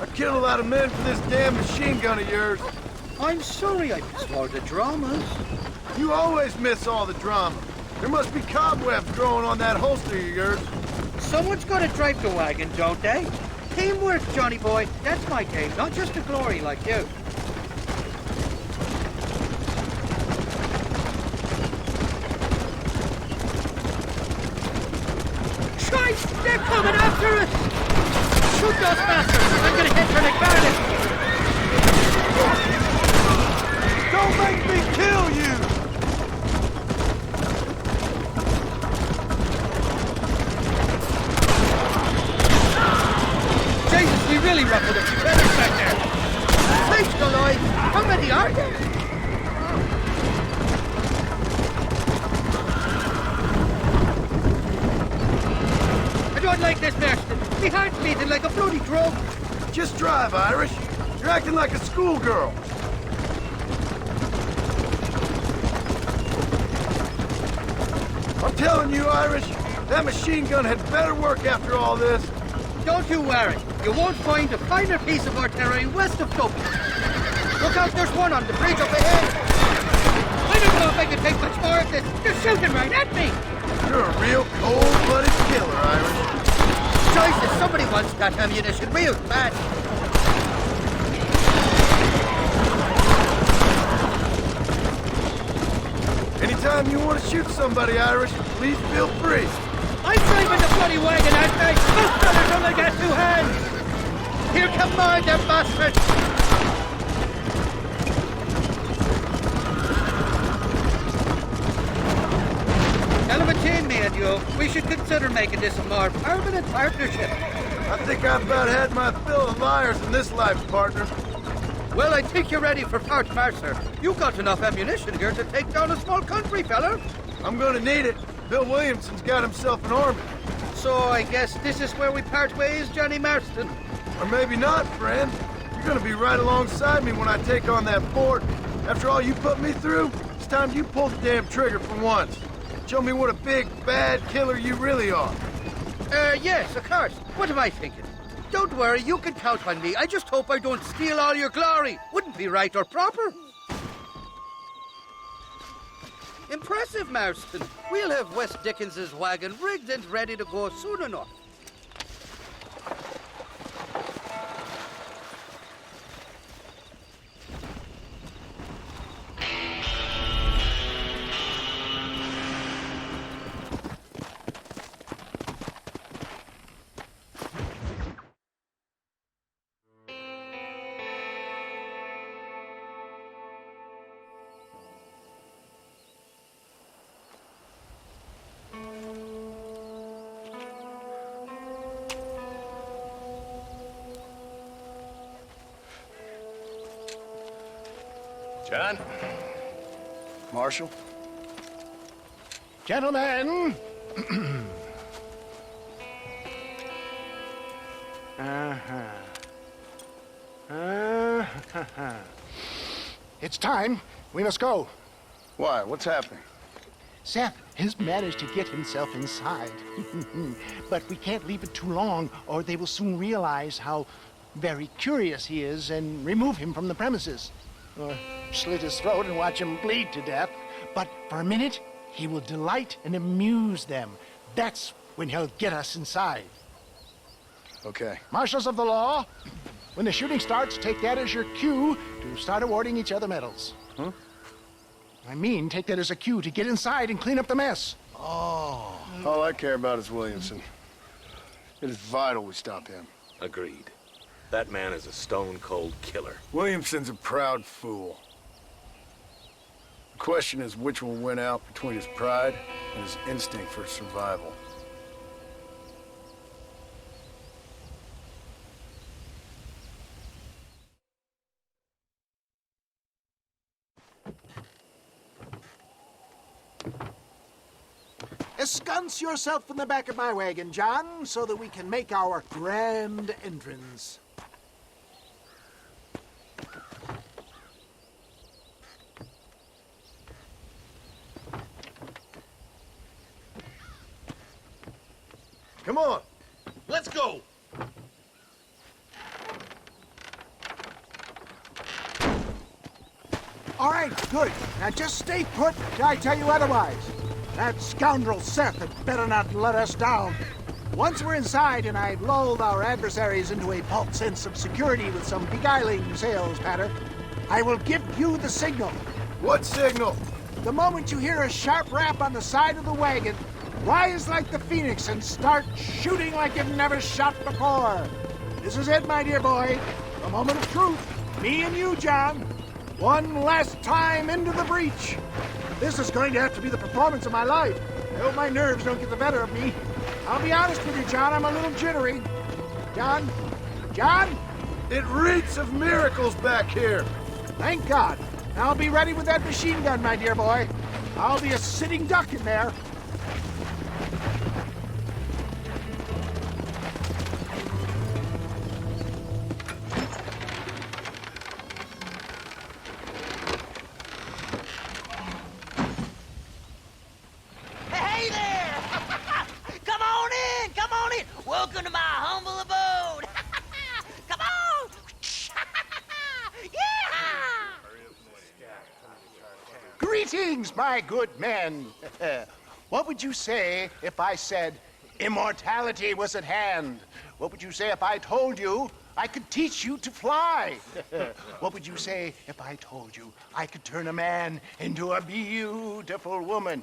I killed a lot of men for this damn machine gun of yours. I'm sorry I missed all the dramas. You always miss all the drama. There must be cobwebs growing on that holster of yours. Someone's got to drive the wagon, don't they? Teamwork, Johnny boy. That's my game, not just a glory like you. Christ, they're coming after us! Shoot those bastards! I'm gonna hit for MacFarlane! Don't make me kill you! Jesus, we really ruffled a few feathers back there! Sakes alive! How many are there? I don't like this, Marston. My heart's beating like a bloody drum. Just drive, Irish. You're acting like a schoolgirl. I'm telling you, Irish, that machine gun had better work after all this. Don't you worry. You won't find a finer piece of artillery west of Dublin. Look out, there's one on the bridge up ahead. I don't know if I can take much more of this. They're shooting right at me. You're a real cold-blooded killer, Irish. Jesus, somebody wants that ammunition real bad. Anytime you want to shoot somebody, Irish, please feel free. I'm driving the bloody wagon, aren't I? Those fellas only got two hands. Here come more, them bastards. Hell of a team, me and you. We should consider making this a more permanent partnership. I think I've about had my fill of liars in this life, partner. Well, I think you're ready for Fort Mercer. You got enough ammunition here to take down a small country, fella. I'm gonna need it. Bill Williamson's got himself an army. So I guess this is where we part ways, Johnny Marston. Or maybe not, friend. You're gonna be right alongside me when I take on that fort. After all you put me through, it's time you pull the damn trigger for once. Show me what a big, bad killer you really are. Yes, of course. What am I thinking? Don't worry, you can count on me. I just hope I don't steal all your glory. Wouldn't be right or proper. Impressive, Marston. We'll have West Dickens's wagon rigged and ready to go soon enough. John? Marshal? Gentlemen! It's time. We must go. Why? What's happening? Seth has managed to get himself inside. But we can't leave it too long, or they will soon realize how very curious he is and remove him from the premises. Or slit his throat and watch him bleed to death. But for a minute, he will delight and amuse them. That's when he'll get us inside. Okay. Marshals of the law, when the shooting starts, take that as your cue to start awarding each other medals. Huh? I mean, take that as a cue to get inside and clean up the mess. Oh. All I care about is Williamson. It is vital we stop him. Agreed. That man is a stone-cold killer. Williamson's a proud fool. The question is which will win out between his pride and his instinct for survival. ensconce yourself in the back of my wagon, John, so that we can make our grand entrance. Come on. Let's go. All right, good. Now just stay put till I tell you otherwise. That scoundrel Seth had better not let us down. Once we're inside and I've lulled our adversaries into a false sense of security with some beguiling sales patter, I will give you the signal. What signal? The moment you hear a sharp rap on the side of the wagon, rise like the phoenix and start shooting like you've never shot before. This is it, my dear boy. A moment of truth. Me and you, John. One last time into the breach. This is going to have to be the performance of my life. I hope my nerves don't get the better of me. I'll be honest with you, John, I'm a little jittery. John? John? It reeks of miracles back here. Thank God. Now I'll be ready with that machine gun, my dear boy. I'll be a sitting duck in there. Welcome to my humble abode. Come on. Yeah! Greetings, my good men. What would you say if I said immortality was at hand? What would you say if I told you I could teach you to fly? What would you say if I told you I could turn a man into a beautiful woman?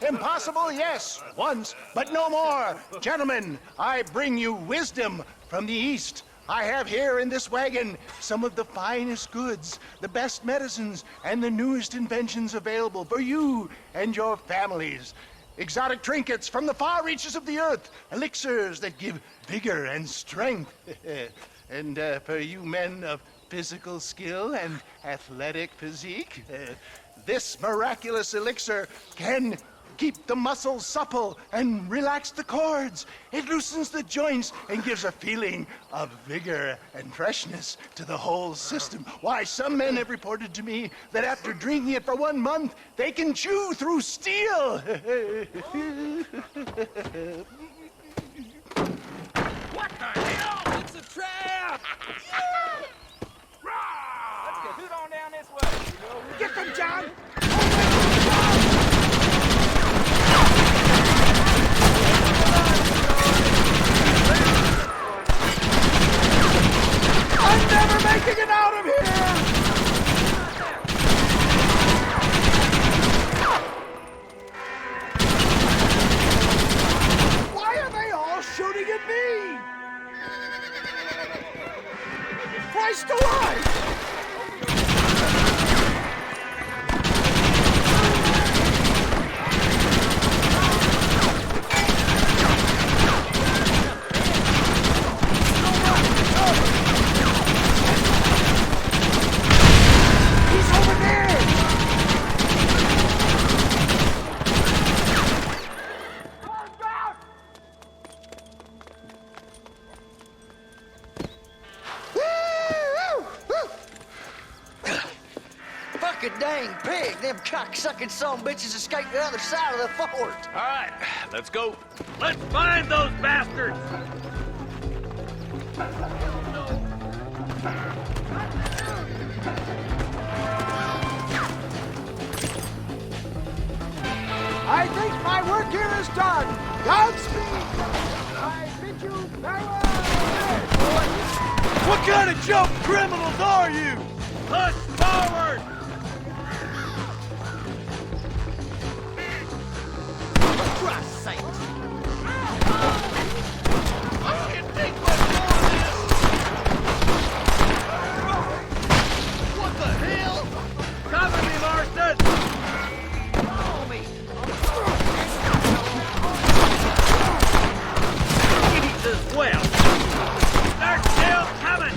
Impossible, yes, once, but no more. Gentlemen, I bring you wisdom from the East. I have here in this wagon some of the finest goods, the best medicines, and the newest inventions available for you and your families. Exotic trinkets from the far reaches of the earth, elixirs that give vigor and strength. And for you men of physical skill and athletic physique, this miraculous elixir can keep the muscles supple and relax the cords. It loosens the joints and gives a feeling of vigor and freshness to the whole system. Why, some men have reported to me that after drinking it for 1 month, they can chew through steel. What the hell? It's a trap! Let's get hoot on down this way. Get them, John! I'm never making it out of here! Why are they all shooting at me? Christ alive! Dang pig, them cock-sucking son bitches escaped the other side of the fort. All right, let's go. Let's find those bastards. I think my work here is done. Godspeed. I bid you farewell. What kind of jump criminals are you? Push forward! Christ's sake. I can't take much more of this! What the hell? Cover me, Marston! Follow me. Jesus, well! They're still coming!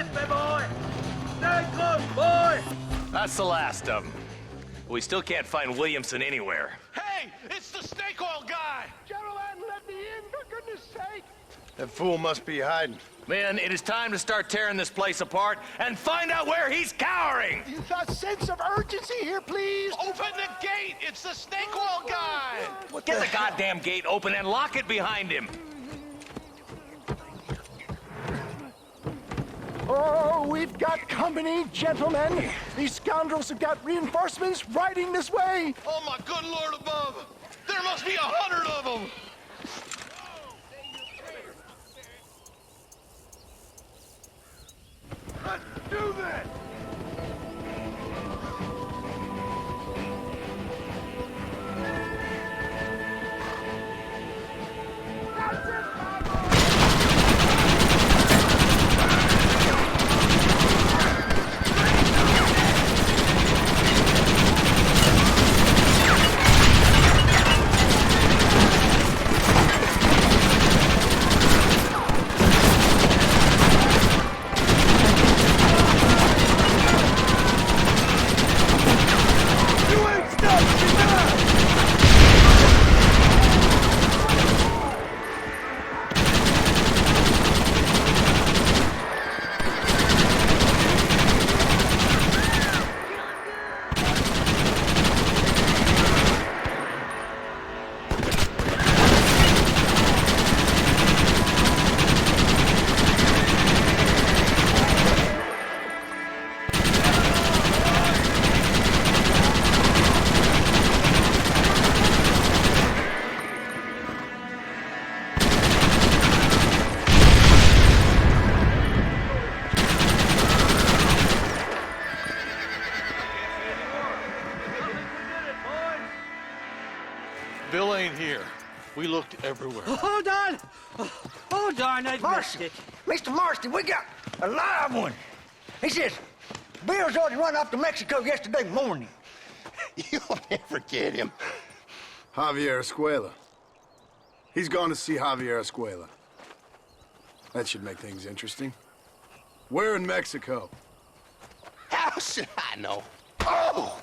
Rest me, boy! Stay close, boy! That's the last of them. We still can't find Williamson anywhere. Hey, it's the snake oil guy! Gentlemen, let me in, for goodness sake! That fool must be hiding. Men, it is time to start tearing this place apart and find out where he's cowering! A sense of urgency here, please! Open the gate! It's the snake oil guy! Get the goddamn gate open and lock it behind him! Oh, we've got company, gentlemen! These scoundrels have got reinforcements riding this way! Oh, my good Lord above! There must be 100 of them! Let's do this! Bill ain't here. We looked everywhere. Hold on! Hold on, I missed it. Mr. Marston, we got a live one. He says, Bill's already run off to Mexico yesterday morning. You'll never get him. Javier Escuela. He's gone to see Javier Escuela. That should make things interesting. Where in Mexico? How should I know? Oh!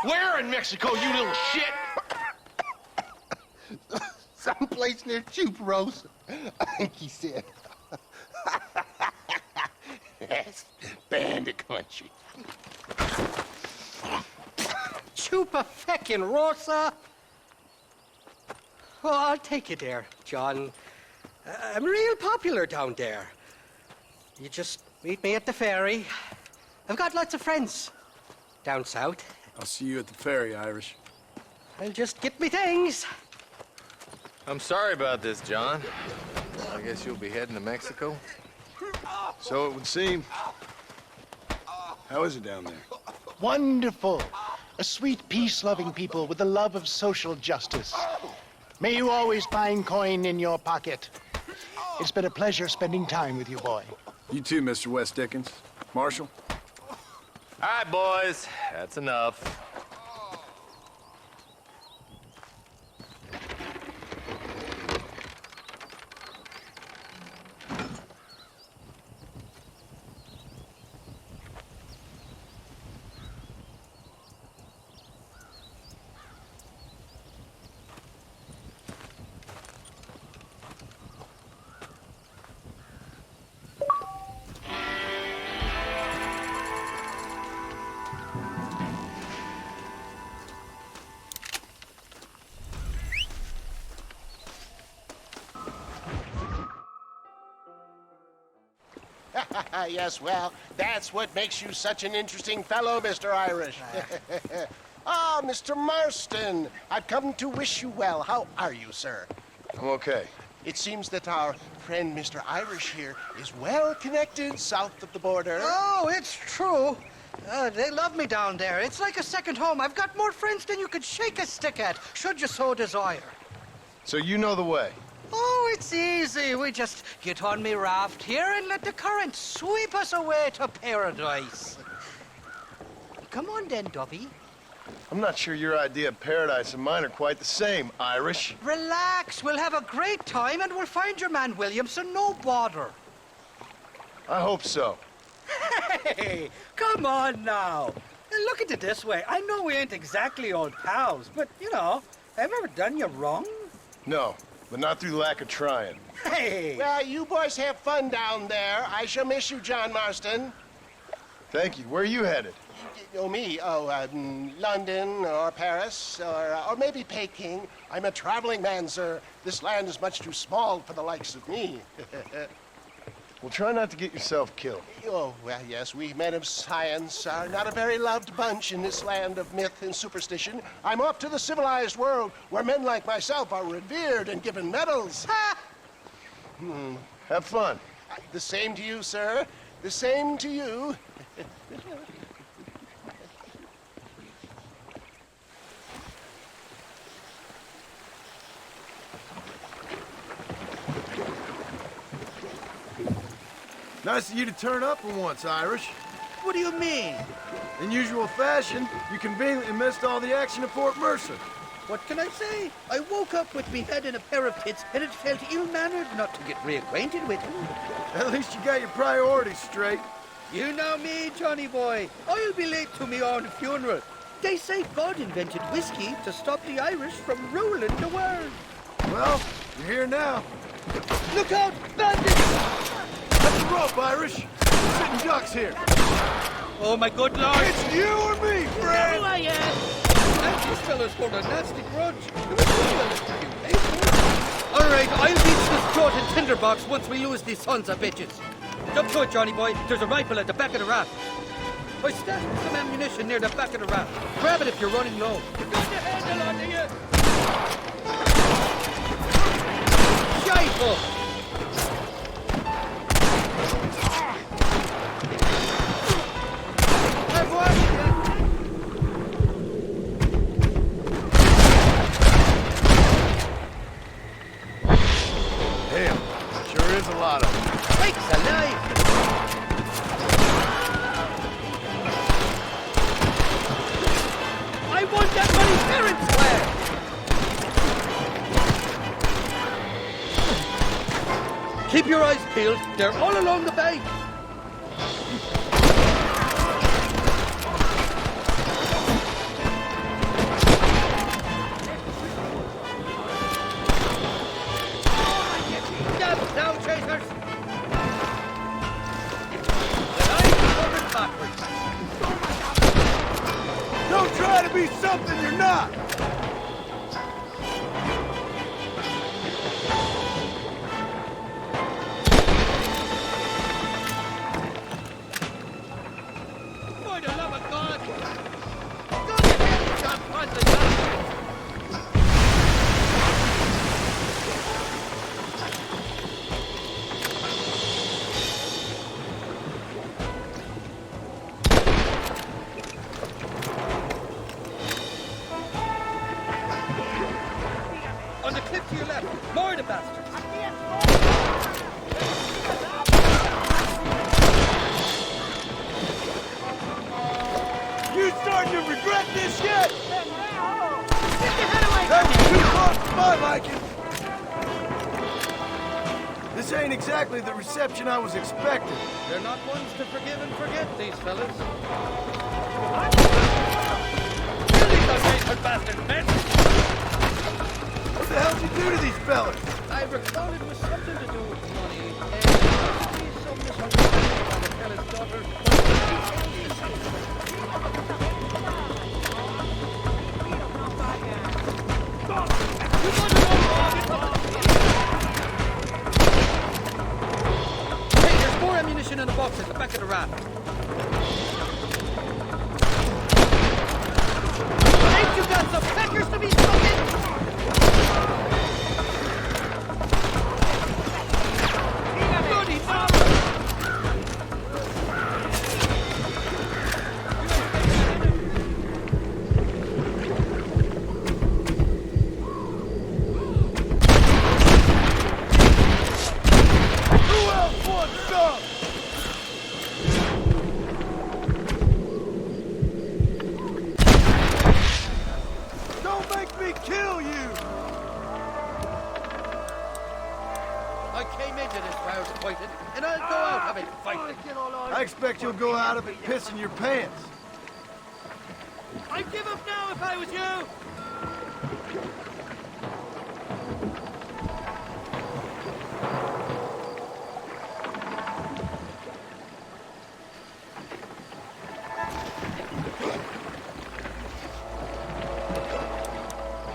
Where in Mexico, you little shit? Someplace near Chuparosa, I think he said. That's bandit country. Chupa-feckin' Oh, I'll take you there, John. I'm real popular down there. You just meet me at the ferry. I've got lots of friends down south. I'll see you at the ferry, Irish. I'll just get me things. I'm sorry about this, John. I guess you'll be heading to Mexico? So it would seem. How is it down there? Wonderful. A sweet, peace-loving people with the love of social justice. May you always find coin in your pocket. It's been a pleasure spending time with you, boy. You too, Mr. West Dickens. Marshal? All right, boys. That's enough. Yes, well, that's what makes you such an interesting fellow, Mr. Irish. Ah, Mr. Marston, I've come to wish you well. How are you, sir? I'm okay. It seems that our friend Mr. Irish here is well connected south of the border. Oh, it's true. They love me down there. It's like a second home. I've got more friends than you could shake a stick at, should you so desire. So you know the way? Oh, it's easy. We just get on me raft here and let the current sweep us away to paradise. Come on then, Dubby. I'm not sure your idea of paradise and mine are quite the same, Irish. Relax. We'll have a great time and we'll find your man Williamson, no bother. I hope so. Hey, come on now. Look at it this way. I know we ain't exactly old pals, but, you know, have I ever done you wrong? No, but not through lack of trying. Hey! Well, you boys have fun down there. I shall miss you, John Marston. Thank you. Where are you headed? Oh, me? London or Paris or maybe Peking. I'm a traveling man, sir. This land is much too small for the likes of me. Well, try not to get yourself killed. Oh, well, yes, we men of science are not a very loved bunch in this land of myth and superstition. I'm off to the civilized world where men like myself are revered and given medals. Ha! Have fun. The same to you, sir. The same to you. Nice of you to turn up for once, Irish. What do you mean? In usual fashion, you conveniently missed all the action at Fort Mercer. What can I say? I woke up with me head in a pair of pits, and it felt ill-mannered not to get reacquainted with him. At least you got your priorities straight. You know me, Johnny boy. I'll be late to me own funeral. They say God invented whiskey to stop the Irish from ruling the world. Well, you're here now. Look out, bandits! Cut the rope, Irish. Sitting ducks here. Oh, my good lord. It's you or me, friend. Who I am. And these fellas hold a nasty grudge. All right, I'll beat this throat and tinderbox once we lose these sons of bitches. Jump to it, Johnny boy. There's a rifle at the back of the raft. I stashed some ammunition near the back of the raft. Grab it if you're running low. You've got your handle onto you. Shifle! There's a lot of them. Sakes alive! I want that money fair and square! Keep your eyes peeled. They're all along the bank. Down, chasers! The line's coming backwards. Don't try to be something you're not! For the love of God! Go to hell, stop punching bastards! On the cliff to your left. More the bastards. You starting to regret this yet? Get the hell away That was too close for my liking. This ain't exactly the reception I was expecting. They're not ones to forgive and forget, these fellas. Kill these ungrateful bastards, men! What the hell did you do to these fellas? I recall it was something to do with money, and possibly some misunderstanding by the fella's daughter. Hey, there's more ammunition in the box at the back of the raft. Ain't you got some peckers to be smoking? Bloody mama! Who else wants some? Don't make me kill you! I expect you'll go out of it pissing your pants. I'd give up now if I was you!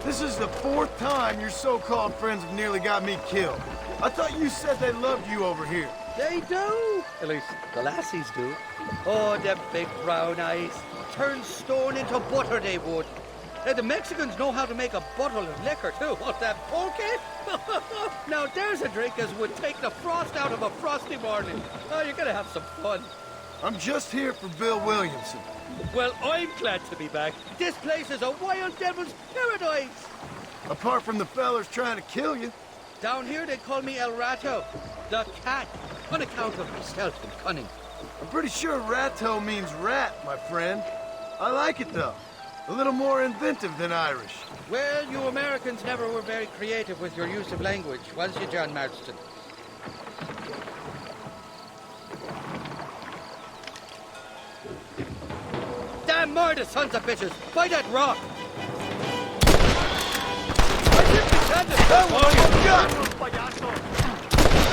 This is the 4th time your so-called friends have nearly got me killed. I thought you said they loved you over here. They do! At least the lassies do. Oh, them big brown eyes. Turn stone into butter, they would. The Mexicans know how to make a bottle of liquor, too. What's that, pulque? Now, there's a drink as would take the frost out of a frosty morning. Oh, you're gonna have some fun. I'm just here for Bill Williamson. Well, I'm glad to be back. This place is a wild devil's paradise. Apart from the fellers trying to kill you. Down here, they call me El Rato, the cat, on account of my stealth and cunning. I'm pretty sure rato means rat, my friend. I like it, though. A little more inventive than Irish. Well, you Americans never were very creative with your use of language, was you, John Marston? Damn murder, sons of bitches! By that rock! I simply can't defend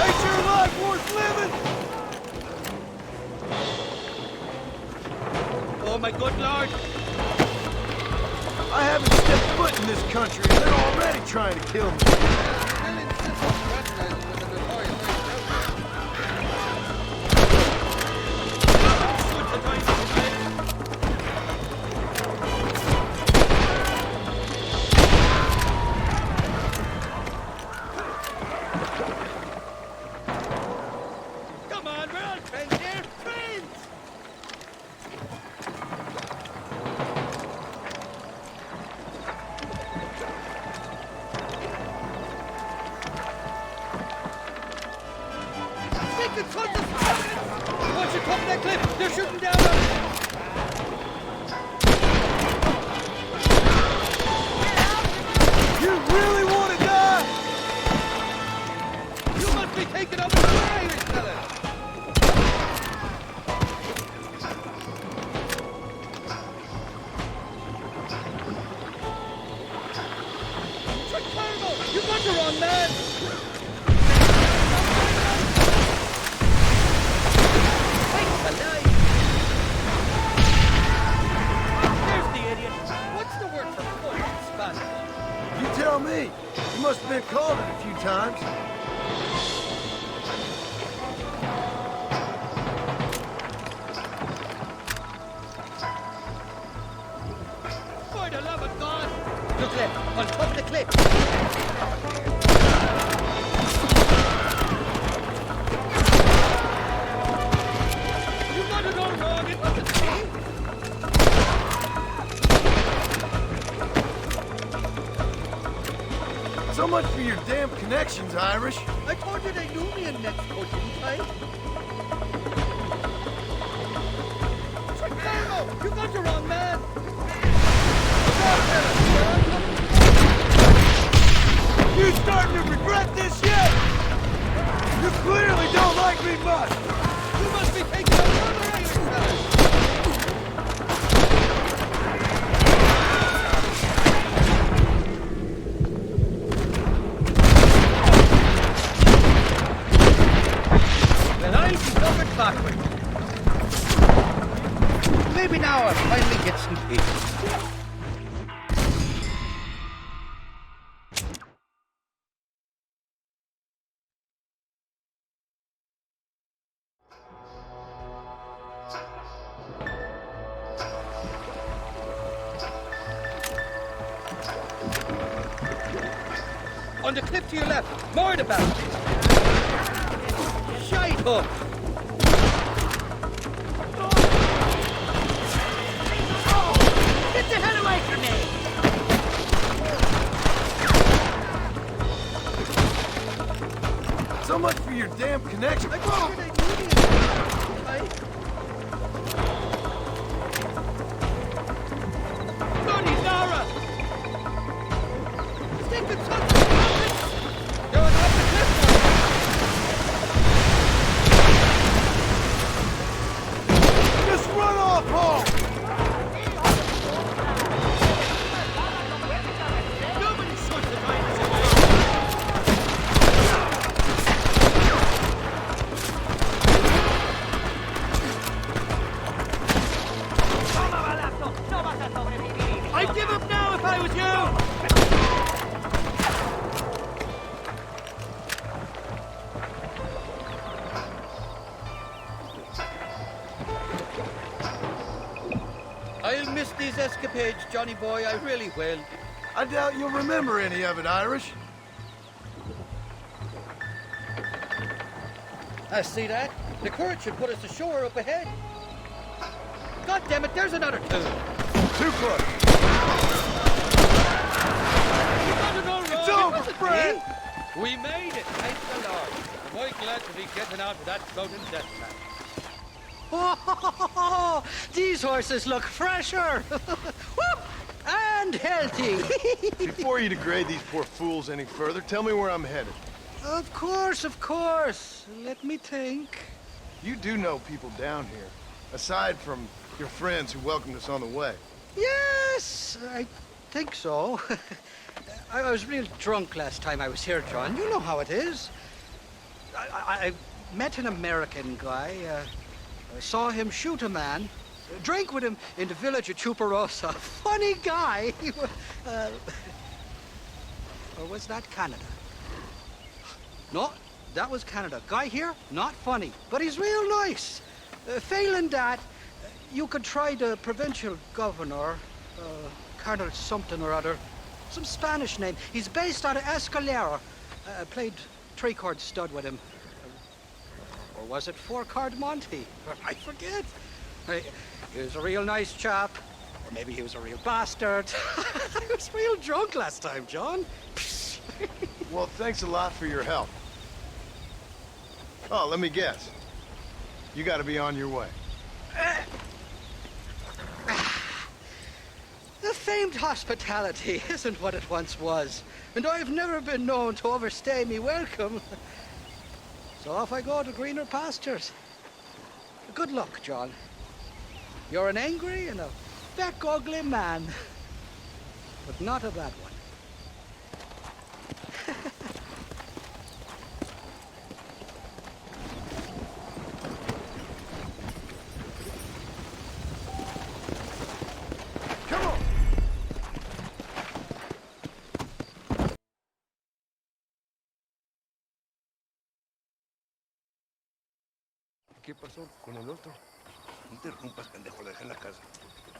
Ain't your life worth living? Oh, my good lord! I haven't stepped foot in this country, and they're already trying to kill me. So much for your damn connections, Irish. I told you they knew me in Mexico, didn't I? Chicago! You got the wrong man! You starting to regret this yet? You clearly don't like me much. You must be taking a murder Irish fellas! Maybe now I'll finally get some peace. On the cliff to your left, moored about. Shite hook. Get the hell away from me! So much for your damn connection. Johnny Nara! Stinking son of a bitch! Going off the cliff now! I'll miss these escapades, Johnny boy, I really will. I doubt you'll remember any of it, Irish. I see that. The current should put us ashore up ahead. God damn it, there's another two. Too close. It's over, Fred. We made it, thank the Lord. I'm quite glad to be getting out of that floating death trap. Oh, these horses look fresher. Woo! And healthy. Before you degrade these poor fools any further, tell me where I'm headed. Of course, of course. Let me think. You do know people down here, aside from your friends who welcomed us on the way. Yes, I think so. I was real drunk last time I was here, John. You know how it is. I met an American guy. I saw him shoot a man. Drank with him in the village of Chuparosa. Funny guy. Or was that Canada? No, that was Canada. Guy here, not funny, but he's real nice. Failing that, you could try the provincial governor, Colonel something or other. Some Spanish name. He's based out of Escalera. Played three-chord stud with him. Or was it four-chord Monty? I forget. He was a real nice chap. Or maybe he was a real bastard. I was real drunk last time, John. Well, thanks a lot for your help. Oh, let me guess. You gotta be on your way. The famed hospitality isn't what it once was, and I've never been known to overstay me welcome. So off I go to greener pastures. Good luck, John. You're an angry and a feck ugly man, but not a bad one. ¿Qué pasó con el otro? No interrumpas, pendejo, deja en la casa.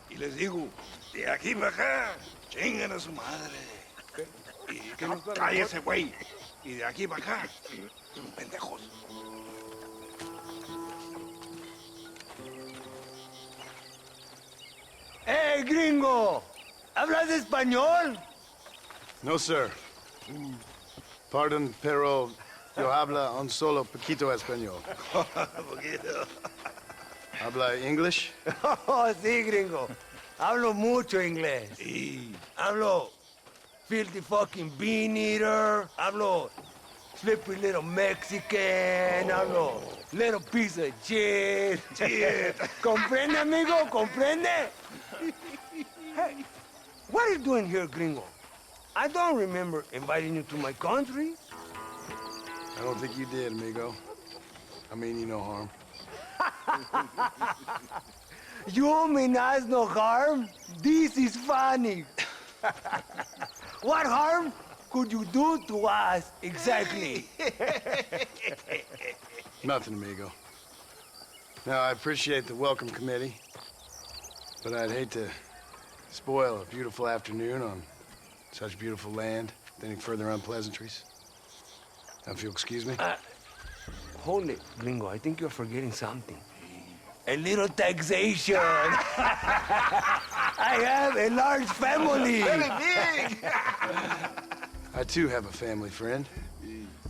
Y les digo, de aquí para acá, chingan a su madre. ¿Qué nos va a cállese, güey. Y de aquí para acá, pendejos. ¡Eh, gringo! ¿Hablas español? No, sir. Pardon, pero yo habla un solo poquito español. Poquito. ¿Habla English? Oh, sí, gringo. Hablo mucho inglés. Sí. Hablo filthy fucking bean eater. Hablo slippery little Mexican. Hablo little piece of shit. Shit. ¿Comprende, amigo? ¿Comprende? Hey, what are you doing here, gringo? I don't remember inviting you to my country. I don't think you did, amigo. I mean you no harm. You mean us no harm? This is funny. What harm could you do to us, exactly? Nothing, amigo. Now, I appreciate the welcome committee, but I'd hate to spoil a beautiful afternoon on such beautiful land with any further unpleasantries. Now, if you'll excuse me. Hold it, gringo. I think you're forgetting something. A little taxation. I have a large family. Very big. I, too, have a family friend.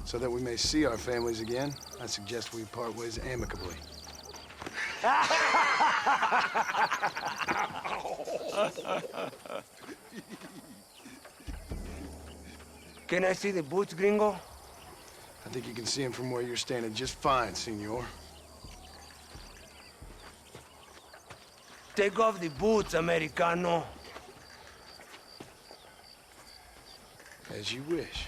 So that we may see our families again, I suggest we part ways amicably. Can I see the boots, gringo? I think you can see him from where you're standing just fine, senor. Take off the boots, Americano. As you wish.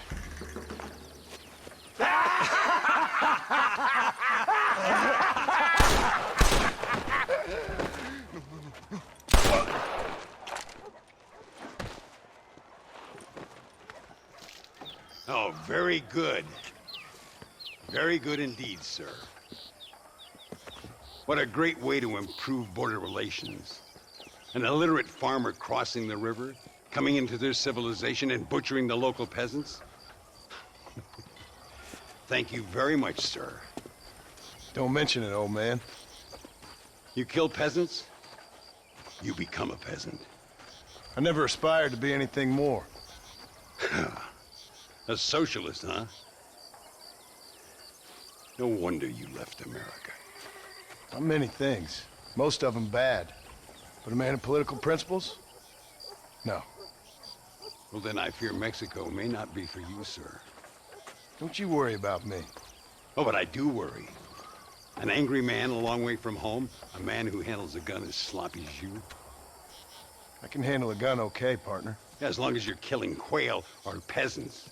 Oh, very good. Very good indeed, sir. What a great way to improve border relations. An illiterate farmer crossing the river, coming into their civilization and butchering the local peasants? Thank you very much, sir. Don't mention it, old man. You kill peasants, you become a peasant. I never aspired to be anything more. A socialist, huh? No wonder you left America. I'm many things, most of them bad. But a man of political principles? No. Well, then I fear Mexico may not be for you, sir. Don't you worry about me. Oh, but I do worry. An angry man a long way from home, a man who handles a gun as sloppy as you. I can handle a gun okay, partner. Yeah, as long as you're killing quail or peasants.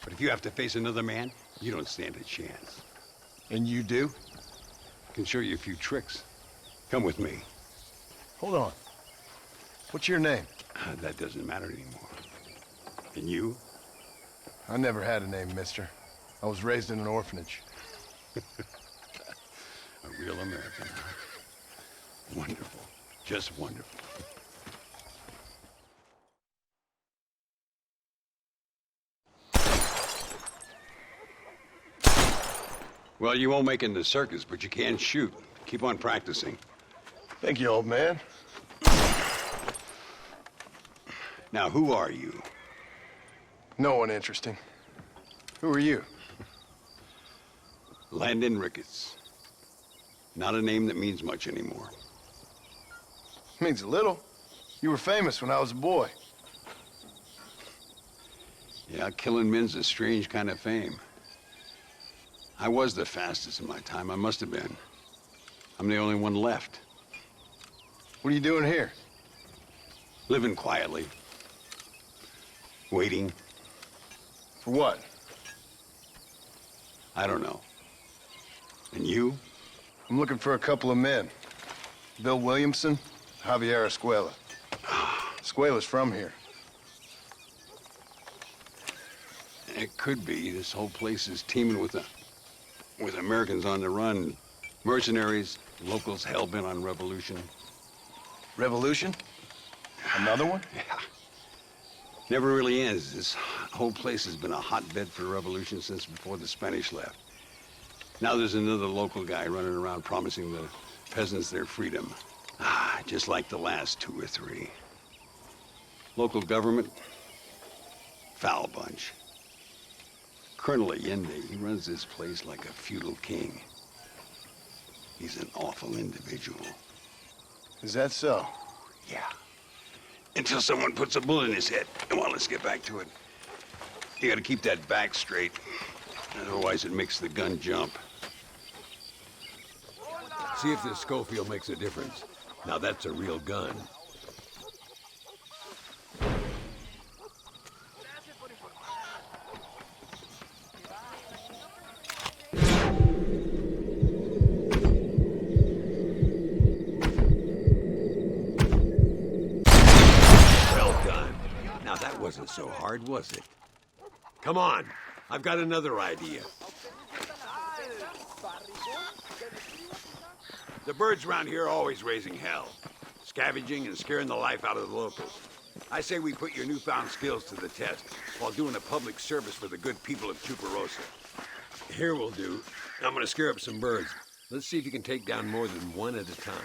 But if you have to face another man, you don't stand a chance. And you do? I can show you a few tricks. Come with me. Hold on. What's your name? That doesn't matter anymore. And you? I never had a name, mister. I was raised in an orphanage. A real American, huh? Wonderful. Just wonderful. Well, you won't make it in the circus, but you can shoot. Keep on practicing. Thank you, old man. Now, who are you? No one interesting. Who are you? Landon Ricketts. Not a name that means much anymore. Means a little. You were famous when I was a boy. Yeah, killing men's a strange kind of fame. I was the fastest in my time. I must have been. I'm the only one left. What are you doing here? Living quietly. Waiting. For what? I don't know. And you? I'm looking for a couple of men. Bill Williamson, Javier Escuela. Escuela's from here. It could be. This whole place is teeming with Americans on the run. Mercenaries, locals hell-bent on revolution. Revolution? Another one? Yeah. Never really ends. This whole place has been a hotbed for revolution since before the Spanish left. Now there's another local guy running around promising the peasants their freedom. Just like the last 2 or 3. Local government, foul bunch. Colonel Allende, he runs this place like a feudal king. He's an awful individual. Is that so? Yeah. Until someone puts a bullet in his head. Come on, let's get back to it. You gotta keep that back straight. Otherwise it makes the gun jump. See if this Schofield makes a difference. Now that's a real gun. Wasn't so hard, was it? Come on, I've got another idea. The birds around here are always raising hell, scavenging and scaring the life out of the locals. I say we put your newfound skills to the test while doing a public service for the good people of Chuparosa. Here we'll do. I'm gonna scare up some birds. Let's see if you can take down more than one at a time.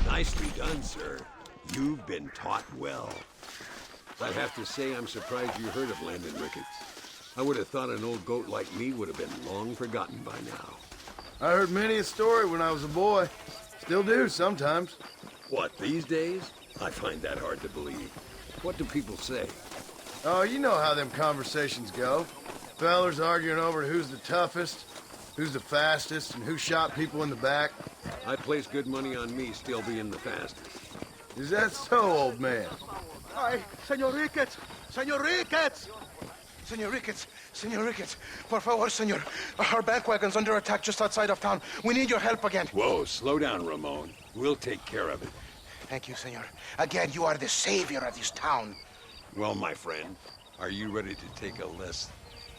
Nicely done, sir. You've been taught well. I'd have to say I'm surprised you heard of Landon Ricketts. I would have thought an old goat like me would have been long forgotten by now. I heard many a story when I was a boy. Still do sometimes. What, these days? I find that hard to believe. What do people say? Oh, you know how them conversations go. Fellers arguing over who's the toughest, who's the fastest, and who shot people in the back. I'd place good money on me still being the fastest. Is that so, old man? Ay, Señor Ricketts! Señor Ricketts! Senor Ricketts, por favor, senor. Our bank wagon's under attack just outside of town. We need your help again. Whoa, slow down, Ramon. We'll take care of it. Thank you, senor. Again, you are the savior of this town. Well, my friend, are you ready to take a less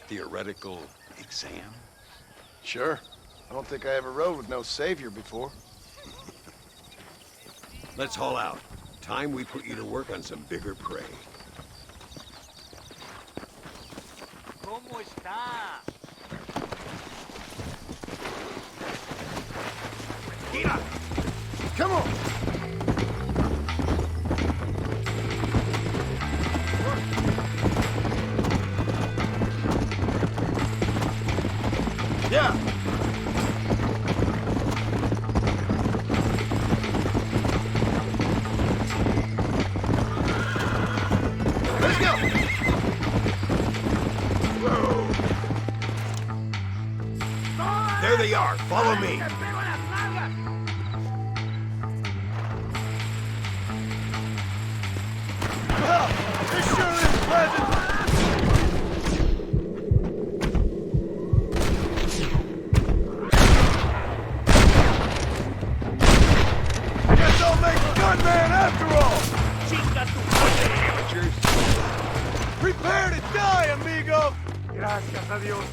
theoretical exam? Sure. I don't think I ever rode with no savior before. Let's haul out. Time we put you to work on some bigger prey. ¿Cómo está? Mira! Come on! Yeah! Let's go! Whoa! There they are. Follow me. Well, this sure is pleasant. Guess I'll make gunman after all. Amateurs. Prepare to die, amigo. Gracias a Dios.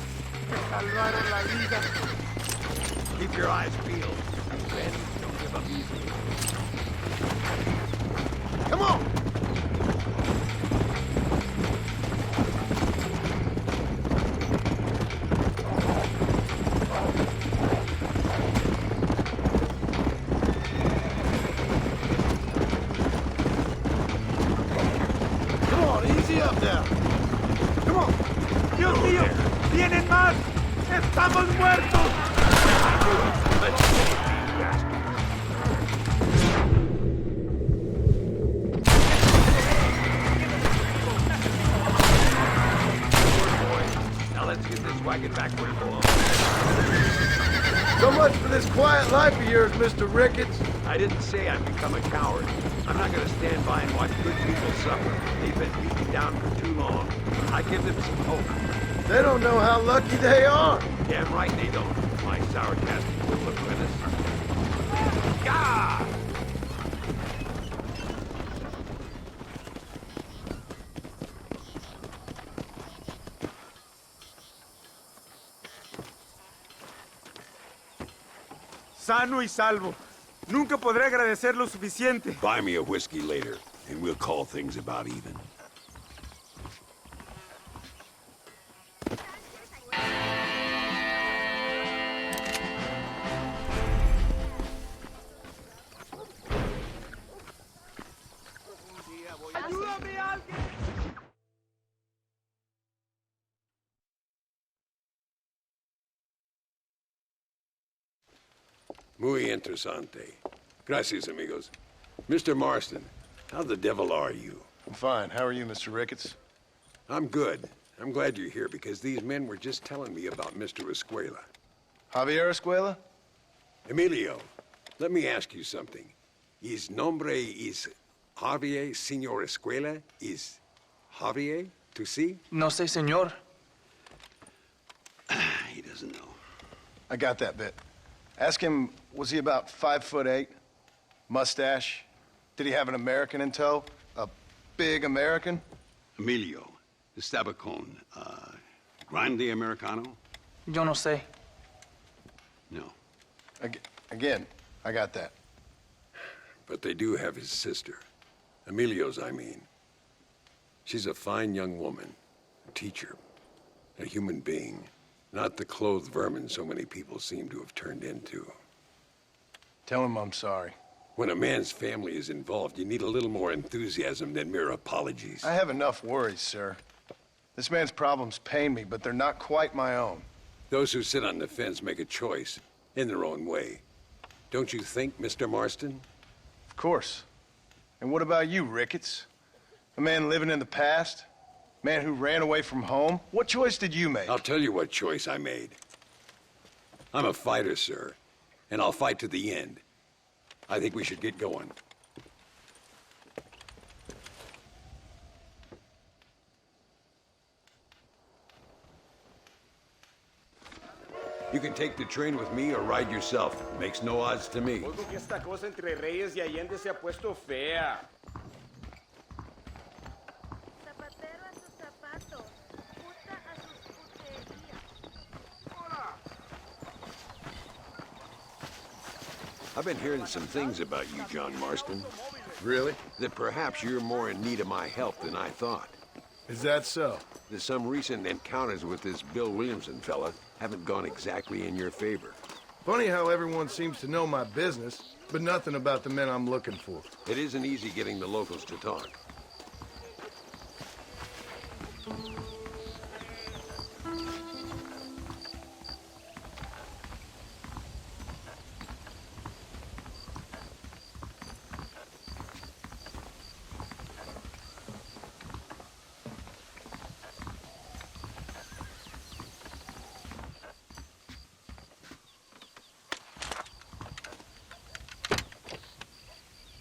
Me salvaron la vida. Keep your eyes peeled. Men don't give up easily. Come on! Come on, easy up now. Come on. Dios mío, vienen más. Estamos muertos. Now let's get this wagon back where it belongs. So much for this quiet life of yours, Mr. Ricketts. I didn't say I'd become a coward. I'm not gonna stand by and watch good people suffer. They've been beaten down for too long. I give them some hope. They don't know how lucky they are. Damn right they don't. My sourcasting little apprentice. Gah! Sano y salvo. Nunca podré agradecer lo suficiente. Buy me a whiskey later, and we'll call things about even. Muy interesante. Gracias, amigos. Mr. Marston, how the devil are you? I'm fine. How are you, Mr. Ricketts? I'm good. I'm glad you're here because these men were just telling me about Mr. Escuela. Javier Escuela? Emilio, let me ask you something. His nombre is Javier Señor Escuela? Is Javier to see? No sé, señor. He doesn't know. I got that bit. Ask him, was he about 5'8"? Mustache? Did he have an American in tow? A big American? Emilio, Estabacon, Grande Americano? Yo no sé. No. Again, I got that. But they do have his sister. Emilio's, I mean. She's a fine young woman, a teacher, a human being. Not the clothed vermin so many people seem to have turned into. Tell him I'm sorry. When a man's family is involved, you need a little more enthusiasm than mere apologies. I have enough worries, sir. This man's problems pain me, but they're not quite my own. Those who sit on the fence make a choice, in their own way. Don't you think, Mr. Marston? Of course. And what about you, Ricketts? A man living in the past? Man who ran away from home? What choice did you make? I'll tell you what choice I made. I'm a fighter, sir, and I'll fight to the end. I think we should get going. You can take the train with me or ride yourself. Makes no odds to me. Oigo que esta cosa entre Reyes y Allende se ha puesto fea. Zapatero a sus zapatos, puta a sus puterías. I've been hearing some things about you, John Marston. Really? That perhaps you're more in need of my help than I thought. Is that so? That some recent encounters with this Bill Williamson fella haven't gone exactly in your favor. Funny how everyone seems to know my business, but nothing about the men I'm looking for. It isn't easy getting the locals to talk.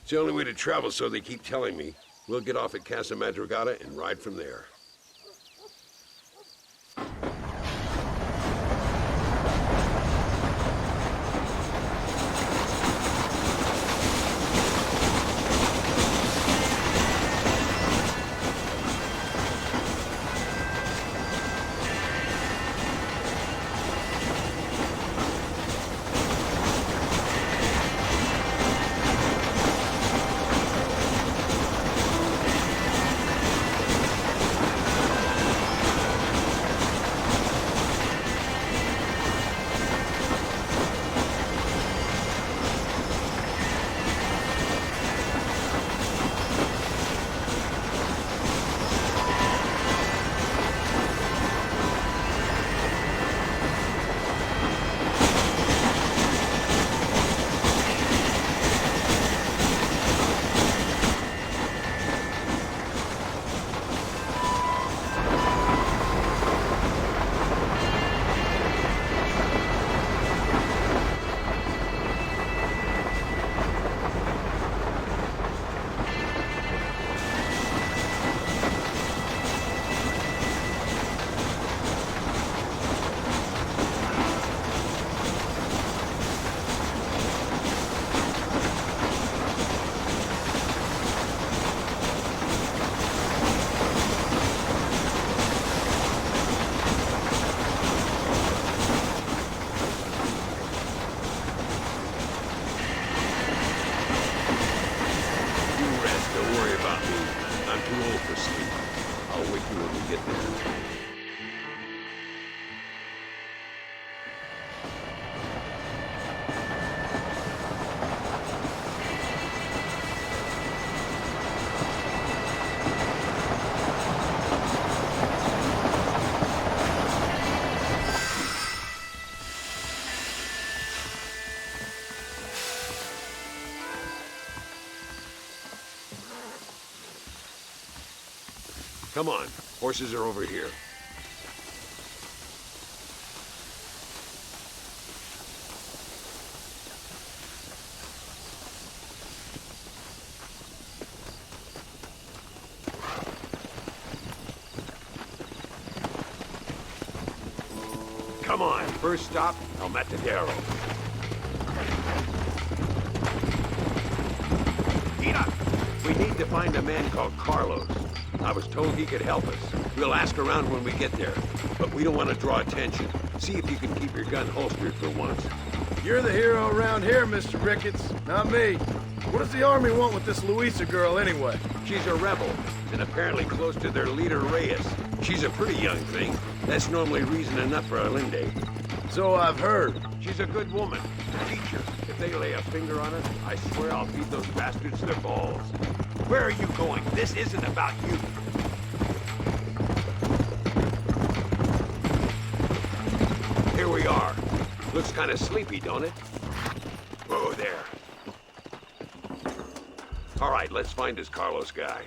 It's the only way to travel, so they keep telling me. We'll get off at Casa Madrugada and ride from there. Come on, horses are over here. Come on, first stop, El Matadero. Tina, we need to find a man called Carlos. I was told he could help us. We'll ask around when we get there, but we don't want to draw attention. See if you can keep your gun holstered for once. You're the hero around here, Mr. Ricketts, not me. What does the army want with this Luisa girl anyway? She's a rebel, and apparently close to their leader, Reyes. She's a pretty young thing. That's normally reason enough for Allende. So I've heard. She's a good woman. Teach her. If they lay a finger on us, I swear I'll feed those bastards their balls. Where are you going? This isn't about you. Here we are. Looks kind of sleepy, don't it? Whoa there. All right, let's find this Carlos guy.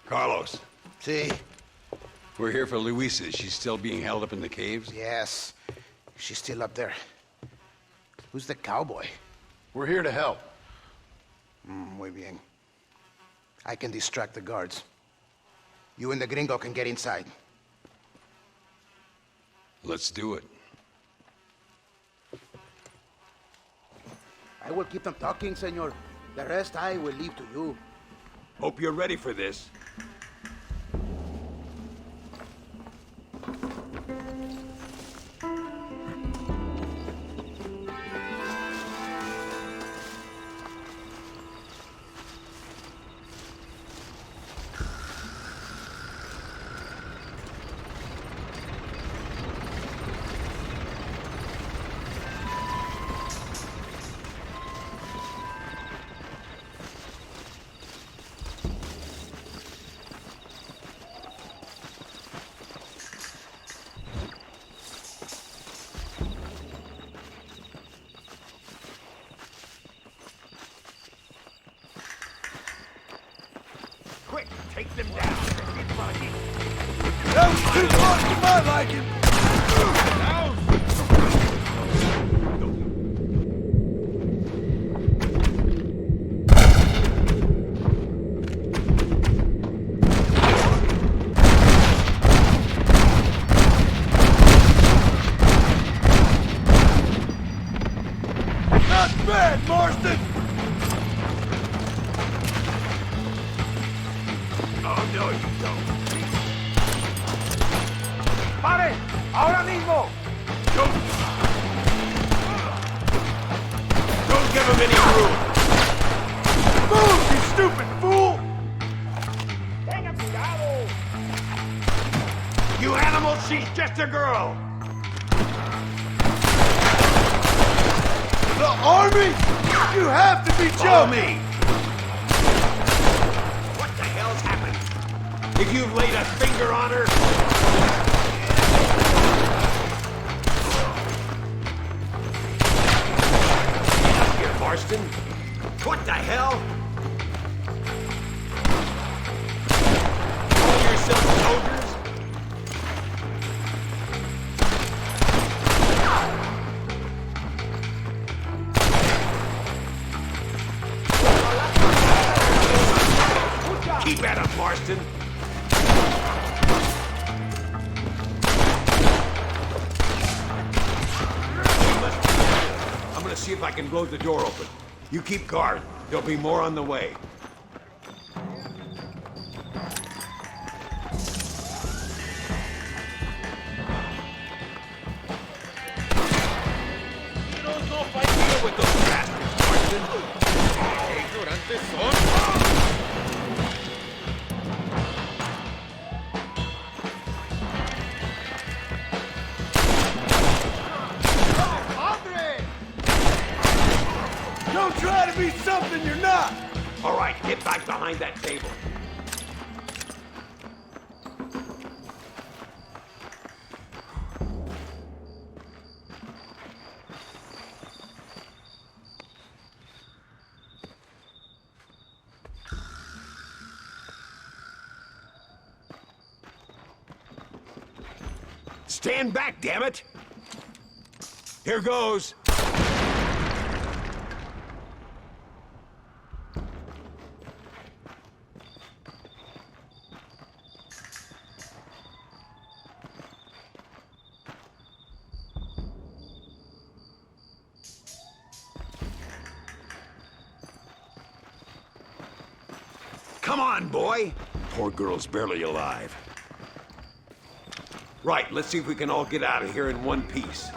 Carlos. See? We're here for Luisa. Is she still being held up in the caves? Yes. She's still up there. Who's the cowboy? We're here to help. Muy bien. I can distract the guards. You and the gringo can get inside. Let's do it. I will keep them talking, senor. The rest I will leave to you. Hope you're ready for this. Quick, take them down. That was too close to my liking. Not bad, Marston. Oh, no, you don't. ¡Pare! ¡Ahora mismo! Don't give him any room. Move, you stupid fool! Tenga cuidado. You animal, she's just a girl. The army? You have to be Follow joking! me. What the hell's happened? If you've laid a finger on her... Get up here, Marston. What the hell? Call yourselves soldiers? Keep at him, Marston. I'm gonna see if I can blow the door open. You keep guard. There'll be more on the way. You don't know if I deal with those bastards, Marston. Ignorantes son. Don't try to be something you're not! All right, get back behind that table. Stand back, damn it! Here goes. Come on, boy! Poor girl's barely alive. Right, let's see if we can all get out of here in one piece.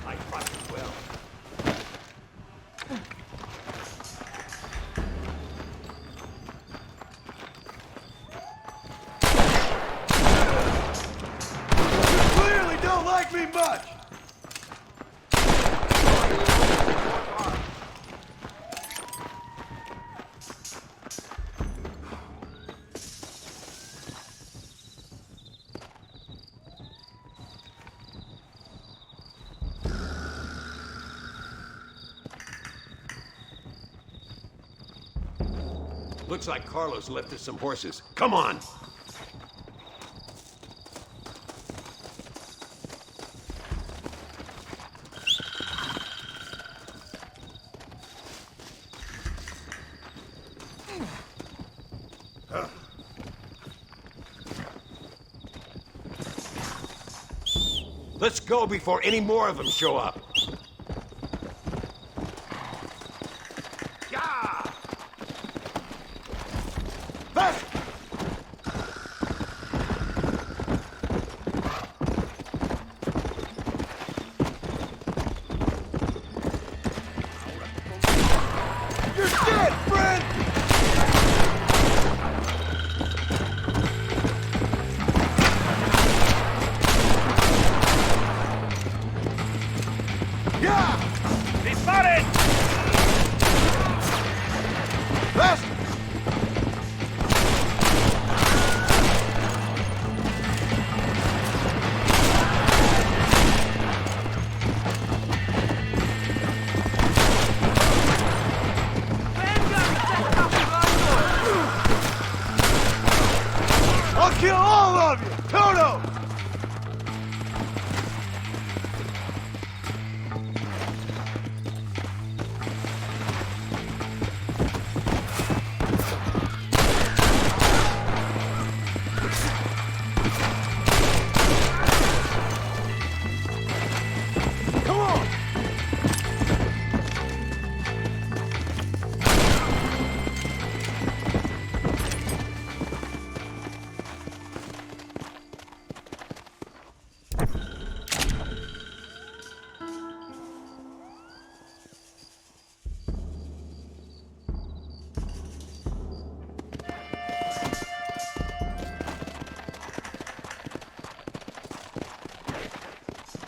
I fought you well. Clearly don't like me much! Looks like Carlos left us some horses. Come on! Let's go before any more of them show up. Yeah! Left! You're dead, friend! I'll kill all of you! Toto! Come on!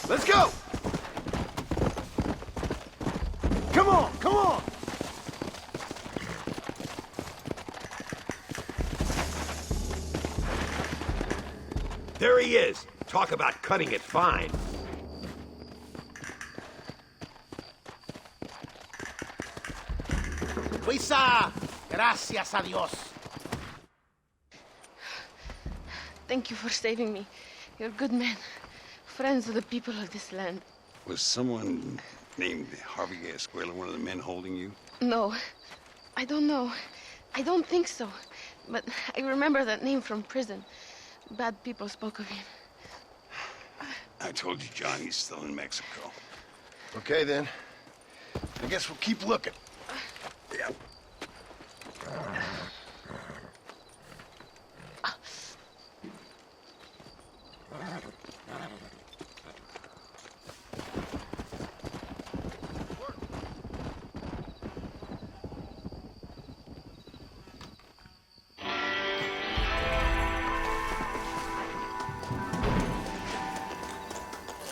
Let's go! Come on, come on! There he is. Talk about cutting it fine. Luisa, gracias a Dios. Thank you for saving me. You're good men. Friends of the people of this land. Was someone named Harvey Escuela one of the men holding you? No, I don't know. I don't think so. But I remember that name from prison. Bad people spoke of him. I told you, John, he's still in Mexico. Okay, then. I guess we'll keep looking.